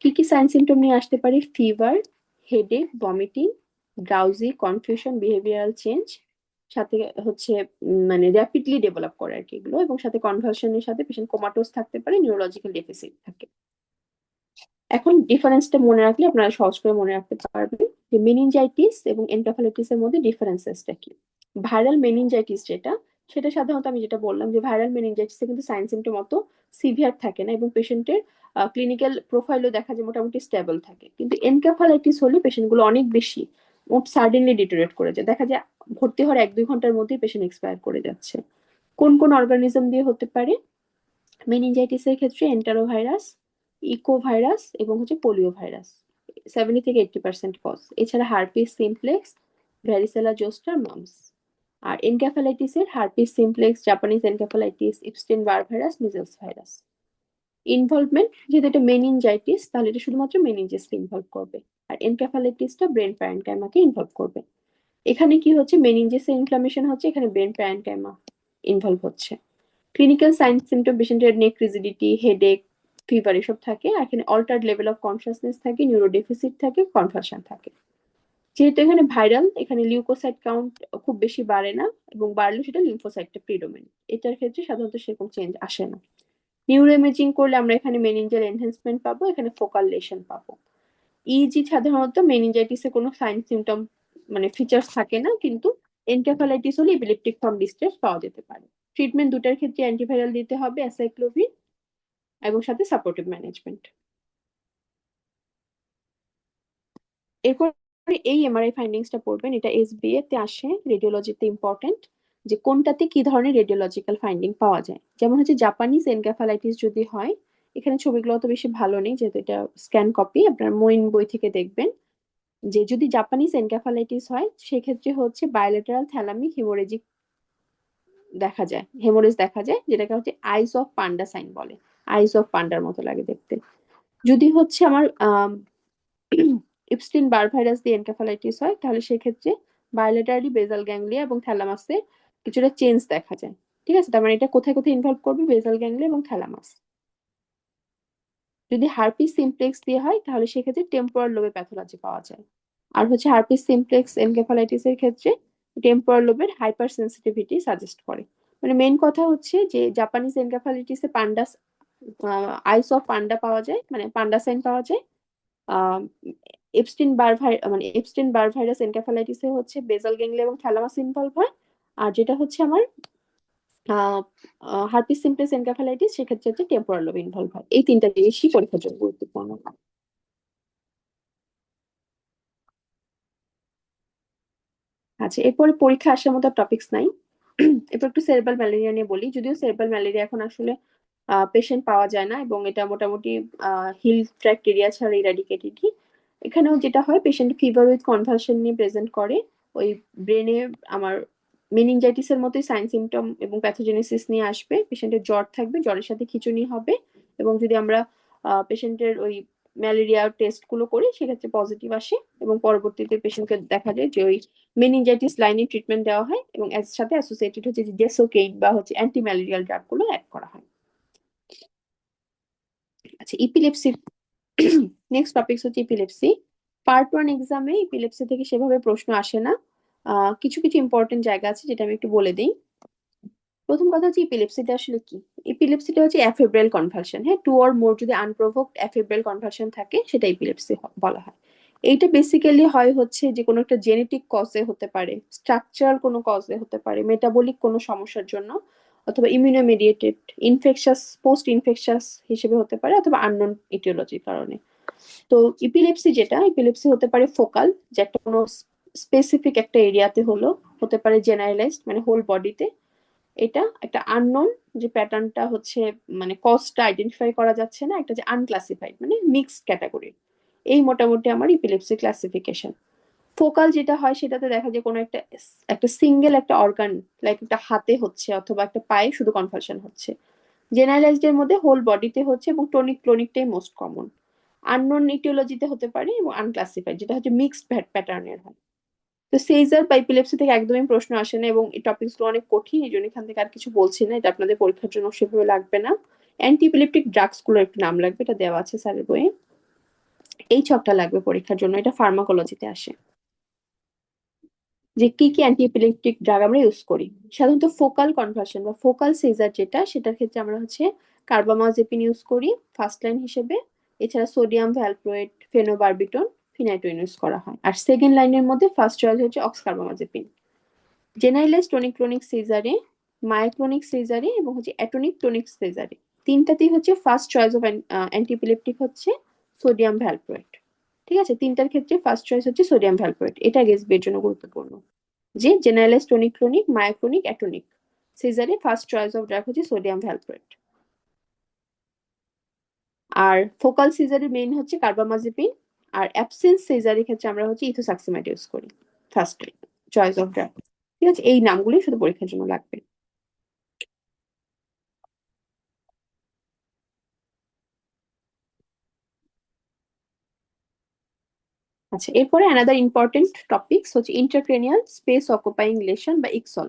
কি কি সাইন সিমটম নিয়ে আসতে পারে? Fever, headache, vomiting, drowsy, confusion, behavioural change, সাথে হচ্ছে মানে র্যাপিডলি ডেভেলপ করে আর কি এগুলো, এবং সাথে কনভালশনের সাথে পেশেন্ট কোমাটোস থাকতে পারে, নিউরোলজিক্যাল ডেফিসিট থাকে। এখন ডিফারেন্সটা মনে রাখলে আপনারা সহজ করে মনে রাখতে পারবেন যে মেনিনজাইটিস এবং এনকেফালাইটিস এর মধ্যে ডিফারেন্সেসটা কি। ভাইরাল মেনিনজাইটিস যেটা, সেটা সাধারণত আমি যেটা বললাম যে ভাইরাল মেনিনজাইটিসে কিন্তু সাইন সিমটম অত সিভিয়ার থাকে না, এবং পেশেন্টের ক্লিনিক্যাল প্রোফাইলও দেখা যায় মোটামুটি স্টেবল থাকে। কিন্তু এনকেফালাইটিস হলে পেশেন্টগুলো অনেক বেশি সাডেনলি ডিটোরেট করে যায়, দেখা যায় ভর্তি হওয়ার 1-2 ঘন্টার মধ্যেই পেশেন্ট এক্সপায়ার করে যাচ্ছে। কোন কোন অর্গানিজম দিয়ে হতে পারে? মেনিনজাইটিসের ক্ষেত্রে এন্টারোভাইরাস, ইকোভাইরাস এবং হচ্ছে পোলিও ভাইরাস 70 থেকে 80% কজ। এছাড়া herpes simplex, varicella zoster, mumps. আর এনকেফালাইটিসের herpes simplex, Japanese encephalitis, Epstein Barr virus, measles virus. Involvement, যেহেতু এটা মেনিনজাইটিস তাহলে এটা শুধুমাত্র মেনিনজাসকে ইনভলভ করবে, আর এনকেফালাইটিসটা ব্রেন প্যারেনকাইমাকে ইনভলভ করবে। এখানে কি হচ্ছে? মেনিনজাসের ইনফ্লামেশন হচ্ছে, এখানে ব্রেন প্যারেনকাইমা ইনভলভ হচ্ছে। ক্লিনিক্যাল সাইন সিমটম পেশেন্টের নেক রিজিডিটি, হেডেক, ফিভার এসব থাকে। আর এখানে অল্টার্ড লেভেল অফ কনসিয়াসনেস থাকে, নিউরো ডেফিসিট থাকে, কনভালশন থাকে। যেহেতু এখানে ভাইরাল, এখানে লিউকোসাইট কাউন্ট খুব বেশি বাড়ে না, এবং বাড়লেও সেটা লিম্ফোসাইটটা প্রিডোমিনেন্ট। এটার ক্ষেত্রে সাধারণত সেরকম চেঞ্জ আসে না। নিউরো ইমেজিং করলে আমরা এখানে মেনিনজাল এনহ্যান্সমেন্ট পাবো, এখানে ফোকাল লেশন পাবো। ইজি সাধারণত মেনিনজাইটিসে কোনো সাইন সিমটম মানে ফিচার্স থাকে না, কিন্তু এনকেফালাইটিস হলে ইপিলেপটিক ফর্ম ডিস্ট্রেস পাওয়া যেতে পারে। ট্রিটমেন্ট দুটার ক্ষেত্রে অ্যান্টিভাইরাল দিতে হবে, অ্যাসাইক্লোভির এবং সাথে সাপোর্টিভ ম্যানেজমেন্ট। এরপর এই এমআরআই ফাইন্ডিংসটা পড়বেন, এটা এসবিএ তে আসে, রেডিওলজিতে ইম্পর্টেন্ট, যে কোনটাতে কি ধরনের রেডিওলজিক্যাল ফাইন্ডিং পাওয়া যায়। যেমন হচ্ছে জাপানিজ এনকেফালাইটিস যদি হয়, এখানে ছবিগুলো অত বেশি ভালো নেই যেহেতু এটা স্ক্যান কপি, আপনার মইন বই থেকে দেখবেন। যে যদি জাপানিজ এনকেফালাইটিস হয়, সেক্ষেত্রে হচ্ছে বায়োলেটারাল থ্যালামিক হেমোরেজিক দেখা যায়, হেমোরেজ দেখা যায়, যেটাকে হচ্ছে আইস অফ পান্ডা সাইন বলে। আইস অফ পান্ডার মতো লাগে দেখতে। যদি হচ্ছে আমার ইপস্টিন বার ভাইরাস দিয়ে এনকেফালাইটিস হয়, তাহলে সেক্ষেত্রে বায়োলেটারালি বেজাল গ্যাংলিয়া এবং থ্যালামাসে কিছুটা চেঞ্জ দেখা যায়। ঠিক আছে, তার মানে এটা কোথায় কোথায় ইনভলভ করবে? বেজাল গ্যাংলিয়া এবং থ্যালামাস। যদি হার্পিস সিমপ্লেক্স দিয়ে হয়, তাহলে সেক্ষেত্রে টেম্পোরাল লোবে প্যাথোলজি পাওয়া যায়। আর হচ্ছে হার্পিস সিমপ্লেক্স এনকেফালাইটিস এর ক্ষেত্রে টেম্পোরাল লোবের হাইপার সেন্সিটিভিটি সাজেস্ট করে। মানে মেইন কথা হচ্ছে যে জাপানিজ এনকেফালাইটিসে পান্ডাস, আইস অফ পান্ডা পাওয়া যায়, মানে পান্ডা সাইন পাওয়া যায়। আহ এপস্টিন বার ভাইরাস এনকেফালাইটিসে হচ্ছে বেজাল গ্যাংলিয়া এবং থ্যালামাস ইনভলভ হয়। আর যেটা হচ্ছে আমার হার্পিস সিমপ্লেক্স এনকেফালাইটিস, সেক্ষেত্রে হচ্ছে টেম্পোরাল লোব ইনভলভ হয়। এই তিনটা জিনিসই পরীক্ষার জন্য গুরুত্বপূর্ণ। আচ্ছা, এরপরে পরীক্ষা আসার মতো টপিকস নাই। এরপর একটু সেরেব্রাল ম্যালেরিয়া নিয়ে বলি। যদিও সেরেব্রাল ম্যালেরিয়া এখন আসলে পেশেন্ট পাওয়া যায় না, এবং এটা মোটামুটি হিল ট্র্যাক্ট এরিয়া ছাড়া ইরাডিকেটেডই। এখানেও যেটা হয়, পেশেন্ট ফিভার উইথ কনভালশন নিয়ে প্রেজেন্ট করে। ওই ব্রেনে আমার মেনিনজাইটিসের মতোই সাইন সিমটম এবং প্যাথোজেনেসিস নিয়ে আসবে। পেশেন্টের জ্বর থাকবে, জ্বরের সাথে খিঁচুনি হবে, এবং যদি আমরা পেশেন্টের ওই ম্যালেরিয়া টেস্ট গুলো করি, সেক্ষেত্রে পজিটিভ আসে, এবং পরবর্তীতে পেশেন্টকে দেখা যায় যে ওই মেনিনজাইটিস লাইনে ট্রিটমেন্ট দেওয়া হয়, এবং এর সাথে অ্যাসোসিয়েটেড হচ্ছে যে ডেসোকেইন বা হচ্ছে অ্যান্টি ম্যালেরিয়াল ড্রাগ গুলো অ্যাড করা হয়। আচ্ছা, ইপিলেপসি নেক্সট টপিক হচ্ছে ইপিলেপসি। পার্ট 1 এক্সামে ইপিলেপসি থেকে সেভাবে প্রশ্ন আসে না। কিছু কিছু ইম্পর্টেন্ট জায়গা আছে যেটা আমি একটু বলে দিই। প্রথম কথা হচ্ছে ইপিলেপসিটা আসলে কি। ইপিলেপসিটা হচ্ছে অ্যাফেব্রাইল কনভালশন, হ্যাঁ, টু অর মোর যদি আনপ্রোভোকড অ্যাফেব্রাইল কনভালশন থাকে সেটা ইপিলেপসি বলা হয়। এইটা বেসিক্যালি হয় হচ্ছে যে কোনো একটা জেনেটিক কজে হতে পারে, স্ট্রাকচারাল কোনো কজে হতে পারে, মেটাবলিক কোনো সমস্যার জন্য, অথবা ইমিউনোমেডিয়েটেড ইনফেকশাস পোস্ট ইনফেকশাস হিসেবে হতে পারে, অথবা আননোন ইটিওলজির কারণে। তো ইপিলেপসি যেটা, ইপিলেপসি হতে পারে ফোকাল, যে একটা কোনো স্পেসিফিক একটা এরিয়াতে হলো, হতে পারে জেনারেলাইজড মানে হোল বডিতে। এটা একটা আননোন, যে প্যাটার্নটা হচ্ছে মানে কজটা আইডেন্টিফাই করা যাচ্ছে না, একটা যে আনক্লাসিফাইড মানে মিক্সড ক্যাটাগরি। এই মোটামুটি আমার ইপিলেপসি ক্লাসিফিকেশন। ফোকাল যেটা হয় সেটাতে দেখা যায় কোনো একটা একটা সিঙ্গেল একটা অর্গান, লাইক একটা হাতে হচ্ছে অথবা একটা পায়ে শুধু কনভালশন হচ্ছে। জেনারেলাইজড এর মধ্যে হোল বডিতে হচ্ছে, এবং টোনিক ক্লোনিকটাই মোস্ট কমন। আননোন ইটিওলজিতে হতে পারে, এবং আনক্লাসিফাইড যেটা হচ্ছে মিক্সড প্যাটার্নের হয়। তো সেইজার বা এপিলেপসি থেকে একদমই প্রশ্ন আসে না, এবং এই টপিকস গুলো অনেক কঠিন, এই জন্য এখান থেকে আর কিছু বলছি না, এটা আপনাদের পরীক্ষার জন্য সেভাবে লাগবে না। অ্যান্টিপিলেপটিক ড্রাগস গুলোর একটু নাম লাগবে, এটা দেওয়া আছে স্যারের বইয়ে। এই ছকটা লাগবে পরীক্ষার জন্য, এটা ফার্মাকোলজিতে আসে, যে কি কি অ্যান্টিএপিলেপটিক ড্রাগ আমরা ইউজ করি। সাধারণত ফোকাল কনভার্সন বা ফোকাল সিজার যেটা, সেটার ক্ষেত্রে আমরা হচ্ছে কার্বামাজেপিন ইউজ করি ফার্স্ট লাইন হিসেবে। এছাড়া সোডিয়াম ভ্যালপ্রোয়েট, ফেনোবারবিটন, ফিনাইটোইন ইউজ করা হয়। আর সেকেন্ড লাইনের মধ্যে ফার্স্ট চয়েস হচ্ছে অক্সকার্বামাজেপিন। জেনারেলাইজ টনিক ক্লোনিক সিজারে, মায়োক্লোনিক সিজারে, এবং হচ্ছে অ্যাটোনিক টোনিক সিজারে, তিনটাতেই হচ্ছে ফার্স্ট চয়েস অফ অ্যান্টিপিলেপটিক হচ্ছে সোডিয়াম ভ্যালপ্রোয়েট। ঠিক আছে, তিনটার ক্ষেত্রে ফার্স্ট চয়েস হচ্ছে সোডিয়াম ভ্যালপ্রোয়েট। এটা গেসবের জন্য গুরুত্বপূর্ণ, যে generalise tonic clonic, myoclonic, atonic সিজারে ফার্স্ট চয়েস অফ ড্রাগ হচ্ছে সোডিয়াম ভ্যালপ্রোয়েট। আর ফোকাল সিজারের মেইন হচ্ছে কার্বামাজেপিন। আর অ্যাবসেন্স সিজারের ক্ষেত্রে আমরা হচ্ছে ইথোসাক্সিমাইড ইউজ করি ফার্স্ট চয়েস অফ ড্রাগ। ঠিক আছে, এই নামগুলি শুধু পরীক্ষার জন্য লাগবে। আচ্ছা, এরপরে অ্যানাদার ইম্পর্টেন্ট টপিকস হচ্ছে ইন্ট্রাক্রেনিয়াল স্পেস অকুপাইং লেশন বা ইকসল।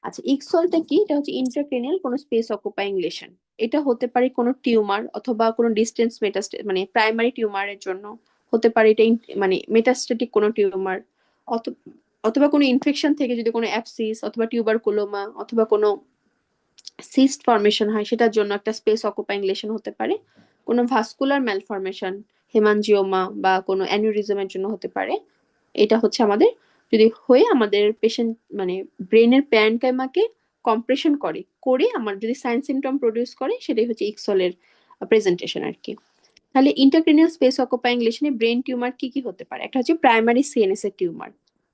আচ্ছা, ইকসলটা কি? এটা হচ্ছে ইন্ট্রাক্রেনিয়াল কোনো স্পেস অকুপাইং লেশন। এটা হতে পারে কোনো টিউমার অথবা কোনো ডিস্টেন্স মেটাস্টে মানে প্রাইমারি টিউমারের জন্য হতে পারে, এটা মানে মেটাস্টেটিক কোনো টিউমার, অথবা কোনো ইনফেকশন থেকে যদি কোনো অ্যাপসিস অথবা টিউবারকুলোমা অথবা কোনো সিস্ট ফর্মেশন হয়, সেটার জন্য একটা স্পেস অকুপাইং লেশন হতে পারে। কোনো ভাস্কুলার ম্যালফরমেশন, হেমানজিওমা বা কোনো অ্যানিউরিজমের জন্য হতে পারে। এটা হচ্ছে আমাদের যদি হয়ে আমাদের পেশেন্ট মানে ব্রেনের প্যারেনকাইমাকে কম্প্রেশন করে করে আমার যদি সাইন সিমটম প্রডিউস করে, সেটাই হচ্ছে ইকসলের প্রেজেন্টেশন আর কি। তাহলে ইন্টারক্রেনিয়াল স্পেস অকুপাইং লেশনে ব্রেন টিউমার কি কি হতে পারে? একটা হচ্ছে প্রাইমারি সিএনএস এর টিউমার।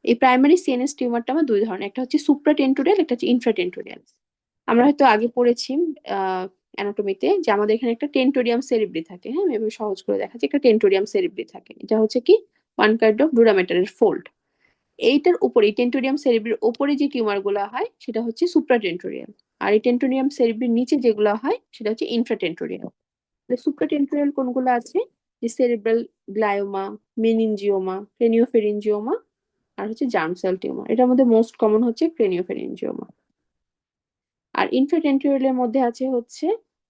এই প্রাইমারি সিএনএস টিউমারটা আমার দুই ধরনের, একটা হচ্ছে সুপ্রাটেন্টোরিয়াল, একটা হচ্ছে ইনফ্রাটেন্টোরিয়াল। আমরা হয়তো আগে পড়েছি অ্যানাটমিতে যে আমাদের এখানে একটা টেন্টোরিয়াম সেরিব্রি থাকে, হ্যাঁ, আমি এভাবে সহজ করে দেখাচ্ছি। একটা টেন্টোরিয়াম সেরিব্রি থাকে, এটা হচ্ছে কি ওয়ান কাইন্ড অফ ডুরামেটারের ফোল্ড। এইটার উপরে টেন্টোরিয়াম সেরিব্রির উপরে যে টিউমার গুলো হয় সেটা হচ্ছে সুপ্রাটেন্টোরিয়াল। আর এই টেন্টোরিয়াম সেরিব্রির নিচে যেগুলো হয় সেটা হচ্ছে ইনফ্রাটেন্টোরিয়াল। সুপ্রাটেন্টোরিয়াল কোনগুলো আছে? যে সেরিব্রাল গ্লায়োমা, মেনিনজিওমা, ক্রেনিওফেরিনজিওমা, আর হচ্ছে জার্ম সেল টিউমার। এটার মধ্যে মোস্ট কমন হচ্ছে ক্রেনিওফেরিনজিওমা। আর ইনফ্রাটেন্টোরিয়ালের মধ্যে আছে হচ্ছে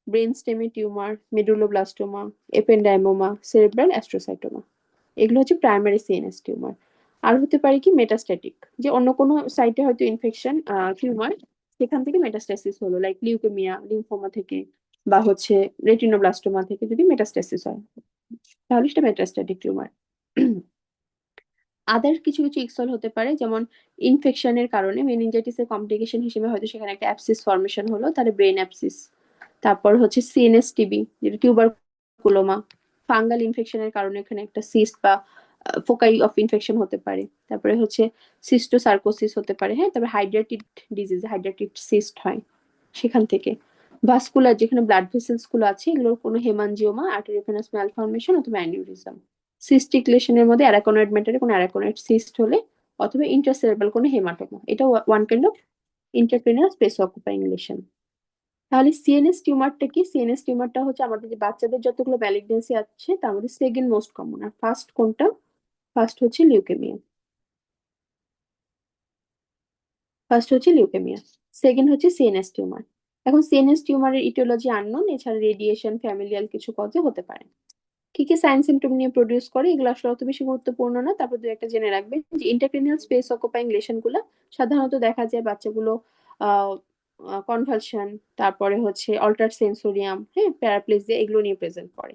ব্রেন স্টেমে tumour, medulloblastoma, ependymoma, cerebral astrocytoma. এগুলো হচ্ছে প্রাইমারি সিএনএস টিউমার। আর হতে পারে কি মেটাস্ট্যাটিক, যে অন্য কোনো সাইটে হয়তো ইনফেকশন টিউমার, সেখান থেকে মেটাস্ট্যাসিস হলো, লাইক লিউকেমিয়া, লিম্ফোমা থেকে, বা হচ্ছে রেটিনোব্লাস্টোমা থেকে যদি মেটাস্ট্যাসিস হয়, তাহলে সেটা মেটাস্ট্যাটিক টিউমার। আদার কিছু কিছু ইকসল হতে পারে, যেমন ইনফেকশনের কারণে মেনিনজাইটিসের কমপ্লিকেশন হিসেবে হয়তো সেখানে একটা অ্যাপসিস ফর্মেশন হলো, তাহলে ব্রেন অ্যাপসিস। তারপর হচ্ছে সিএনএস টিবি, যেটা টিউবারকুলোমা। ফাঙ্গাল ইনফেকশনের কারণে এখানে একটা সিস্ট বা ফোকাই অফ ইনফেকশন হতে পারে। তারপরে হচ্ছে সিস্টোসার্কোসিস হতে পারে, হ্যাঁ। তারপরে হাইড্রাটিড ডিজিজ, হাইড্রাটিড সিস্ট হয় সেখান থেকে। ভাস্কুলার, যেখানে ব্লাড ভেসেলস গুলো আছে, এগুলোর কোনো হেমানজিওমা, আর্টেরিওভেনাস ম্যালফরমেশন অথবা অ্যানিউরিজম। সিস্টিক লেশনের মধ্যে অ্যারাকোনয়েড ম্যাটারে কোনো অ্যারাকোনয়েড সিস্ট হলে, অথবা ইন্টারসেরেব্রাল কোনো হেমাটোমা, এটা one kind of intracranial space occupying lesion. তাহলে সিএনএস টিউমারটা কি? সিএনএস টিউমারটা হচ্ছে আমাদের যে বাচ্চাদের যতগুলো ম্যালিগনেন্সি আছে তার মধ্যে সেকেন্ড মোস্ট কমন। আর ফার্স্ট কোনটা? ফার্স্ট হচ্ছে লিউকেমিয়া। ফার্স্ট হচ্ছে লিউকেমিয়া, সেকেন্ড হচ্ছে সিএনএস টিউমার। এখন সিএনএস টিউমারের ইটিওলজি আননোন, এছাড়া রেডিয়েশন, ফ্যামিলিয়াল কিছু কজে হতে পারে। কি কি সাইন সিমটম নিয়ে প্রডিউস করে এগুলো আসলে অত বেশি গুরুত্বপূর্ণ না, তারপর দু একটা জেনে রাখবেন যে ইন্টারক্রেনিয়াল স্পেস অকুপাইং লেশন গুলা সাধারণত দেখা যায় বাচ্চাগুলো কনভালশন, তারপরে হচ্ছে অল্টার সেন্সোরিয়াম, হ্যাঁ, প্যারাপ্লেজিয়া, এগুলো নিয়ে প্রেজেন্ট করে।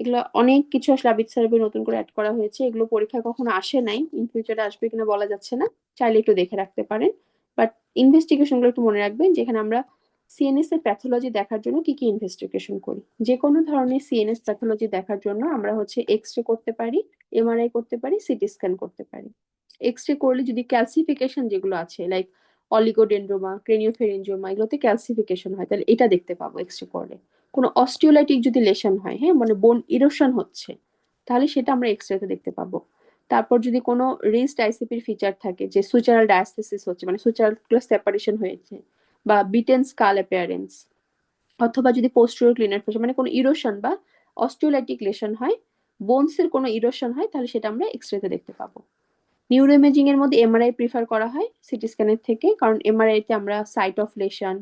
এগুলো অনেক কিছু আসলে আবিদ স্যারের বই নতুন করে অ্যাড করা হয়েছে, এগুলো পরীক্ষা কখনো আসে নাই, ইন ফিউচারে আসবে কিনা বলা যাচ্ছে না, চাইলে একটু দেখে রাখতে পারেন। বাট ইনভেস্টিগেশন গুলো একটু মনে রাখবেন, যেখানে আমরা সিএনএস এর প্যাথোলজি দেখার জন্য কি কি ইনভেস্টিগেশন করি। যে কোনো ধরনের সিএনএস প্যাথোলজি দেখার জন্য আমরা হচ্ছে এক্স রে করতে পারি, এমআরআই করতে পারি, সিটি স্ক্যান করতে পারি। এক্স রে করলে যদি ক্যালসিফিকেশন যেগুলো আছে লাইক অলিগোডেন্ড্রোমা, ক্রেনিওফেরেঞ্জিওমা, এগুলোতে ক্যালসিফিকেশন হয়, তাহলে এটা দেখতে পাবো এক্স রে করলে। কোনো অস্টিওলাইটিক যদি লেশন হয়, হ্যাঁ, মানে বোন ইরোশন হচ্ছে, তাহলে সেটা আমরা এক্স রেতে দেখতে পাবো। তারপর যদি কোনো রেজড আইসিপির ফিচার থাকে, যে সুচারাল ডায়াস্থেসিস হচ্ছে, মানে সুচারাল সেপারেশন হয়েছে, বা বিটেন স্কাল অ্যাপিয়ারেন্স, অথবা যদি পোস্টেরিয়র ক্লিনার প্রেশার মানে কোনো ইরোশন বা অস্টিওলাইটিক লেশন হয়, বোনসের কোনো ইরোশন হয়, তাহলে সেটা আমরা এক্স রেতে দেখতে পাবো। নিউরো ইমেজিং এর মধ্যে এমআরআই প্রিফার করা হয় সিটি স্ক্যানের থেকে, কারণ এমআরআই তে আমরা সাইট অফ লেশন,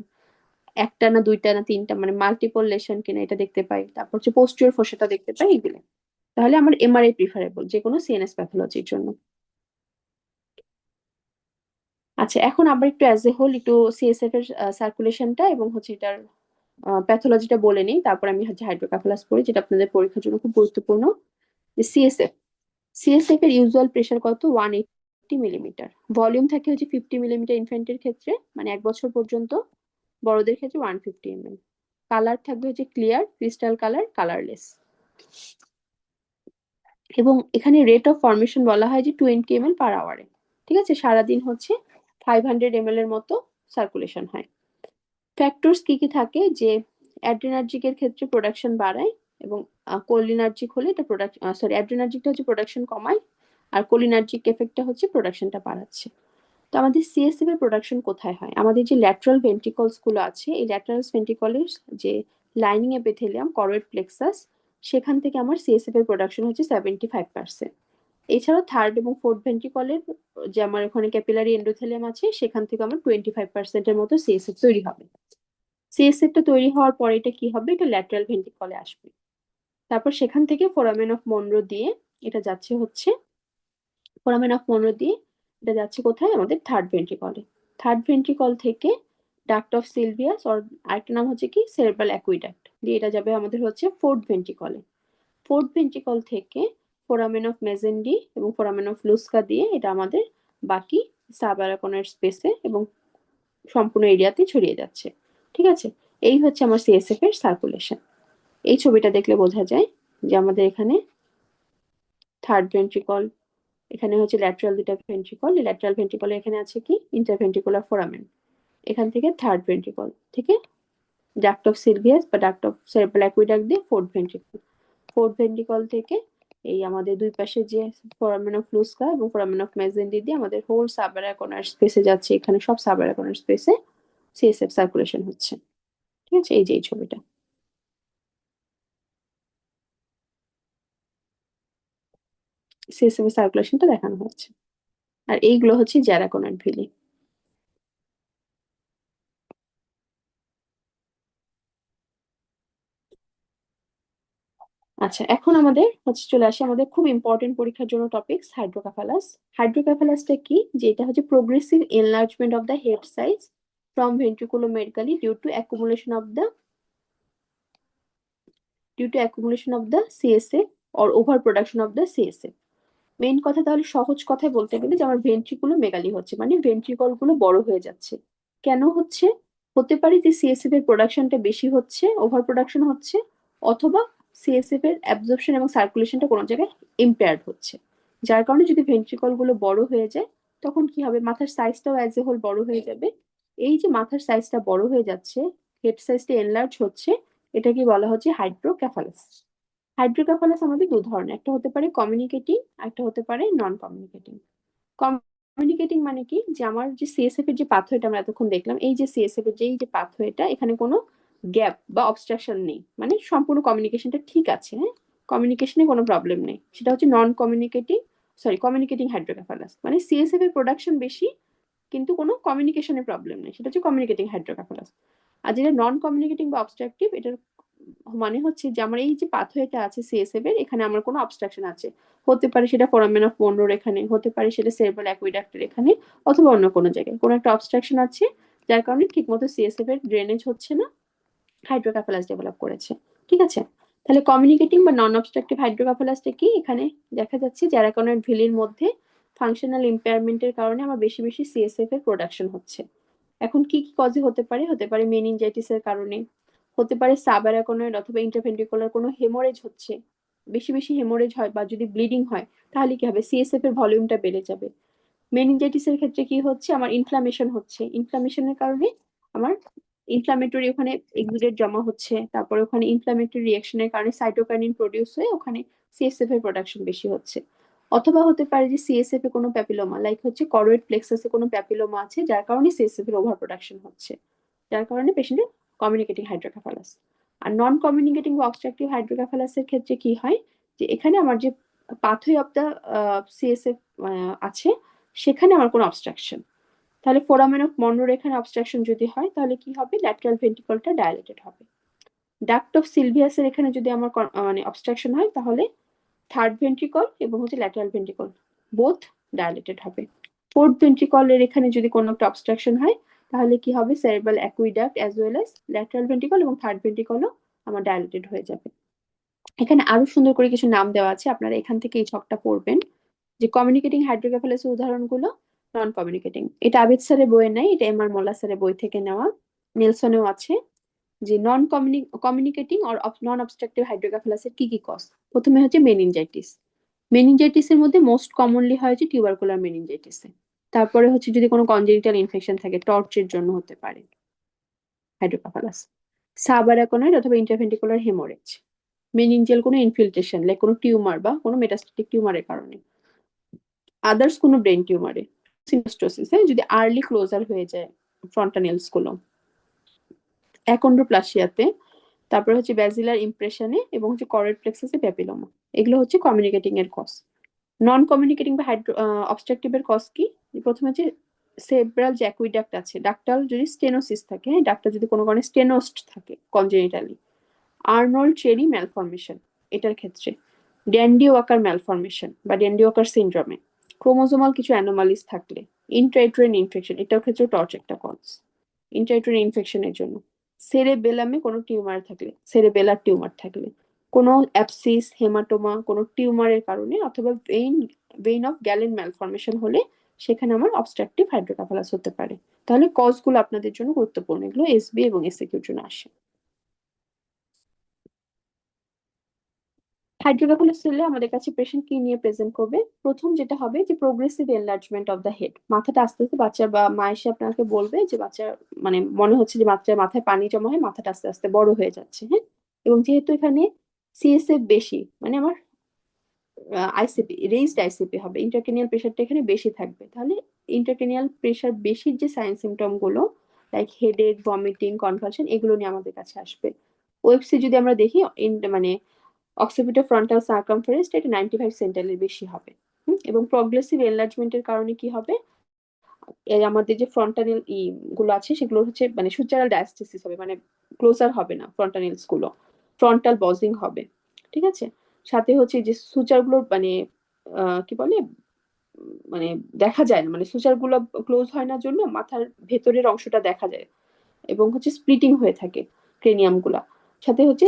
একটা না দুইটা না তিনটা মানে মাল্টিপল লেশন কিনা এটা দেখতে পাই, তারপর হচ্ছে পোস্টিরিয়র ফোসাটা দেখতে পাই, এগুলো। তাহলে আমার এমআরআই প্রিফারেবল যে কোনো সিএনএস প্যাথোলজির জন্য। আচ্ছা, এখন আবার একটু অ্যাজ এ হোল একটু সিএসএফ এর সার্কুলেশনটা এবং হচ্ছে এটার প্যাথোলজিটা বলে নিই, তারপর আমি হচ্ছে হাইড্রোকাফালাস পড়ি, যেটা আপনাদের পরীক্ষার জন্য খুব গুরুত্বপূর্ণ। সিএসএফ, সিএসএফ এর ইউজুয়াল প্রেশার কত? 180 মিলিমিটার। ভলিউম থাকে হচ্ছে 50 মিলিমিটার ইনফ্যান্টের ক্ষেত্রে, মানে 1 বছর পর্যন্ত। বড়দের ক্ষেত্রে 150 ml। কালার থাকবে হচ্ছে ক্লিয়ার, ক্রিস্টাল কালার, কালারলেস। এবং এখানে রেট অফ ফর্মেশন বলা হয় যে 20 ml/hour। ঠিক আছে, সারাদিন হচ্ছে 500 ml এর মতো সার্কুলেশন হয়। ফ্যাক্টরস কি কি থাকে, যে অ্যাড্রেনার্জিকের ক্ষেত্রে প্রোডাকশন বাড়ায়, এবং কোলিনার্জিক হলে এটা অ্যাড্রেনার্জিকটা হচ্ছে প্রোডাকশন কমায়, আর কোলিনার্জিক এফেক্টটা হচ্ছে প্রোডাকশনটা বাড়াচ্ছে। তো আমাদের সিএসএফ এর প্রোডাকশন কোথায় হয়? আমাদের যে ল্যাটারাল ভেন্ট্রিকলস গুলো আছে, এই ল্যাটারাল ভেন্ট্রিকলের যে লাইনিং এপিথেলিয়াম, করোয়েড প্লেক্সাস, সেখান থেকে আমার সিএসএফ এর প্রোডাকশন হচ্ছে 75%। এছাড়াও থার্ড এবং ফোর্থ ভেন্ট্রিকলের যে আমার ওখানে ক্যাপিলারি এন্ডোথেলিয়াম আছে, সেখান থেকে আমার 25%-এর মতো সিএসএফ তৈরি হবে। সিএসএফটা তৈরি হওয়ার পরে এটা কি হবে? এটা ল্যাটারাল ভেন্ট্রিকলে আসবে। তারপর সেখান থেকে ফোরামেন অফ মনরো দিয়ে এটা যাচ্ছে হচ্ছে, ফোরামেন অফ মনরো দিয়ে এটা যাচ্ছে কোথায়? আমাদের থার্ড ভেন্ট্রিকলে। থার্ড ভেন্ট্রিকল থেকে ডাক্ট অফ সিলভিয়াস, আর আরেকটা নাম হচ্ছে কি সেরেব্রাল অ্যাকুইডাক্ট দিয়ে এটা যাবে আমাদের হচ্ছে ফোর্থ ভেন্ট্রিকলে। ফোর্থ ভেন্ট্রিকল থেকে ফোরামেন অফ মেজেন্ডি এবং ফোরামেন অফ লুস্কা দিয়ে এটা আমাদের বাকি সাবারাকনের স্পেসে এবং সম্পূর্ণ এরিয়াতে ছড়িয়ে যাচ্ছে। ঠিক আছে, এই হচ্ছে আমার সিএসএফ এর সার্কুলেশন। এই ছবিটা দেখলে বোঝা যায় যে আমাদের এখানে থার্ড ভেন্ট্রিকল, এখানে হচ্ছে ল্যাটারাল দুটা ভেন্ট্রিকল, ল্যাটারাল ভেন্ট্রিকল এখানে আছে কি ইন্টারভেন্ট্রিকুলার ফোরামেন, এখান থেকে থার্ড ভেন্ট্রিকল থেকে ডাক্ট অফ সিলভিয়াস বা ডাক্ট অফ সেরেব্রাল অ্যাকুইডাক্ট দিয়ে ফোর্থ ভেন্ট্রিকল। ফোর্থ ভেন্ট্রিকল থেকে এই আমাদের দুই পাশে যে ফোরামেন অফ লুস্কা এবং ফোরামেন অফ মেজেন্ডি দিয়ে আমাদের হোল সাবঅ্যারাকনার স্পেসে যাচ্ছে, এখানে সব সাবঅ্যারাকনার স্পেসে সিএসএফ সার্কুলেশন হচ্ছে। ঠিক আছে, এই যে এই ছবিটা সিএসএফ এর সার্কুলেশনটা দেখানো হচ্ছে। আর এইগুলো হচ্ছে জ্যারাকোনার ভিলি। আচ্ছা, এখন আমাদের হচ্ছে চলে আসে আমাদের খুব ইম্পর্টেন্ট পরীক্ষার জন্য টপিকস হাইড্রোকাফালাস। হাইড্রোকাফালাসটা কি? যে এটা হচ্ছে progressive enlargement of the head size from ventriculomegaly due to accumulation of the CSF or overproduction of the CSF। Main কথা তাহলে সহজ কথায় বলতে গেলে যে আমার ভেন্ট্রিকুলো মেগালি হচ্ছে, মানে ভেন্ট্রিকল গুলো বড় হয়ে যাচ্ছে। কেন হচ্ছে? হতে পারে যে সিএসএফ এর প্রোডাকশনটা বেশি হচ্ছে, ওভার প্রোডাকশন হচ্ছে, অথবা সিএসএফ এর অ্যাবজর্পশন এবং সার্কুলেশনটা কোনো জায়গায় ইম্পেয়ার্ড হচ্ছে। যার কারণে যদি ভেন্ট্রিকল গুলো বড় হয়ে যায়, তখন কি হবে? মাথার সাইজটাও অ্যাজ এ হোল বড় হয়ে যাবে। এই যে মাথার সাইজটা বড় হয়ে যাচ্ছে, হেড সাইজটা এনলার্জ হচ্ছে, এটাকে বলা হচ্ছে হাইড্রোক্যাফালাস। হাইড্রোকাফালাস আমাদের দু ধরনের, একটা হতে পারে কমিউনিকেটিং, একটা হতে পারে নন কমিউনিকেটিং। কমিউনিকেটিং মানে কি? যে আমার যে সিএসএফ এর যে পাথওয়েটা আমরা এতক্ষণ দেখলাম, এই যে সিএসএফ এর যে পাথওয়েটা, এখানে কোনো গ্যাপ বা অবস্ট্রাকশন নেই, মানে সম্পূর্ণ কমিউনিকেশনটা ঠিক আছে, হ্যাঁ, কমিউনিকেশনে কোনো প্রবলেম নেই, সেটা হচ্ছে নন কমিউনিকেটিং, কমিউনিকেটিং হাইড্রোকাফালাস। মানে সিএসএফ এর প্রোডাকশন বেশি কিন্তু কোনো কমিউনিকেশনের প্রবলেম নেই, সেটা হচ্ছে কমিউনিকেটিং হাইড্রোকাফালাস। আর যেটা নন কমিউনিকেটিং বা অবস্ট্রাকটিভ, এটার মানে হচ্ছে যে আমার এই যে পাথওয়েটা আছে সিএসএফ এর, এখানে আমার কোনো অবস্ট্রাকশন আছে, হতে পারে সেটা ফোরামেন অফ মনরোর এখানে, হতে পারে সেটা সেরেব্রাল অ্যাকুইডাক্টের এখানে, অথবা অন্য কোনো জায়গায় কোনো একটা অবস্ট্রাকশন আছে, যার কারণে ঠিকমতো সিএসএফ এর ড্রেনেজ হচ্ছে না, হাইড্রোকাফেলাস ডেভেলপ করেছে। ঠিক আছে, তাহলে কমিউনিকেটিং বা নন অবস্ট্রাকটিভ হাইড্রোকাফেলাসটা কি? এখানে দেখা যাচ্ছে জ্যারাকনের ভিলির মধ্যে ফাংশনাল ইম্পেয়ারমেন্টের কারণে আমার বেশি বেশি সিএসএফ এর প্রোডাকশন হচ্ছে। এখন কি কি কজে হতে পারে? হতে পারে মেনিনজাইটিসের কারণে, হতে পারে সাবঅ্যারাকনয়েড অথবা ইন্টারভেন্ট্রিকুলার কোনো হেমোরেজ হচ্ছে, বেশি বেশি হেমোরেজ হয় বা যদি ব্লিডিং হয় তাহলে কি হবে? সিএসএফ এর ভলিউমটা বেড়ে যাবে। মেনিনজাইটিসের ক্ষেত্রে কি হচ্ছে? আমার ইনফ্লামেশন হচ্ছে, ইনফ্লামেশনের কারণে আমার ইনফ্লামেটরি ওখানে এক্সুডেট জমা হচ্ছে, তারপরে ওখানে ইনফ্লামেটরি রিঅ্যাকশনের কারণে সাইটোকাইনিন প্রডিউস হয়ে ওখানে সিএসএফ এর প্রোডাকশন বেশি হচ্ছে। অথবা হতে পারে যে সিএসএফ এ কোনো প্যাপিলোমা, লাইক হচ্ছে করোয়েড প্লেক্সাসে কোনো প্যাপিলোমা আছে, যার কারণে সিএসএফ এর ওভার প্রোডাকশন হচ্ছে, যার কারণে পেশেন্টের কমিউনিকেটিং হাইড্রোকাফালাস। আর নন কমিউনিকেটিং বা অবস্ট্রাকটিভ হাইড্রোকাফালাসের ক্ষেত্রে কি হয়? যে এখানে আমার যে পাথওয়ে অফ দ্য সিএসএফ আছে, সেখানে আমার কোনো অবস্ট্রাকশন, তাহলে ফোরামেন অফ মনরোর এখানে অবস্ট্রাকশন যদি হয় তাহলে কি হবে? ল্যাটারাল ভেন্ট্রিকলটা ডায়ালেটেড হবে। ডাক্ট অফ সিলভিয়াসের এখানে যদি আমার মানে অবস্ট্রাকশন হয় তাহলে থার্ড ভেন্ট্রিকল এবং হচ্ছে ল্যাটারাল ভেন্ট্রিকল বোথ ডায়ালেটেড হবে। ফোর্থ ভেন্ট্রিকলের এখানে যদি কোনো একটা অবস্ট্রাকশন হয় তাহলে কি হবে? Cerebral aqueduct as well as lateral ventricle এবং থার্ড ভেন্ট্রিকলও আমার ডায়ালেটেড হয়ে যাবে। এখানে আরো সুন্দর করে কিছু নাম দেওয়া আছে, আপনারা এখান থেকে এই ছকটা পড়বেন যে কমিউনিকেটিং হাইড্রোকাফেলাসের উদাহরণগুলো। নন কমিউনিকেটিং, এটা আবিদ স্যারের বইয়ে নাই, এটা এম আর মোল্লা স্যারের বই থেকে নেওয়া, নেলসনেও আছে। যে নন কমিউনিকেটিং অর নন অবস্ট্রাকটিভ হাইড্রোকাফেলাসের কি কি কজ? প্রথমে হচ্ছে মেনিনজাইটিস। মেনিনজাইটিসের মধ্যে মোস্ট কমনলি হয় যে টিউবারকুলার মেনিনজাইটিসে। তারপরে হচ্ছে যদি কোনো কনজেনিটাল ইনফেকশন থাকে, টর্চের জন্য হতে পারে হাইড্রোকাফেলাস। সাবঅ্যারাকনয়েড অথবা ইন্টারভেন্ট্রিকুলার হেমোরেজ। মেনিনজিয়াল কোনো ইনফিল্ট্রেশন লাইক কোনো টিউমার বা কোনো মেটাস্টেটিক টিউমারের কারণে। আদার্স কোনো ব্রেন টিউমারে, সিনোস্টোসিস, হ্যাঁ, যদি আর্লি ক্লোজার হয়ে যায় ফ্রন্টানেলস গুলো, অ্যাকন্ড্রোপ্লাসিয়াতে, তারপরে হচ্ছে ব্যাজিলার ইমপ্রেশনে এবং হচ্ছে করেড প্লেক্সাসে প্যাপিলোমা। এগুলো হচ্ছে কমিউনিকেটিং এর কজ। নন কমিউনিকেটিং বা হাইড্রো অবস্ট্রাকটিভ এর কজ কি? প্রথমে হচ্ছে সেব্রাল যে অ্যাকুইডাক্ট আছে, ডাক্টাল যদি স্টেনোসিস থাকে, হ্যাঁ, ডাক্তার যদি কোনো কারণে স্টেনোস্ট থাকে কনজেনিটালি, আর্নল্ড চেরি ম্যালফরমেশন এটার ক্ষেত্রে, ড্যান্ডি ওয়াকার ম্যালফরমেশন বা ড্যান্ডি ওয়াকার সিনড্রোমে, ক্রোমোজোমাল কিছু অ্যানোমালিস থাকলে, ইন্ট্রাইট্রেন ইনফেকশন, এটার ক্ষেত্রে টর্চ একটা কজ ইন্ট্রাইট্রেন ইনফেকশনের জন্য, সেরেবেলামে কোনো টিউমার থাকলে, সেরেবেলার টিউমার থাকলে, কোনো অ্যাপসিস, হেমাটোমা, কোনো টিউমারের কারণে, অথবা ভেইন অফ গ্যালেন ম্যালফরমেশন হলে সেখানে আমার অবস্ট্রাকটিভ হাইড্রোকাফালাস হতে পারে। তাহলে কজগুলো আপনাদের জন্য গুরুত্বপূর্ণ, এগুলো এসবি এবং এসএকিউর জন্য আসে। হাইড্রোকাফেলাস হলে আমাদের কাছে পেশেন্ট কি নিয়ে প্রেজেন্ট করবে? প্রথম যেটা হবে যে progressive enlargement of the head, মাথাটা আস্তে আস্তে বাচ্চা বা মা এসে আপনাকে বলবে যে বাচ্চা মানে মনে হচ্ছে যে বাচ্চার মাথায় পানি জমা হয়ে মাথাটা আস্তে আস্তে বড় হয়ে যাচ্ছে, হ্যাঁ। এবং যেহেতু এখানে সিএসএফ বেশি, মানে আমার আইসিপি রেইজড আইসিপি হবে, ইন্টারক্রেনিয়াল প্রেশারটা এখানে বেশি থাকবে, তাহলে ইন্টারক্রেনিয়াল প্রেশার বেশির যে সাইন সিমটম গুলো লাইক হেডেক, ভমিটিং, কনভালশন, এগুলো নিয়ে আমাদের কাছে আসবে। ওয়েবসি যদি আমরা দেখি মানে অক্সিপিটো ফ্রন্টাল সার্কামফারেন্স এটা 95 সেন্টিমিটারের বেশি হবে। এবং প্রগ্রেসিভ এনলার্জমেন্টের কারণে কি হবে? এই আমাদের যে ফ্রন্টানেল গুলো আছে সেগুলো হচ্ছে মানে সুচারাল ডায়াস্টেসিস হবে, মানে ক্লোজার হবে না ফ্রন্টানেলস গুলো, ফ্রন্টাল বজিং হবে। ঠিক আছে, সাথে হচ্ছে যে সুচার গুলো মানে কি বলে মানে দেখা যায় না, মানে সুচার গুলো ক্লোজ হয় না জন্য মাথার ভেতরের অংশটা দেখা যায়, এবং হচ্ছে স্প্লিটিং হয়ে থাকে ক্রেনিয়াম গুলা। সাথে হচ্ছে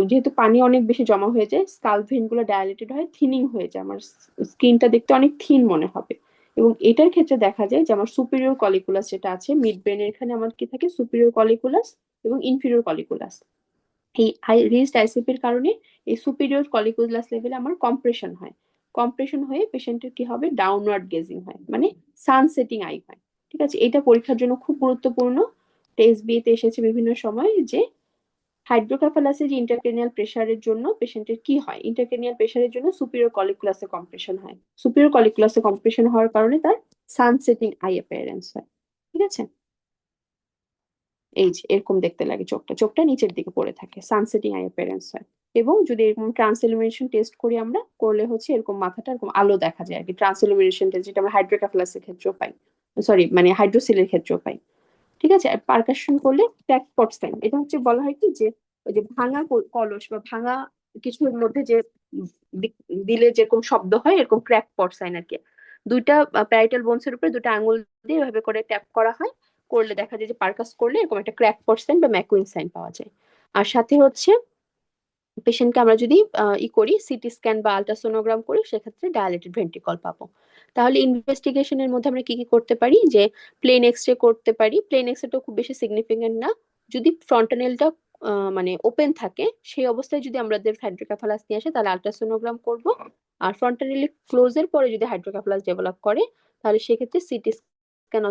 যেহেতু পানি অনেক বেশি জমা হয়ে যায়, স্কাল ভেন গুলো ডায়ালেটেড হয়, থিনিং হয়ে যায়, আমার স্কিনটা দেখতে অনেক থিন মনে হবে। এবং এটার ক্ষেত্রে দেখা যায় যে আমার সুপিরিয়র কলিকুলাস যেটা আছে মিড ব্রেনের এখানে, আমার কি থাকে? সুপিরিয়র কলিকুলাস এবং ইনফিরিয়র কলিকুলাস। এই হাই রেজড আইসিপির কারণে এই সুপিরিয়র কলিকুলাস লেভেলে আমার কম্প্রেশন হয়, কম্প্রেশন হয়ে পেশেন্টের কি হবে? ডাউনওয়ার্ড গেজিং হয়, মানে সানসেটিং আই হয়। ঠিক আছে, এটা পরীক্ষার জন্য খুব গুরুত্বপূর্ণ। টেস্ট বিতে এসেছে বিভিন্ন সময় যে হাইড্রোকাফালাসে যে ইন্টারক্রেনিয়াল প্রেসারের জন্য পেশেন্টের কি হয়? ইন্টারক্রেনিয়াল প্রেসারের জন্য সুপিরিয়র কলিকুলাসে কম্প্রেশন হয়, সুপিরিয়র কলিকুলাসে কম্প্রেশন হওয়ার কারণে তার সানসেটিং আই অ্যাপিয়ারেন্স হয়। ঠিক আছে, এই যে এরকম দেখতে লাগে, চোখটা চোখটা নিচের দিকে পড়ে থাকে, সানসেটিং আই অ্যাপিয়ারেন্স হয়। এবং যদি এরকম ট্রান্সইলুমিনেশন টেস্ট করি আমরা, করলে হচ্ছে এরকম মাথাটা এরকম আলো দেখা যায় আর কি, ট্রান্সইলুমিনেশন টেস্ট যেটা আমরা হাইড্রোকাফালাসের ক্ষেত্রেও পাই, সরি মানে হাইড্রোসিলের ক্ষেত্রেও পাই। ঠিক আছে, আর পারকাশন করলে ব্ল্যাক স্পট সাইন, এটা হচ্ছে বলা হয় কি যে ওই যে ভাঙা কলস বা ভাঙা কিছুর মধ্যে যে দিলে যেরকম শব্দ হয় এরকম ক্র্যাক পট সাইন আর কি। দুইটা প্যারাইটাল বোনসের উপরে দুটো আঙুল দিয়ে এভাবে করে ট্যাপ করা হয়, করলে দেখা যায় যে পারকাস করলে এরকম একটা ক্র্যাক পট সাইন বা ম্যাকুইন সাইন পাওয়া যায়। আর সাথে হচ্ছে পেশেন্টকে আমরা যদি ই করি সিটি স্ক্যান বা আলট্রাসোনোগ্রাম করি সেক্ষেত্রে ডায়ালেটেড ভেন্ট্রিকল পাবো। তাহলে ইনভেস্টিগেশনের মধ্যে আমরা কি কি করতে পারি, যে প্লেন এক্স রে করতে পারি। প্লেন এক্স রেটা খুব বেশি সিগনিফিকেন্ট না, যদি ফ্রন্টানেলটা মানে ওপেন থাকে সেই অবস্থায় যদি আমাদের হাইড্রোকেফালাস নিয়ে আসে তাহলে আলট্রাসোনোগ্রাম করব। আর ফ্রন্টানেলি ক্লোজের পরে যদি হাইড্রোকেফালাস ডেভেলপ করে তাহলে সেক্ষেত্রে সিটি স্ক্যান